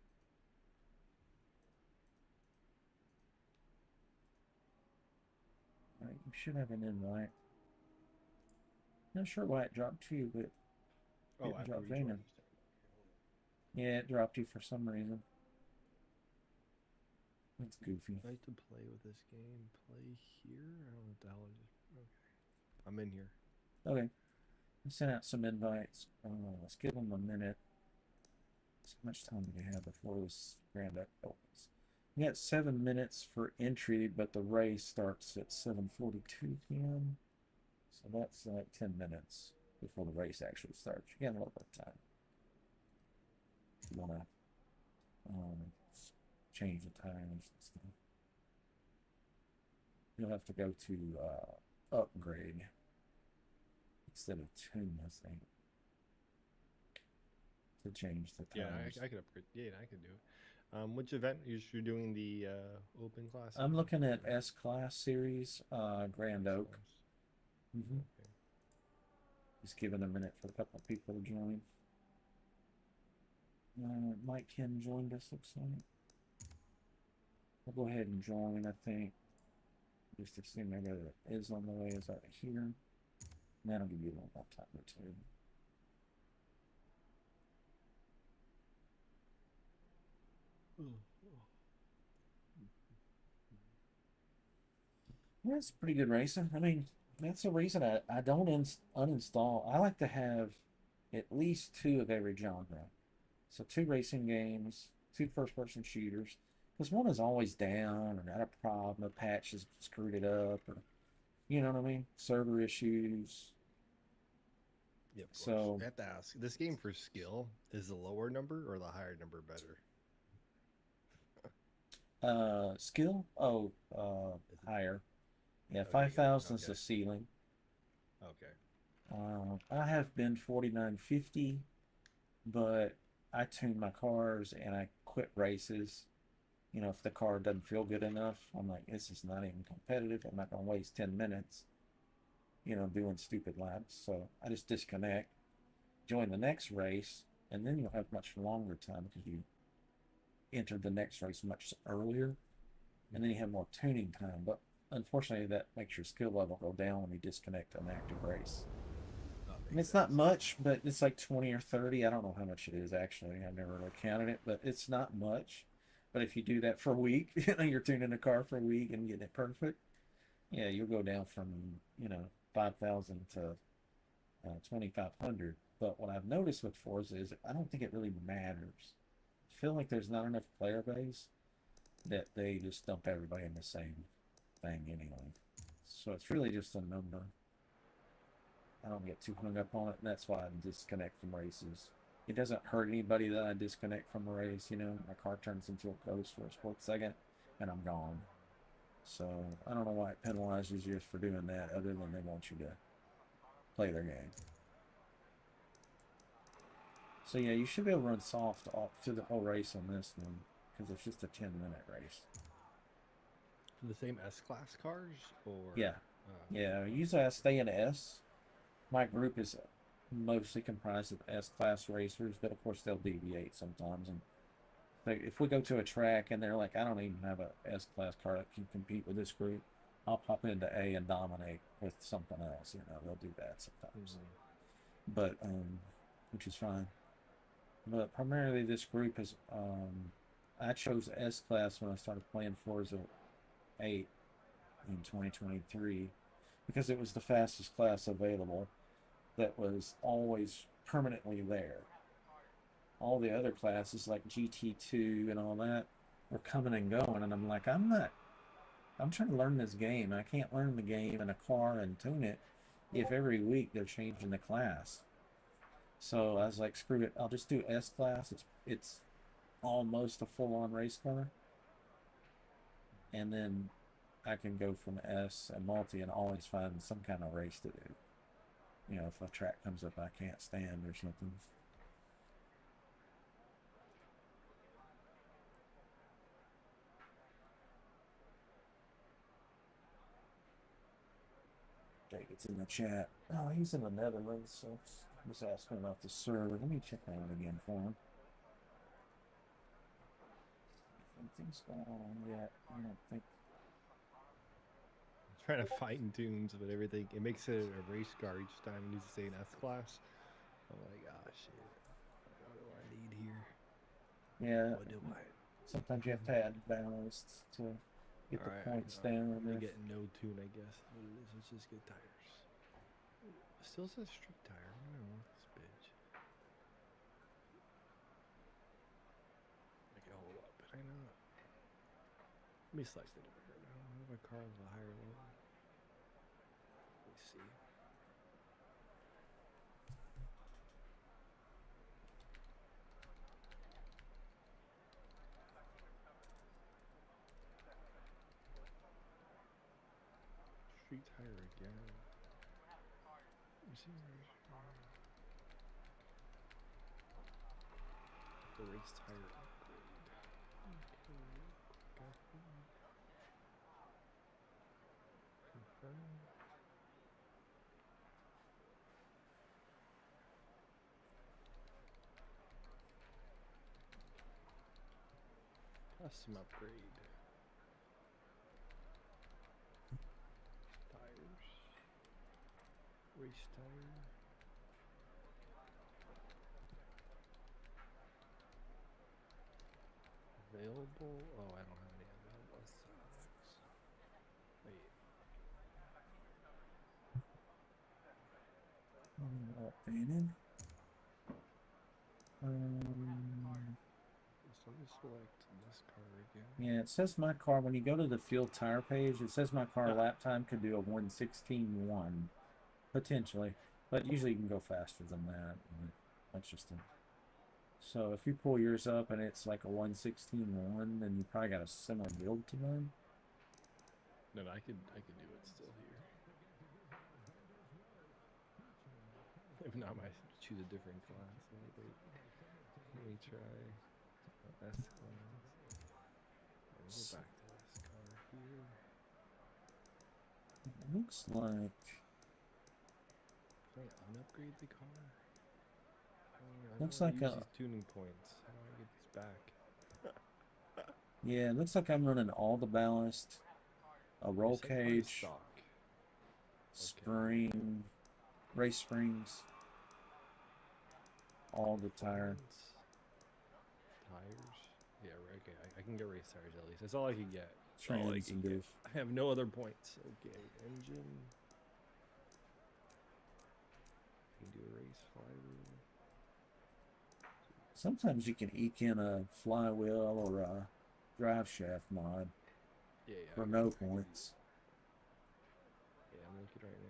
Alright, you should have an invite. Not sure why it dropped you, but it dropped Vano. Yeah, it dropped you for some reason. That's goofy. I'd like to play with this game. Play here? I don't know what the hell it is. Okay. I'm in here. Okay. Let's send out some invites. Let's give them a minute. So much time do we have before this Grand Oak opens? We got 7 minutes for entry, but the race starts at 7:42 p.m. So that's like 10 minutes before the race actually starts. You got a little bit of time. If you want to change the tires and stuff. You'll have to go to upgrade instead of tune, I think, to change the tires. Yeah, I could upgrade. Yeah, I could do it. Which event you're doing the open class? I'm looking at S class series, Grand Oak. Okay. Just giving a minute for a couple of people to join. Mike Ken joined us, looks like. I'll go ahead and join, I think. Just to see maybe it is on the way, is out here. And that'll give you a little more time or two. Yeah, it's pretty good racing. I mean, that's the reason I don't uninstall. I like to have at least 2 of every genre. So 2 racing games, 2 first-person shooters. Because one is always down or got a problem, a patch has screwed it up, or you know what I mean? Server issues. Yeah, so I have to ask, this game for skill, is the lower number or the higher number better? Skill? Oh, higher. Yeah, 5,000 is the ceiling. Okay. I have been 4950, but I tune my cars and I quit races. You know, if the car doesn't feel good enough, I'm like, this is not even competitive. I'm not going to waste 10 minutes, you know, doing stupid laps. So I just disconnect, join the next race, and then you'll have much longer time because you entered the next race much earlier, and then you have more tuning time. But unfortunately, that makes your skill level go down when you disconnect an active race. And it's not much, but it's like 20 or 30. I don't know how much it is actually. I've never really counted it, but it's not much. But if you do that for a week, you know, you're tuning a car for a week and getting it perfect, yeah, you'll go down from, you know, 5,000 to 2,500. But what I've noticed with Forza is I don't think it really matters. I feel like there's not enough player base that they just dump everybody in the same thing anyway. So it's really just a number. I don't get too hung up on it, and that's why I disconnect from races. It doesn't hurt anybody that I disconnect from a race, you know. My car turns into a ghost for a split second, and I'm gone. So I don't know why it penalizes you for doing that, other than they want you to play their game. So yeah, you should be able to run soft all through the whole race on this one, because it's just a 10-minute race. For the same S-Class cars, or? Yeah. Yeah, usually I stay in S. My group is mostly comprised of S-Class racers, but of course they'll deviate sometimes. And if we go to a track and they're like, I don't even have a S-Class car that can compete with this group, I'll pop into A and dominate with something else. You know, they'll do that sometimes. But, which is fine. But primarily this group is, I chose S-Class when I started playing Forza 8 in 2023 because it was the fastest class available that was always permanently there. All the other classes like GT2 and all that were coming and going, and I'm like, I'm trying to learn this game. I can't learn the game in a car and tune it if every week they're changing the class. So I was like, screw it, I'll just do S-Class. It's almost a full-on race car. And then I can go from S and multi and always find some kind of race to do. You know, if a track comes up I can't stand or something. David's in the chat. Oh, he's in the Netherlands, so I'm just asking about the server. Let me check that out again for him. If anything's going on yet, I don't think. I'm trying to fine tunes, but everything, it makes it a race car each time it needs to say an S-Class. I'm like, ah, shit. What do I need here? Yeah. What do I? Sometimes you have to add ballast to get the points down. I'm gonna get no tune, I guess. What it is, let's just get tires. It still says street tire. I don't know this bitch. I can hold up, but I know. Let me select it over here now. I have a car with a higher level. Let me see. Street tire again. Let me see where the race tire upgrade. Okay. Confirm. Custom upgrade. Tires. Race tire. Available? Oh, I don't have any available size. Wait. Updated. So let me select this car again. Yeah, it says my car, when you go to the field tire page, it says my car lap time could do a 1:16.1. Potentially. But usually you can go faster than that. That's just a... So if you pull yours up and it's like a 1:16.1, then you probably got a similar build to mine. No, I could do it still here. If not, I choose a different class. Let me try S class. We'll go back to this car here. It looks like Can I unupgrade the car? I Looks don't like use these tuning points. How do I get these back? Yeah, it looks like I'm running all the ballast, a roll cage, Stock. spring, race springs, all the tire. Tires? Yeah, right, okay. I can get race tires at least. That's all I can get. Trans and diff. I have no other points. Okay, engine. You can do a race flywheel. Sometimes you can eke in a flywheel or a drive shaft mod for no points. Yeah, I'm looking right now.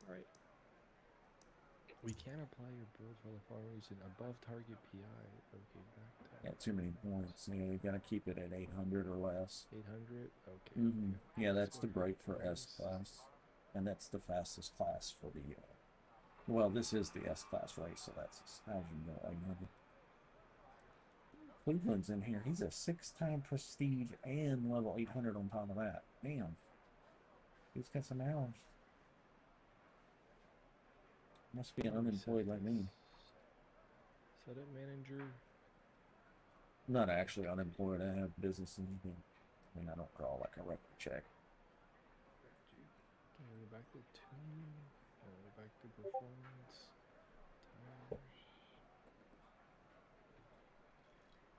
Alright. We can apply your build for the following reason. Above target PI. Okay, back to... Yeah, too many points. Yeah, you gotta keep it at 800 or less. 800? Okay. Yeah, that's the break for S class. And that's the fastest class for the... well, this is the S class race, so that's how you go 800. Cleveland's in here. He's a 6-time prestige and level 800 on top of that. Damn. He's got some hours. Must be an unemployed like me. Setup manager. I'm not actually unemployed. I have business and I mean, I don't draw like a record check. Go back to tuning. Go back to performance. Tires.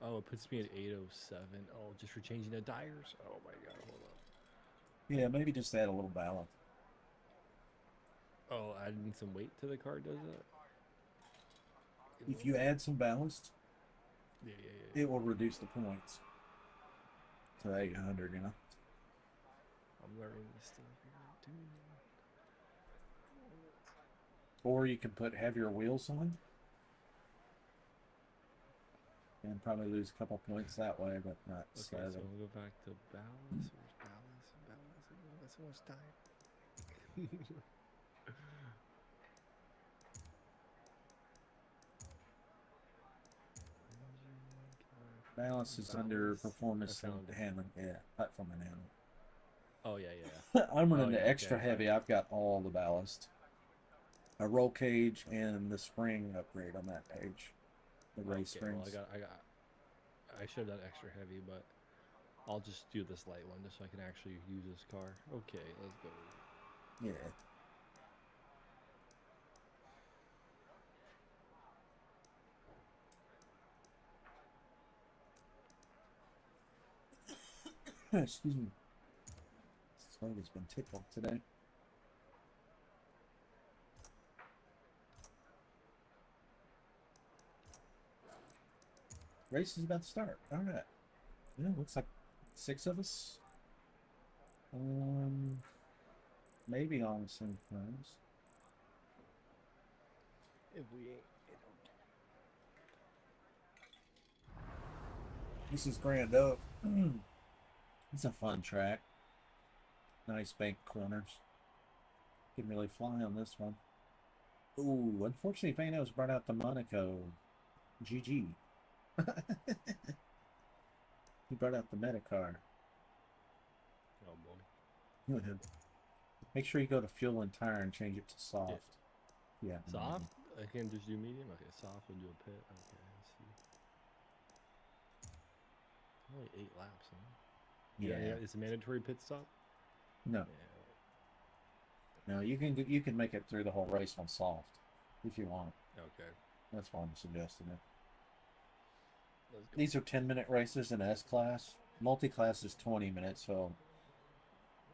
Oh, it puts me at 807. Oh, just for changing the tires? Oh my god, hold on. Yeah, maybe just add a little balance. Oh, adding some weight to the car does that? If you add some ballast, yeah. It will reduce the points to 800, you know? I'm learning this stuff here too. Or you can put heavier wheels on and probably lose a couple points that way, but not okay, so we'll go back to ballast. Where's ballast? Ballast. That's so much time. Balance is under performance and handling. Yeah, platform and handling. Oh, yeah. I'm running the extra heavy. I've got all the ballast. A roll cage and the spring upgrade on that page. The race springs. Well, I should have done extra heavy, but I'll just do this light one just so I can actually use this car. Okay, let's go. Yeah. Excuse me. This throat has been tickled today. Race is about to start. All right. Yeah, looks like 6 of us. Maybe on the same times. If we ain't, This is Grand Oak. It's a fun track. Nice bank corners. Can really fly on this one. Ooh, unfortunately, Fano's brought out the Monaco. GG. He brought out the Metacar. Oh boy. Go ahead. Make sure you go to fuel and tire and change it to soft. Yeah. Soft? I can just do medium? Okay, soft and do a pit. Okay, let's see. Only 8 laps, huh? Yeah. Is it mandatory pit stop? No. Yeah. No, you can make it through the whole race on soft if you want. Okay. That's why I'm suggesting it. These are 10-minute races in S-Class. Multi-class is 20 minutes, so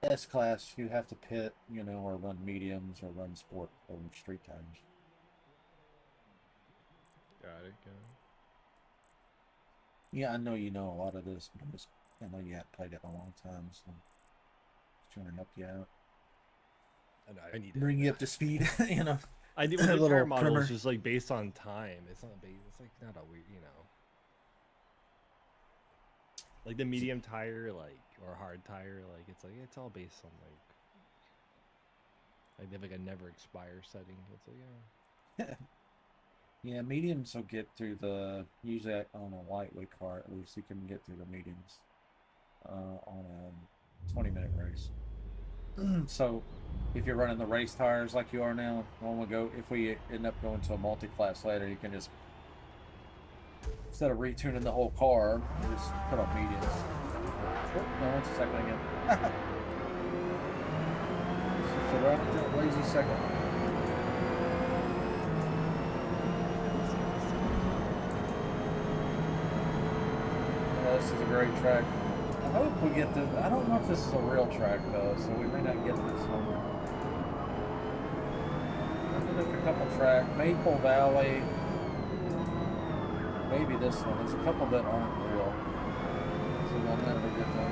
S-Class you have to pit, you know, or run mediums or run sport or street tires. Got it. Yeah, I know you know a lot of this, but I know you haven't played it in a long time, so I'm just trying to help you out. I need bring you up to speed, you know. I need a tire model is just like based on time. It's not based. It's like not a weird, you know. Like the medium tire, like or hard tire, like it's all based on like they have like a never expire setting. It's like yeah. Yeah, mediums will get through the usually on a lightweight car at least you can get through the mediums. On a 20-minute race. So if you're running the race tires like you are now, if we end up going to a multi-class later, you can just, instead of retuning the whole car, just put on mediums. Oh, no, 1 second again. So right up to a lazy second. Yeah, this is a great track. I hope we get this. I don't know if this is a real track though, so we may not get this one. There's a couple tracks. Maple Valley. Maybe this one. There's a couple that aren't real. So we'll never get them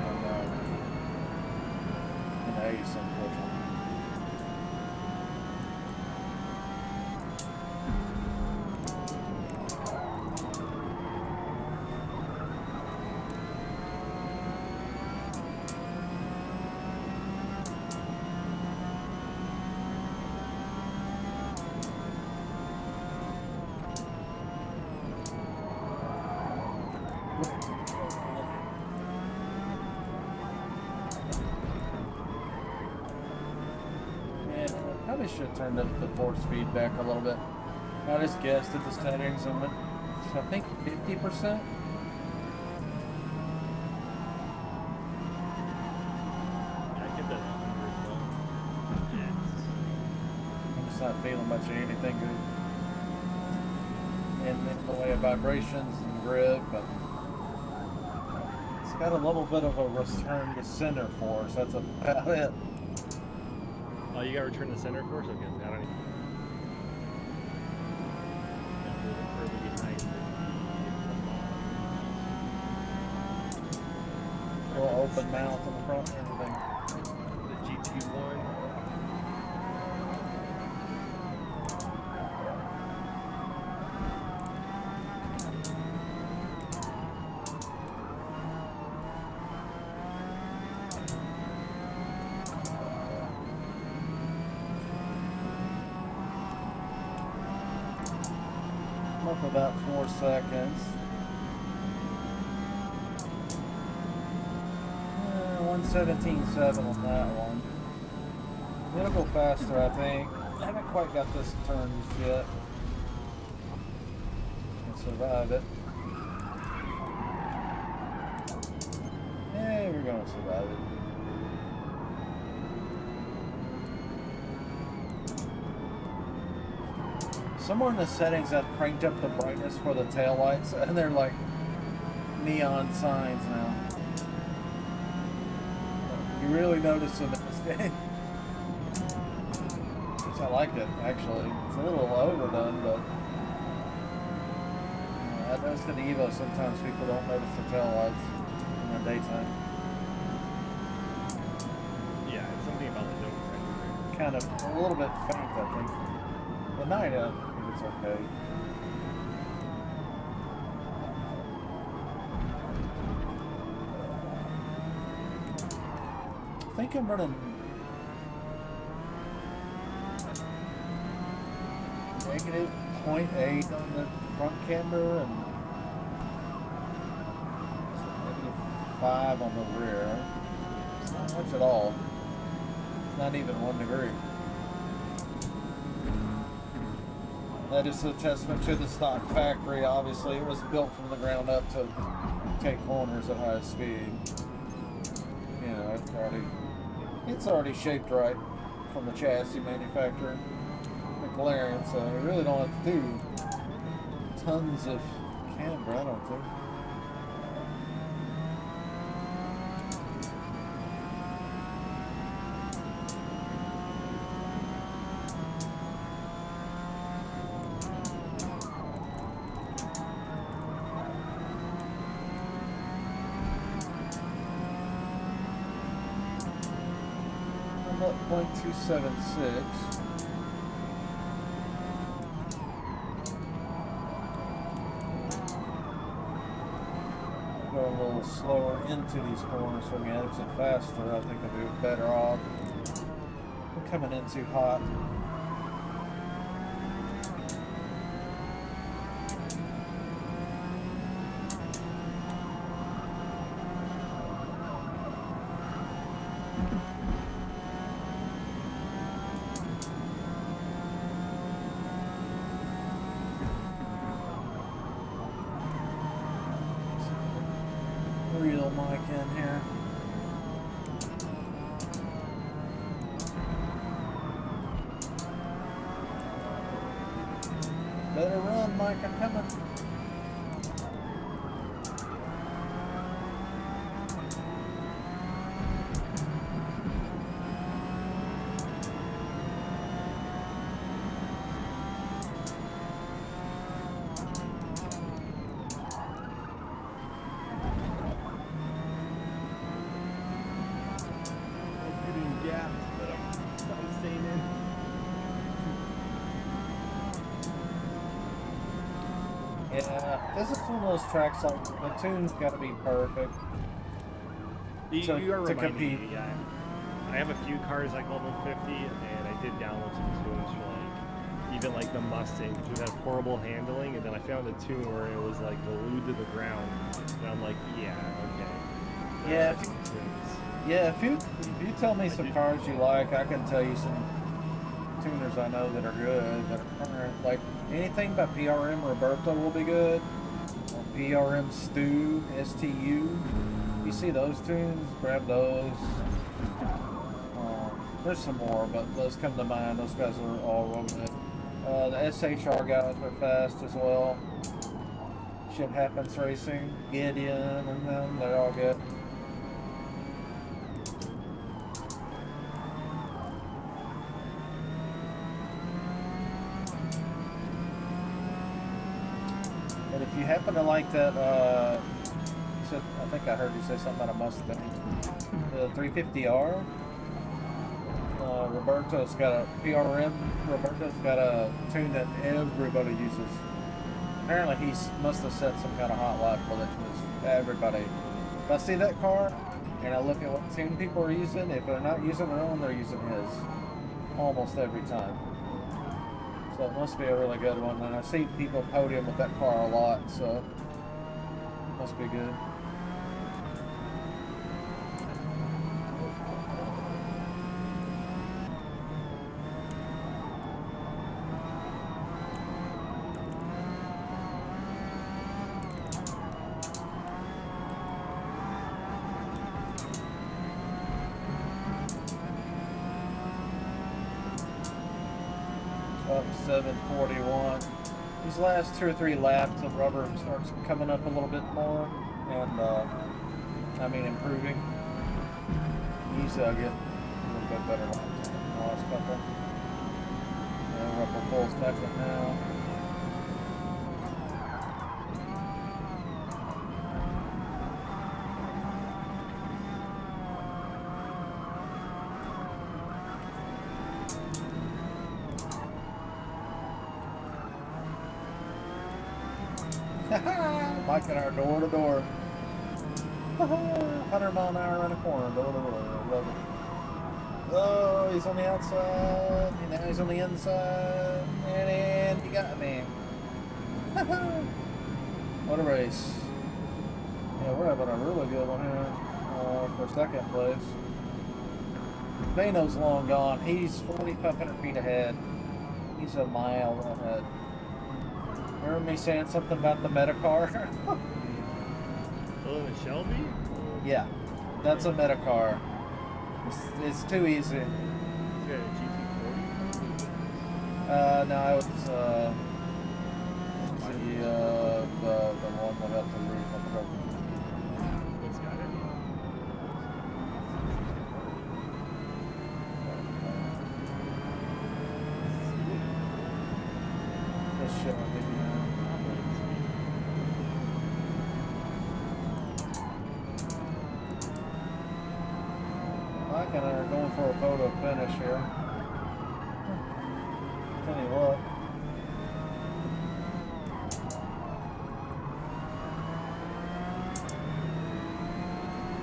in Ace, unfortunately. Probably should have turned up the force feedback a little bit. I just guessed at the settings and went, I think 50%. I kept that 100. I'm just not feeling much of anything good. And in the way of vibrations and grip, but it's got a little bit of a return to center force. That's about it. Oh, you got return to center force? Okay, I don't even. A little open mouth in the front and everything. The GT1. Up about 4 seconds. 1:17.7 on that one. It'll go faster, I think. I haven't quite got this turned yet. Can survive it. Yeah, we're gonna survive it. Somewhere in the settings I've cranked up the brightness for the taillights and they're like neon signs now. You really notice in this game. Which I like it actually. It's a little overdone, but I noticed in Evo sometimes people don't notice the taillights in the daytime. Yeah, it's something about the dome. Kind of a little bit faint, I think. At night, it's okay. I think I'm running -0.8 on the front camera and -5 on the rear. It's not much at all. It's not even 1 degree. That is a testament to the stock factory. Obviously, it was built from the ground up to take corners at high speed. You know, it's already shaped right from the chassis manufacturer, McLaren. So we really don't have to do tons of camber, I don't think. About 0.276. Go a little slower into these corners so we can exit faster. I think I'll do better off. We're coming in too hot. real mic in here. Better run, Mike, I'm coming. Yeah, this is one of those tracks like the tune's got to be perfect. You are reminding me, yeah. I have a few cars like level 50, and I did download some tunes for like even like the Mustang, which had horrible handling, and then I found a tune where it was like glued to the ground, and I'm like, yeah, okay. If you tell me some cars you like, I can tell you some tuners I know that are good, that are current. Like anything by PRM Roberto will be good. Or PRM Stu, STU. If you see those tunes, grab those. There's some more, but those come to mind. Those guys are all real good. The SHR guys are fast as well. Shit Happens Racing, Gideon, and them, they're all good. And if you happen to like that, I think I heard you say something about a Mustang, the 350R. Roberto's got a PRM. Roberto's got a tune that everybody uses. Apparently, he must have set some kind of hot lap with it. Because everybody, if I see that car and I look at what tune people are using, if they're not using their own, they're using his almost every time. So it must be a really good one. And I see people podium with that car a lot, so it must be good. Up 741. These last 2 or 3 laps, the rubber starts coming up a little bit more, and I mean improving. Usually I get a little bit better lap time than the last couple. And we're up to full second now. Mike and our door to door. 100 mile an hour around the corner. Door to door. I love it. Oh, he's on the outside. And now he's on the inside. And he got me. What a race. Yeah, we're having a really good one here for second place. Vano's long gone. He's 4,500 feet ahead. He's a mile ahead. Remember me saying something about the Metacar? Oh, the Shelby? Yeah, that's a Metacar. It's too easy. You got a GT40? No, it's the one without the roof. I forgot. What's got it? This shit will be Mike and I are going for a photo finish here. Tell you what.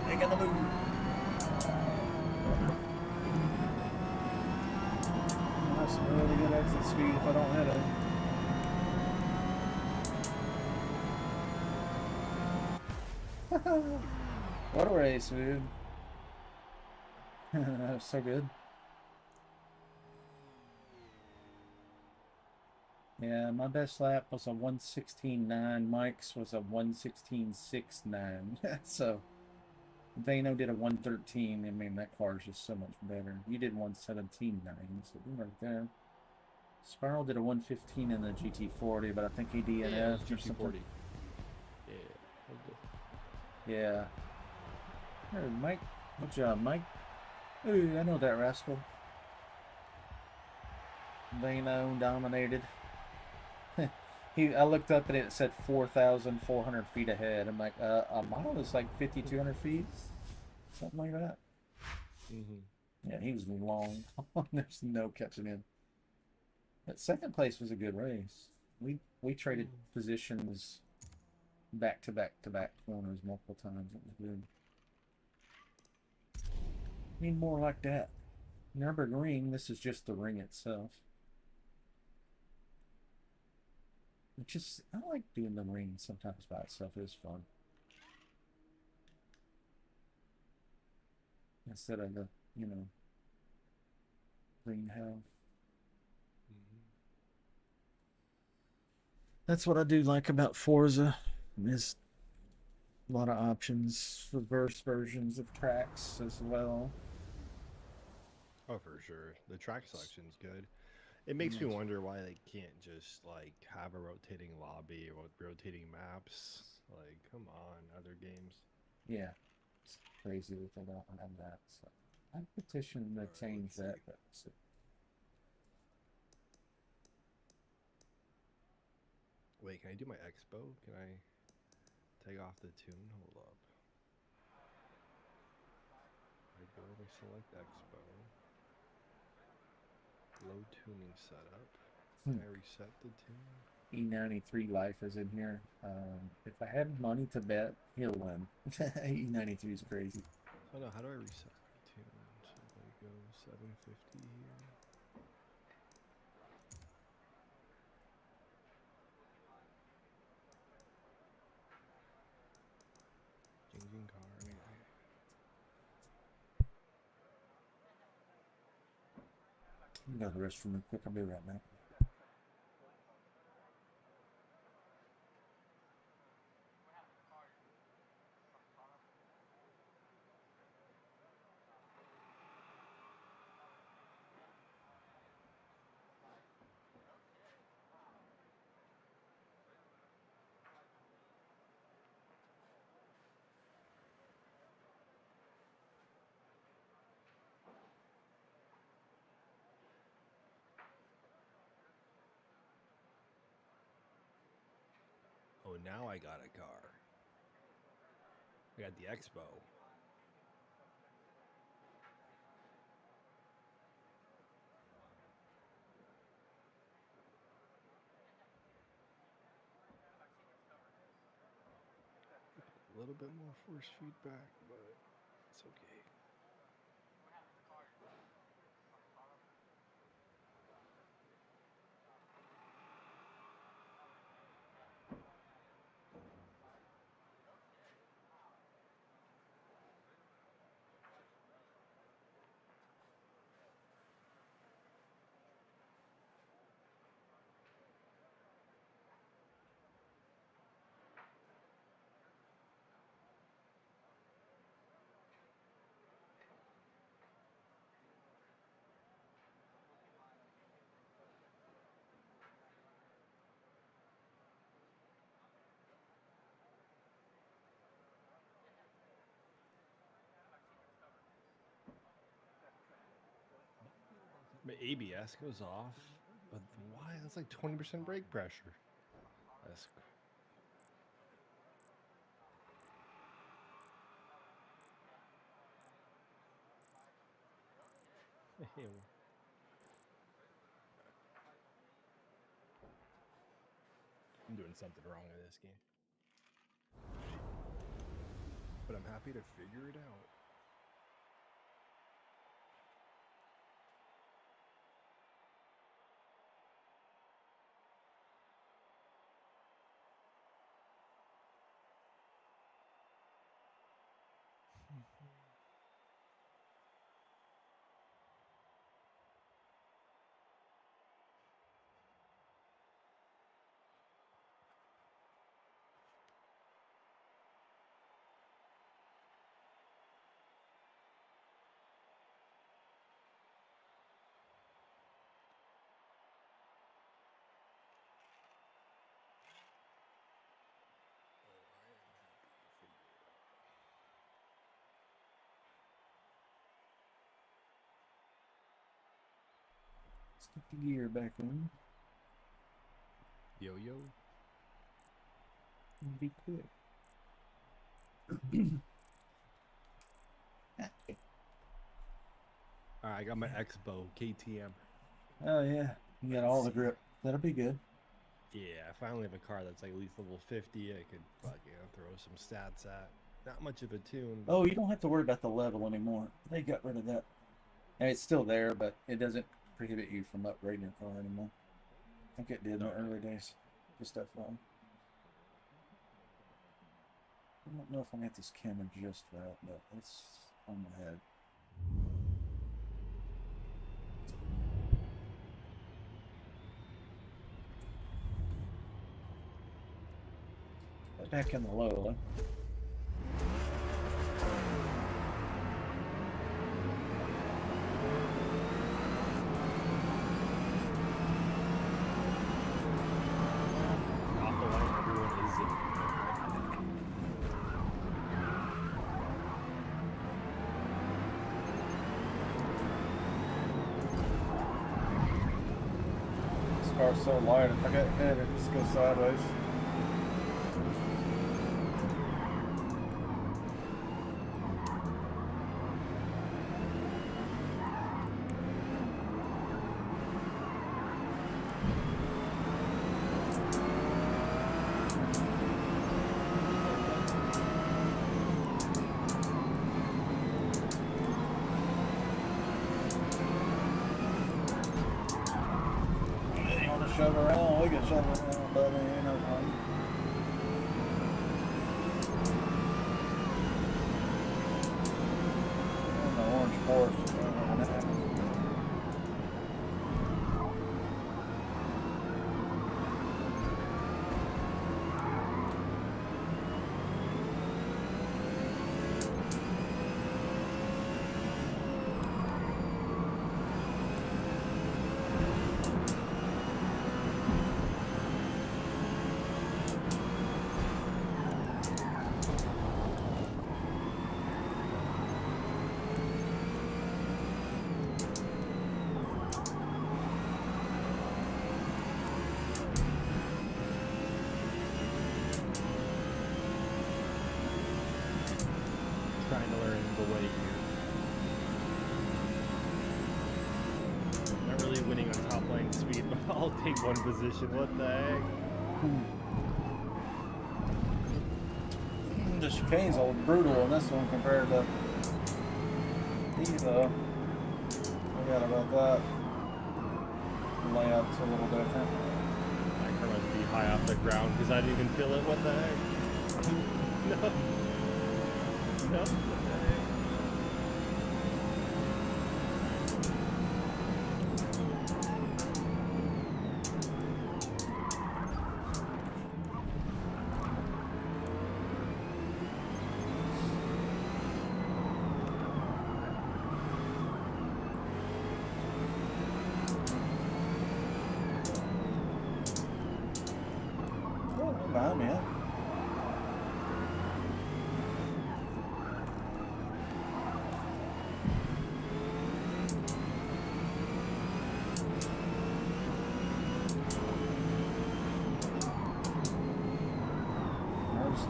Making the move. That's some really good exit speed if I don't hit it. What a race, dude. That was so good. Yeah, my best lap was a 1:16.9. Mike's was a 1:16.69. So Vano did a 113. I mean, that car is just so much better. You did 117.9, so we're right there. Spiral did a 115 in the GT40, but I think he DNF'd yeah, or something. Yeah. Yeah. Hey, Mike. Good job, Mike. Ooh, I know that rascal. Vano dominated. I looked up and it said 4,400 feet ahead. I'm like, a mile is like 5,200 feet, something like that. Yeah, he was long. There's no catching him. But second place was a good race. We traded positions back to back to back corners multiple times. It was good. Need more like that. Nürburgring, this is just the ring itself. I like doing the ring sometimes by itself. It is fun. Instead of the, ring hell. That's what I do like about Forza. Is a lot of options, reverse versions of tracks as well. Oh, for sure. The track selection's good. It makes me wonder why they can't just like have a rotating lobby or rotating maps. Like, come on, other games. Yeah, it's crazy that they don't have that. So I petition to change that. But wait, can I do my expo? Can I take off the tune? Hold up. I go to select expo. Low tuning setup. Can I reset the tune? E93 life is in here. If I had money to bet, he'll win. E93 is crazy. Oh no, how do I reset my tune? So if I go 750 here. Changing car. I'm gonna go to the restroom real quick. I'll be right back. Oh, now I got a car. I got the expo. A little bit more force feedback, but it's okay. My ABS goes off, but why? That's like 20% brake pressure. That's I'm doing something wrong in this game. But I'm happy to figure it out. Let's get the gear back in. Yo, yo. Be quick. Alright, I got my Expo KTM. Oh yeah, you got all the grip. That'll be good. Yeah, I finally have a car that's like at least level 50. I could fucking throw some stats at. Not much of a tune. Oh, you don't have to worry about the level anymore. They got rid of that. And it's still there, but it doesn't prohibit you from upgrading your car anymore. I think it did in the early days. Just that fun. I don't know if I got this camera just right, but it's on my head. Back in the low. This car's so light, if I get hit, it just goes sideways. Shove around, we can shove around, buddy, ain't no problem. And the orange Porsche. Trying to learn the way here. Not really winning on top line speed, but I'll take one position. What the heck? The chicane's all brutal on this one compared to these, though. Forgot about that. The layout's a little different. My car must be high off the ground because I didn't even feel it. What the heck? No. No. Oh, behind me, huh?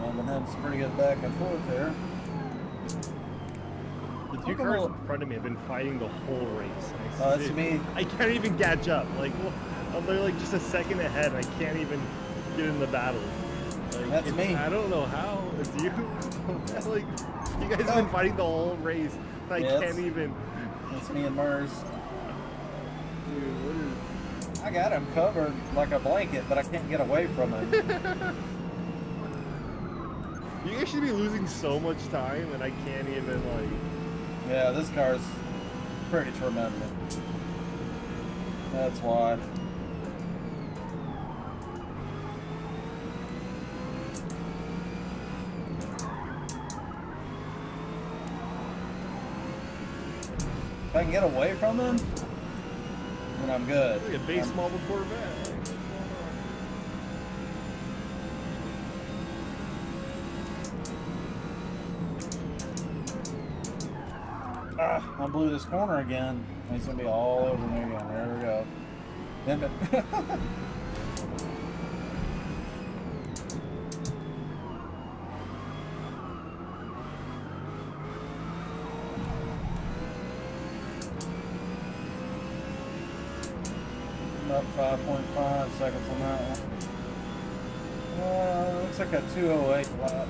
I've been having some pretty good back and forth there. The two cars in front of me have been fighting the whole race. That's me. I can't even catch up. Like, they're like just a second ahead, and I can't even get in the battle. Like, that's me. I don't know how. It's you. Like, you guys have been fighting the whole race. I can't even. That's me and Murs. Dude, what is? I got him covered like a blanket, but I can't get away from him. You guys should be losing so much time, and I can't even, like... Yeah, this car's pretty tremendous. That's why. If I can get away from him, then I'm good. Like a base model Corvette. I blew this corner again. He's gonna be all over me again. There we go. Damn it. Up 5.5 seconds on that one. Looks like a 208 lap.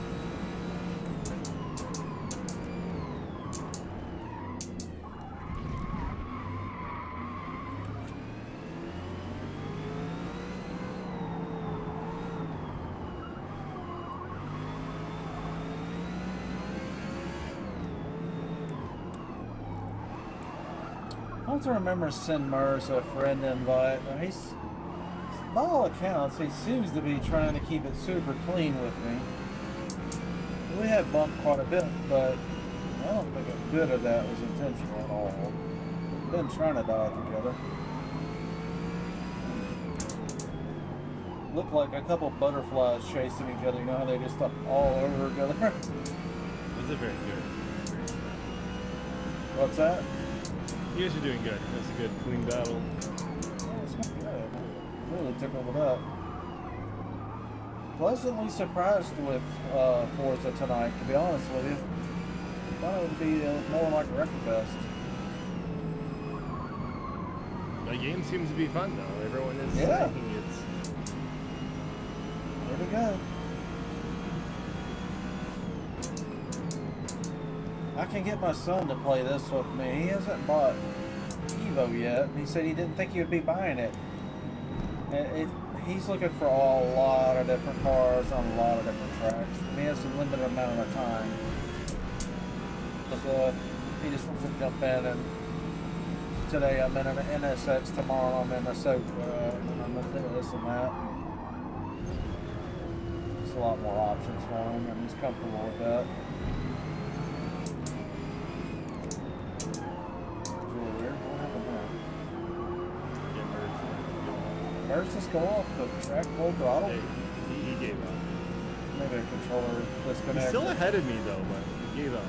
I have to remember to send Murs a friend invite. He's, by all accounts, he seems to be trying to keep it super clean with me. We have bumped quite a bit, but I don't think a bit of that was intentional at all. We've been trying to dodge each other. Looked like a couple butterflies chasing each other. You know how they just up all over each other? Was it very good? What's that? You guys are doing good. That's a good, clean battle. Yeah, it's not good. Really tickled it up. Pleasantly surprised with Forza tonight, to be honest with you. Thought it would be more like a wreck fest. The game seems to be fun, though. Everyone is saying it's pretty good. I can get my son to play this with me. He hasn't bought Evo yet. He said he didn't think he would be buying it. He's looking for a lot of different cars on a lot of different tracks. He has a limited amount of time. So he just wants to jump in, and today I'm in an NSX, tomorrow I'm in a Sopa, and I'm going to do this and that. Just a lot more options for him, and he's comfortable with that. Where's this go off the track full throttle? He gave up. Maybe a controller disconnect. He's still ahead of me though, but he gave up.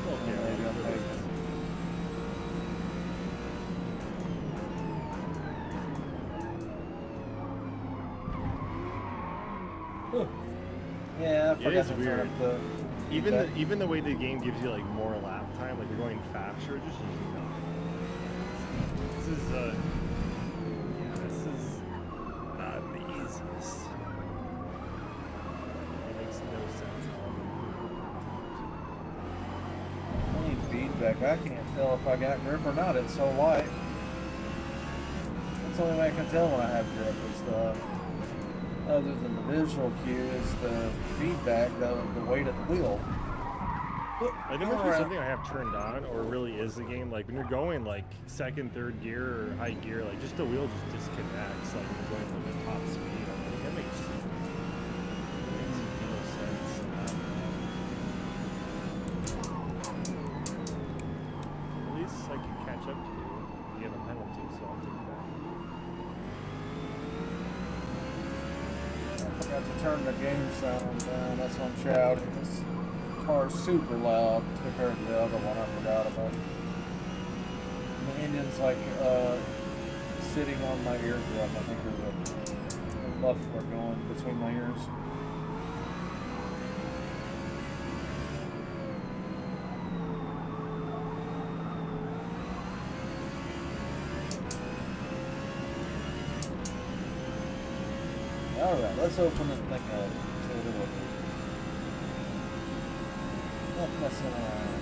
Okay, maybe I'm taking. Yeah, I forgot to turn up the even the way the game gives you like more lap time, like you're going faster, just enough. This is feedback. I can't tell if I got grip or not. It's so light. That's the only way I can tell when I have grip is other than the visual cue is the feedback, the weight of the wheel. I think it's something I have turned on, or really is the game. Like when you're going like second, third gear or high gear, like just the wheel just disconnects. Like when you're going like top speed. I think that makes no sense. At least I can catch up to you. You have a penalty, so I'll take that. I forgot to turn the game sound down. That's why I'm shouting. This car's super loud compared to the other one I forgot about. The engine's like sitting on my eardrum. I think there's a muffler going between my ears. Alright, let's open it back up. See what it looks like. Not messing around.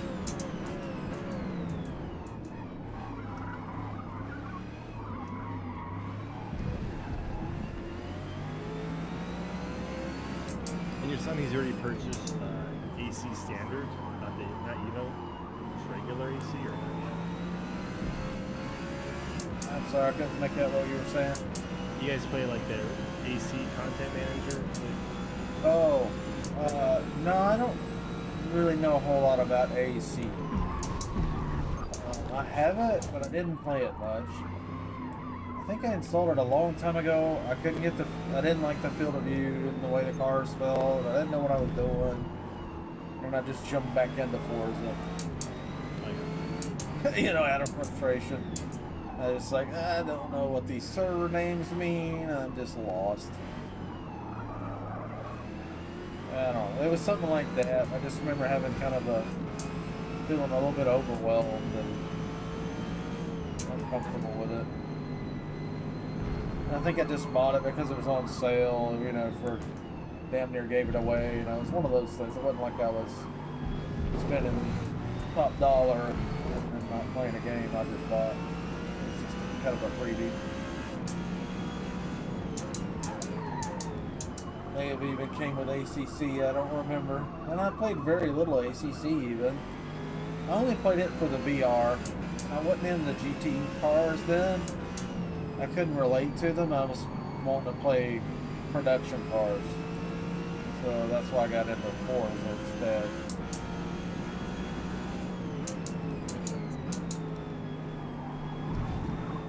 And your son, he's already purchased AC standard, not Evo, just regular AC, or not yet? I'm sorry, I couldn't make out what you were saying. You guys play like the AC content manager? Oh, no, I don't really know a whole lot about AC. I have it, but I didn't play it much. I think I installed it a long time ago. I didn't like the field of view and the way the cars felt. I didn't know what I was doing. And I just jumped back into Forza. You know, out of frustration. I was like, I don't know what these server names mean. I'm just lost. I don't know. It was something like that. I just remember having kind of a feeling a little bit overwhelmed and uncomfortable with it. And I think I just bought it because it was on sale, you know, for damn near gave it away. You know, it was one of those things. It wasn't like I was spending top dollar and not playing a game I just bought. It's just kind of a freebie. May have even came with ACC, I don't remember. And I played very little ACC even. I only played it for the VR. I wasn't in the GT cars then. I couldn't relate to them. I was wanting to play production cars. So that's why I got into Forza instead.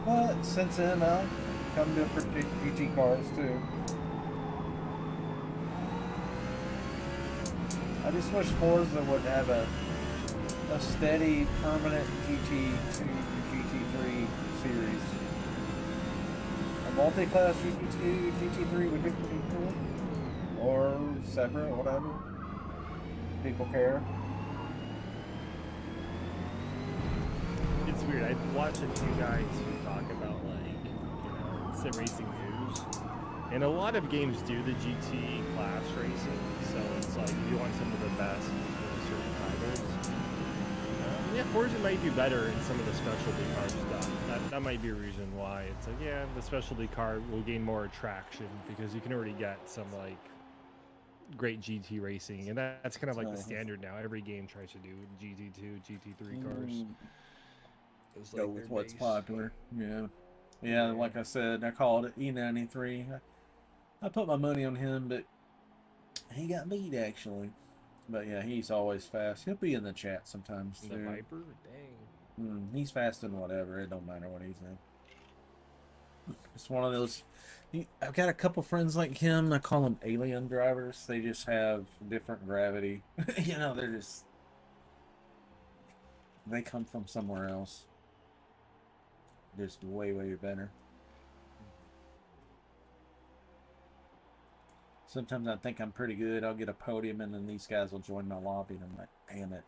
But since then, I've come to appreciate GT cars too. I just wish Forza would have a steady, permanent GT2, GT3 series. A multi-class GT2, GT3 would be pretty cool. Or separate, whatever. People care. It's weird. I watch a few guys who talk about, like, you know, sim racing news. And a lot of games do the GT class racing. So it's like, if you want some of the best in certain titles. Yeah, Forza might do better in some of the specialty car stuff. That might be a reason why. It's like, yeah, the specialty car will gain more attraction because you can already get some, like, great GT racing. And that's kind of like the standard now. Every game tries to do GT2, GT3 cars. It's Go like with what's base. popular. Yeah, like I said, I called it E93. I put my money on him, but he got beat actually. But yeah, he's always fast. He'll be in the chat sometimes too. The Viper? Dang. He's fast in whatever. It don't matter what he's in. It's one of those. I've got a couple friends like him. I call them alien drivers. They just have different gravity. You know, they come from somewhere else. Just way, way better. Sometimes I think I'm pretty good. I'll get a podium, and then these guys will join my lobby, and I'm like, damn it.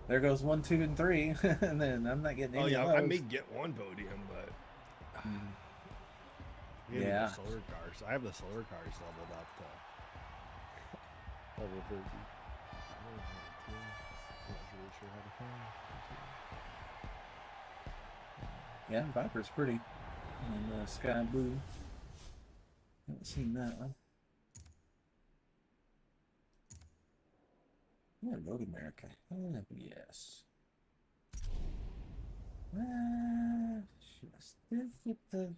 There goes 1, 2, and 3, and then I'm not getting any of those. I may get one podium, but yeah. The solar cars. I have the solar cars leveled up to level 30. I'm not really sure how to find. Yeah, Viper's pretty. And Sky Blue. Haven't seen that one. Yeah, Road America. Yes. Should I still get the...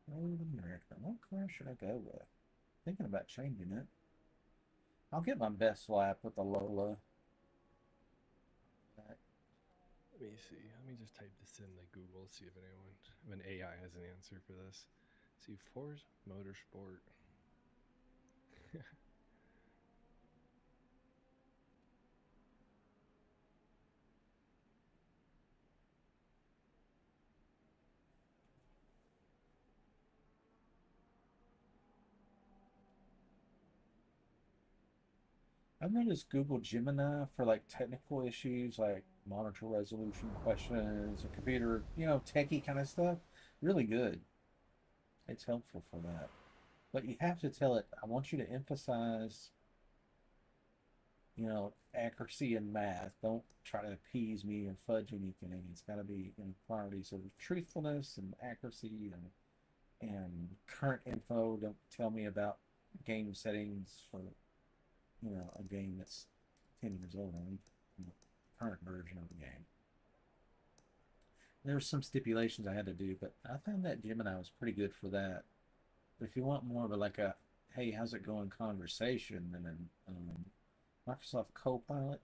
Road America. What car should I go with? Thinking about changing it. I'll get my best lap with the Lola. Let me see. Let me just type this in the Google, see if an AI has an answer for this. See, Forza Motorsport. I've noticed Google Gemini for like technical issues, like monitor resolution questions, or computer, you know, techie kind of stuff. Really good. It's helpful for that. But you have to tell it, I want you to emphasize, you know, accuracy in math. Don't try to appease me or fudge anything. It's got to be in priorities of truthfulness and accuracy and current info. Don't tell me about game settings for, you know, a game that's 10 years old. I need the current version of the game. There were some stipulations I had to do, but I found that Gemini was pretty good for that. But if you want more of a, like a, hey, how's it going conversation, then Microsoft Copilot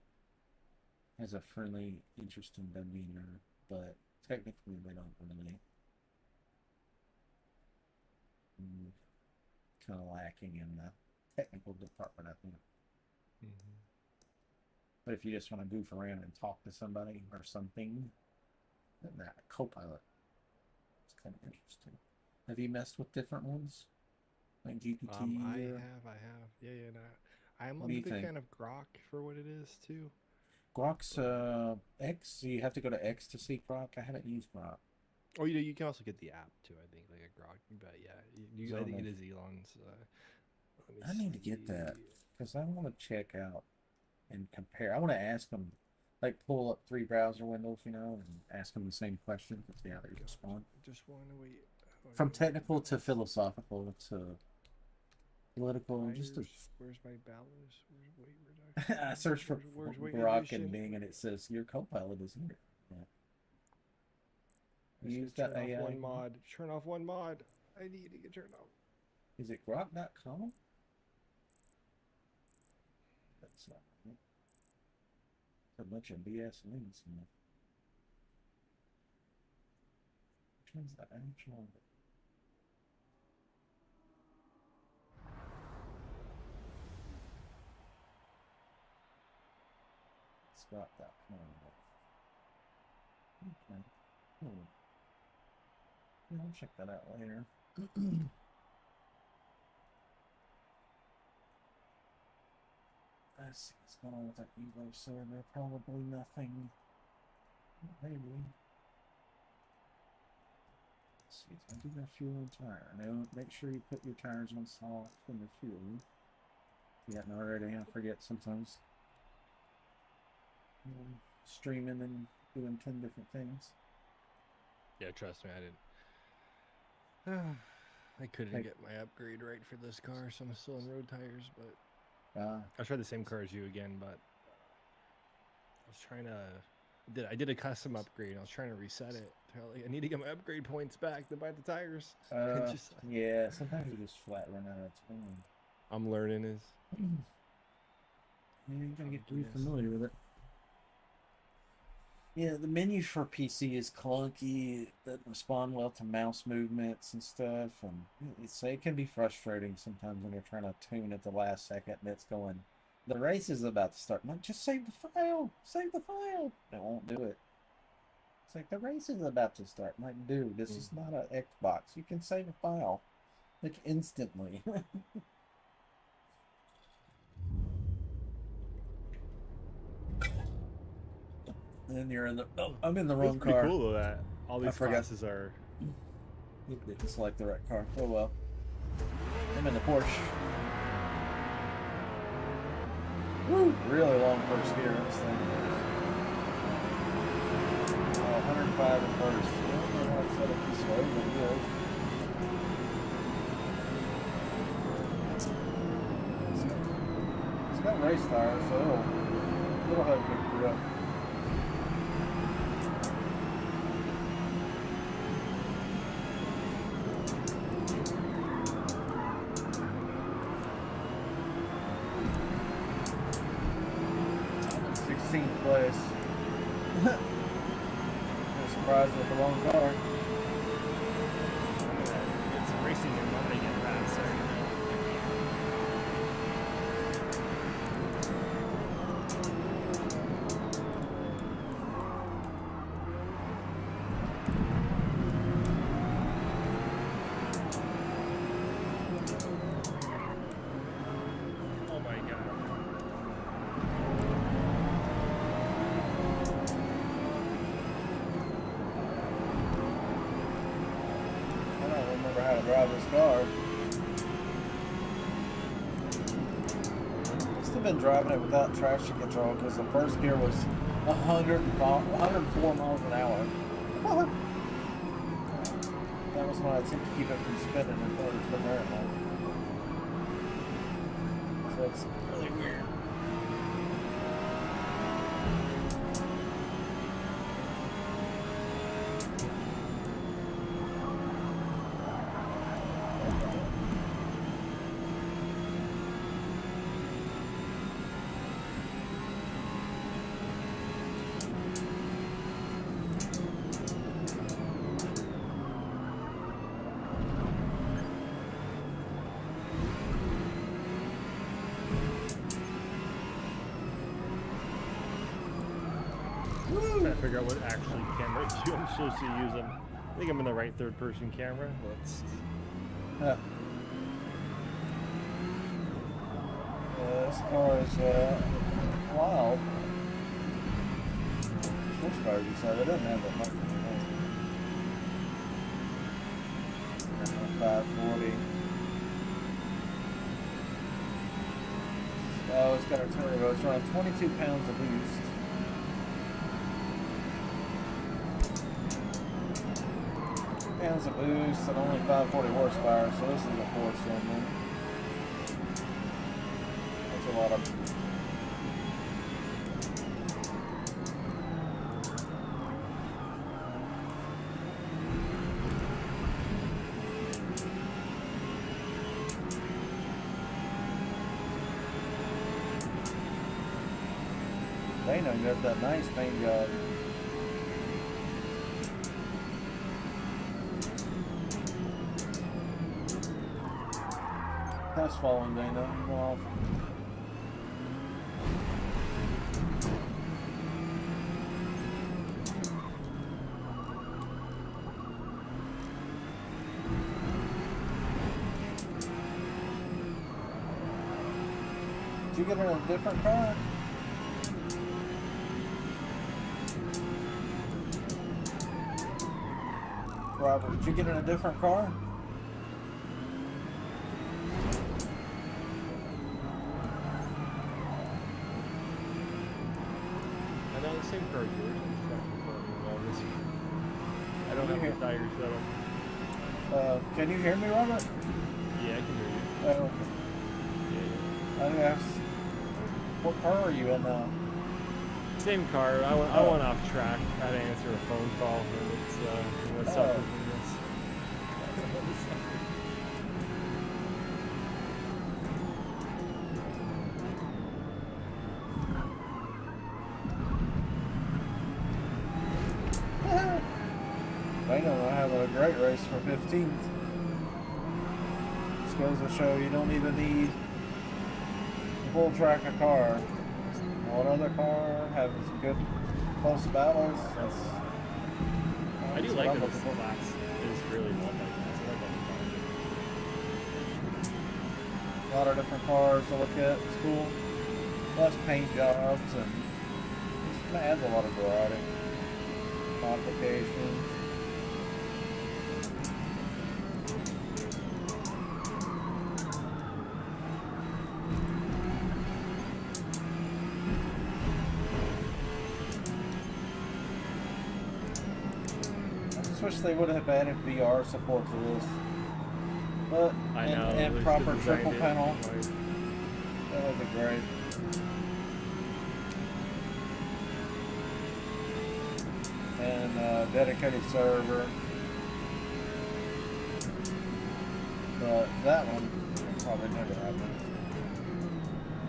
has a friendly, interesting demeanor, but technically they don't really. Kind of lacking in the technical department, I think. Mm-hmm. But if you just want to goof around and talk to somebody or something, then that Copilot is kind of interesting. Have you messed with different ones? Like GPT? I have. Yeah, yeah. No, I'm What a do you big think? fan of Grok for what it is too. Grok's X. You have to go to X to see Grok. I haven't used Grok. Oh, you can also get the app too. I think like a Grok, but yeah, I think Zonal. it is Elon's. Let me I need to get that see. because I want to check out and compare. I want to ask them, like, pull up 3 browser windows, you know, and ask them the same questions and see how they respond. Just want to wait. From technical to philosophical to political, Tires. just to. Where's my balance? Where's weight reduction? I searched for Where's weight Grok and reduction? Bing, and it says your Copilot is here. Yeah. Use that turn AI. off one mod. Turn off one mod. I need to get turned off. Is it grok.com? That's not right. A bunch of BS links in there. Which one's the actual? Scott.com. Okay. Cool. Yeah, I'll check that out later. Let's see what's going on with that Evo server. Probably nothing. Maybe. Let's see, I do that fuel and tire. Now, make sure you put your tires on soft and the fuel. If you haven't already, I forget sometimes. Streaming and doing 10 different things. Yeah, trust me, I didn't. I couldn't get my upgrade right for this car, so I'm still on road tires. But I tried the same car as you again, but I was trying to. I did a custom upgrade. I was trying to reset it. I need to get my upgrade points back to buy the tires. Yeah, sometimes you just flat run out of time. I'm learning is. Yeah, you gotta get pretty familiar with it. Yeah, the menu for PC is clunky. It doesn't respond well to mouse movements and stuff, and it can be frustrating sometimes when you're trying to tune at the last second and it's going, the race is about to start. I'm like, just save the file! Save the file! It won't do it. It's like, the race is about to start. I'm like, dude, this is not an Xbox. You can save a file, like, instantly. And then you're in the. Oh, I'm in the wrong car. It's pretty cool though that all these classes are. You didn't select the right car. Oh well. I'm in the Porsche. Woo! Really long first gear on this thing. 105 at first. I don't know how it's set up this way, but it is. It's got race tires, so it'll have a good grip. Place. I'm surprised with the wrong car. It's racing and not making it faster. Oh my god. How to drive this car. Must have been driving it without traction control because the first gear was 104 miles an hour. That was my attempt to keep it from spinning until it was the marathon. So it's really weird. figure out what actually camera I'm supposed to use. I think I'm in the right third-person camera. Let's see. Yeah. This car is wild. Horsepower, you said. It doesn't have that much anymore. 540. Oh, it's got a turbo. It's running 22 pounds of boost. Pounds of boost and only 540 horsepower, so this is a 4-cylinder. That's a lot of boost. They done got that nice paint job. That's falling, Dana. Go off. Did you get in a different car? Robert, did you get in a different car? I know the same car as yours. I don't have the tires set up. Can you hear me, Robert? Yeah, I can hear you. Oh, okay. Yeah. I guess. What car are you in now? Same car. I went off track. I had to answer a phone call, and it's suffered from this. They know I have a great race for 15th. This goes to show you don't even need a full track of car. One other car having some good close battles. I do like that this class is really multi-class. I like a lot of different cars to look at. It's cool. Less paint jobs and it adds a lot of variety. Modifications. I wish they would have added VR support to this. But and proper triple panel. That would be great. And dedicated server. But that one will probably never happen.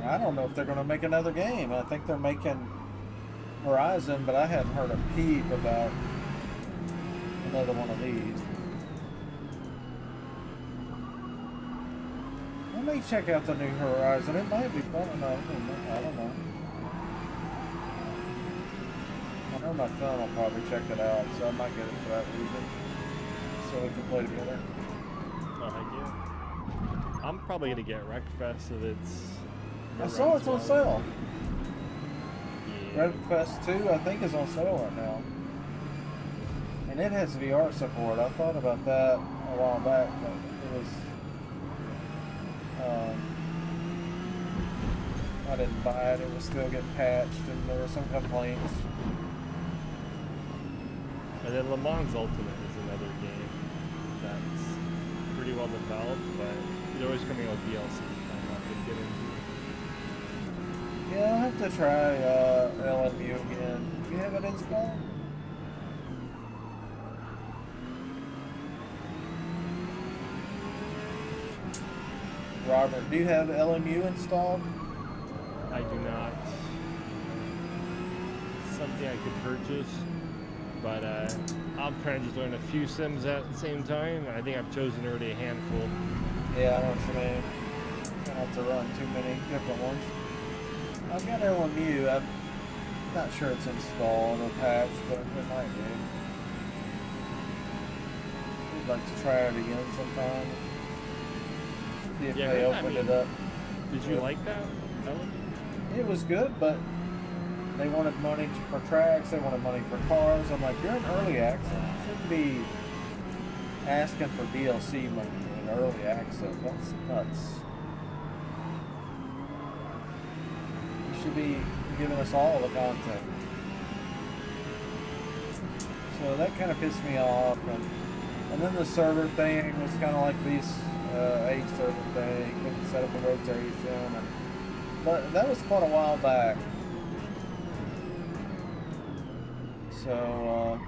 I don't know if they're going to make another game. I think they're making Horizon, but I hadn't heard a peep about another one of these. I may check out the new Horizon. It might be fun enough. I don't know. I know my son will probably check it out, so I might get it for that reason. So we can play together. Oh, heck yeah. I'm probably going to get Wreckfest if it's... I saw it's on sale. Yeah. Wreckfest 2, I think, is on sale right now. And it has VR support. I thought about that a while back, but it was... I didn't buy it. It was still getting patched, and there were some complaints. And then Le Mans Ultimate is another game that's pretty well developed, but it's always coming out with DLC, so I'm not going to get into. Yeah, I'll have to try LMU again. Do you have it installed? Robert, do you have LMU installed? I do not. It's something I could purchase, but I'm trying to just learn a few sims at the same time. I think I've chosen already a handful. Yeah, I know what you mean. I don't have to run too many different ones. I've got LMU. Not sure it's installed or patched, but it might be. We'd like to try it again sometime. See if they opened it up. Did you like that element? It was good, but they wanted money for tracks, they wanted money for cars. I'm like, you're in early access. You shouldn't be asking for DLC money in early access. That's nuts. You should be giving us all the content. So that kind of pissed me off. And then the server thing was kind of like this A server thing. Couldn't set up a rotation. But that was quite a while back. So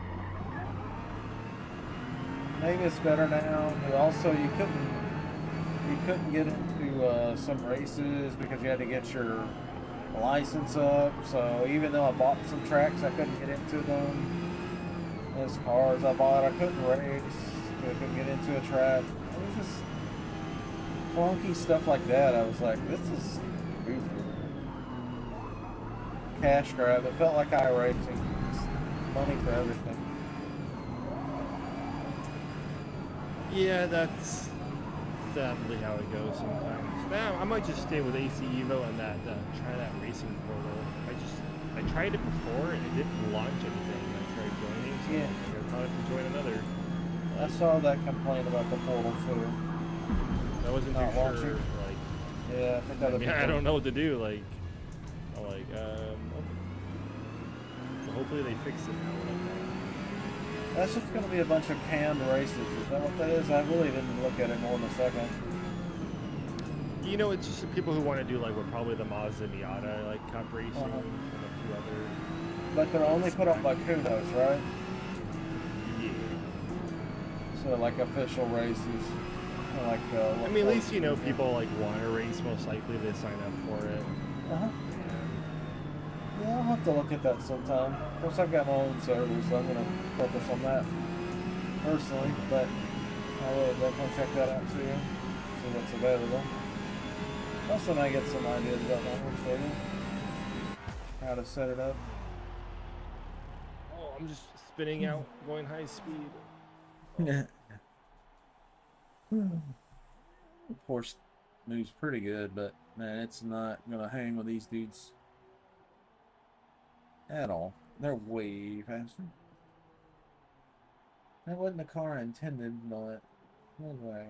maybe it's better now. But also, you couldn't get into some races because you had to get your license up. So even though I bought some tracks, I couldn't get into them. Those cars I bought, I couldn't race. I couldn't get into a track. It was just clunky stuff like that. I was like, this is goofy. Cash grab. It felt like iRacing. Just money for everything. Yeah, that's sadly how it goes sometimes. Now I might just stay with AC Evo and that try that racing portal. I tried it before and it didn't launch anything. I tried joining, so yeah. I thought to join another. I saw that complaint about the portal too. I wasn't too sure. Like, yeah, I think that I don't know what to do. Like, I'm like, okay. So hopefully they fix it now. That's just going to be a bunch of canned races. Is that what that is? I really didn't look at it more than a second. You know, it's just the people who want to do like what probably the Moza Miata like cup racing and a few other. But they're only put up by Kunos, right? Yeah. So like official races, like. I mean, at least you know people like want to race. Most likely they sign up for it. Yeah, I'll have to look at that sometime. Of course, I've got my own server, so I'm going to focus on that personally, but I will definitely check that out too, see what's available. Also, I get some ideas about my own server, how to set it up. Oh, I'm just spinning out, going high speed. Yeah. Of course, moves pretty good, but man, it's not going to hang with these dudes at all. They're way faster. That wasn't the car I intended, but anyway.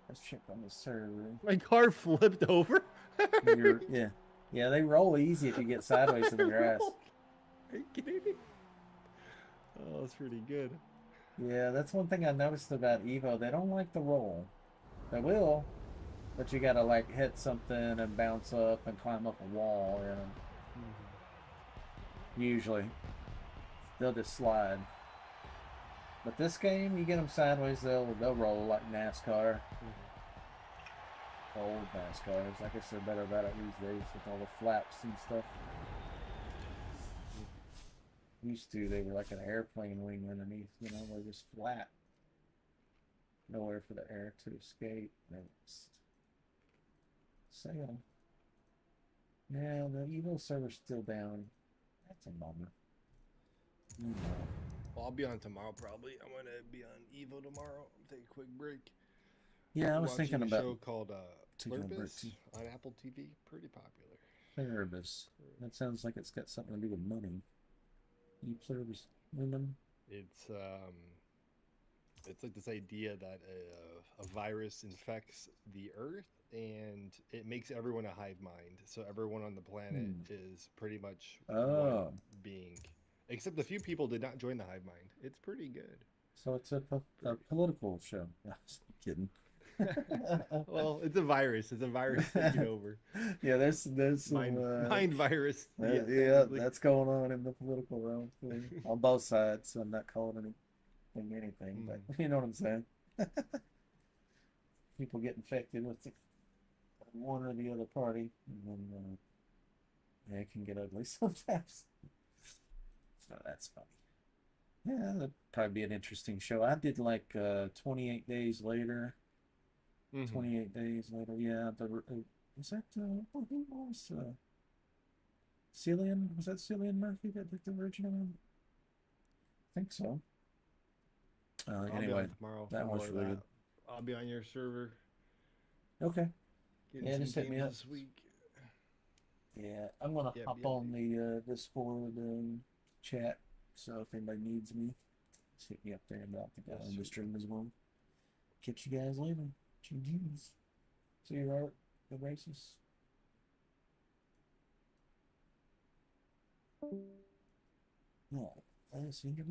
Let's check on the server. My car flipped over? Yeah, they roll easy if you get sideways in the grass. Are you kidding me? Oh, that's pretty good. Yeah, that's one thing I noticed about Evo. They don't like the roll. They will, but you gotta like hit something and bounce up and climb up a wall, and usually they'll just slide. But this game, you get them sideways, they'll roll like NASCAR. Old NASCARs, I guess they're better about it these days with all the flaps and stuff. Used to, they were like an airplane wing underneath, you know, they're just flat. Nowhere for the air to escape. They just sail. Yeah, the Evo server's still down. That's a bummer. Well, I'll be on tomorrow probably. I'm gonna be on Evo tomorrow. Take a quick break. Yeah, I was thinking about a show called Pluribus on Apple TV. Pretty popular. Pluribus. That sounds like it's got something to do with money. You Pluribus women? It's like this idea that a virus infects the Earth and it makes everyone a hive mind. So everyone on the planet is pretty much one being. Except a few people did not join the hive mind. It's pretty good. So it's a political show. Yeah, kidding. Well, it's a virus. It's a virus taking over. Yeah, there's some mind virus. Yeah, that's going on in the political realm on both sides. So I'm not calling anything, but you know what I'm saying. People get infected with one or the other party, and then yeah, it can get ugly sometimes. So that's funny. Yeah, that'd probably be an interesting show. I did like 28 Days Later. 28 Days Later, yeah. Was that who was Cillian, was that Cillian Murphy that did the original one? I think so. Anyway, tomorrow. that was really good. I'll be on your server. Okay. Getting Yeah, some just hit me games up this week. Yeah, I'm gonna hop on the Discord chat. So if anybody needs me, just hit me up there about the stream as well. Catch you guys later. GG's. See you, Robert. Good races. Yeah, I see you.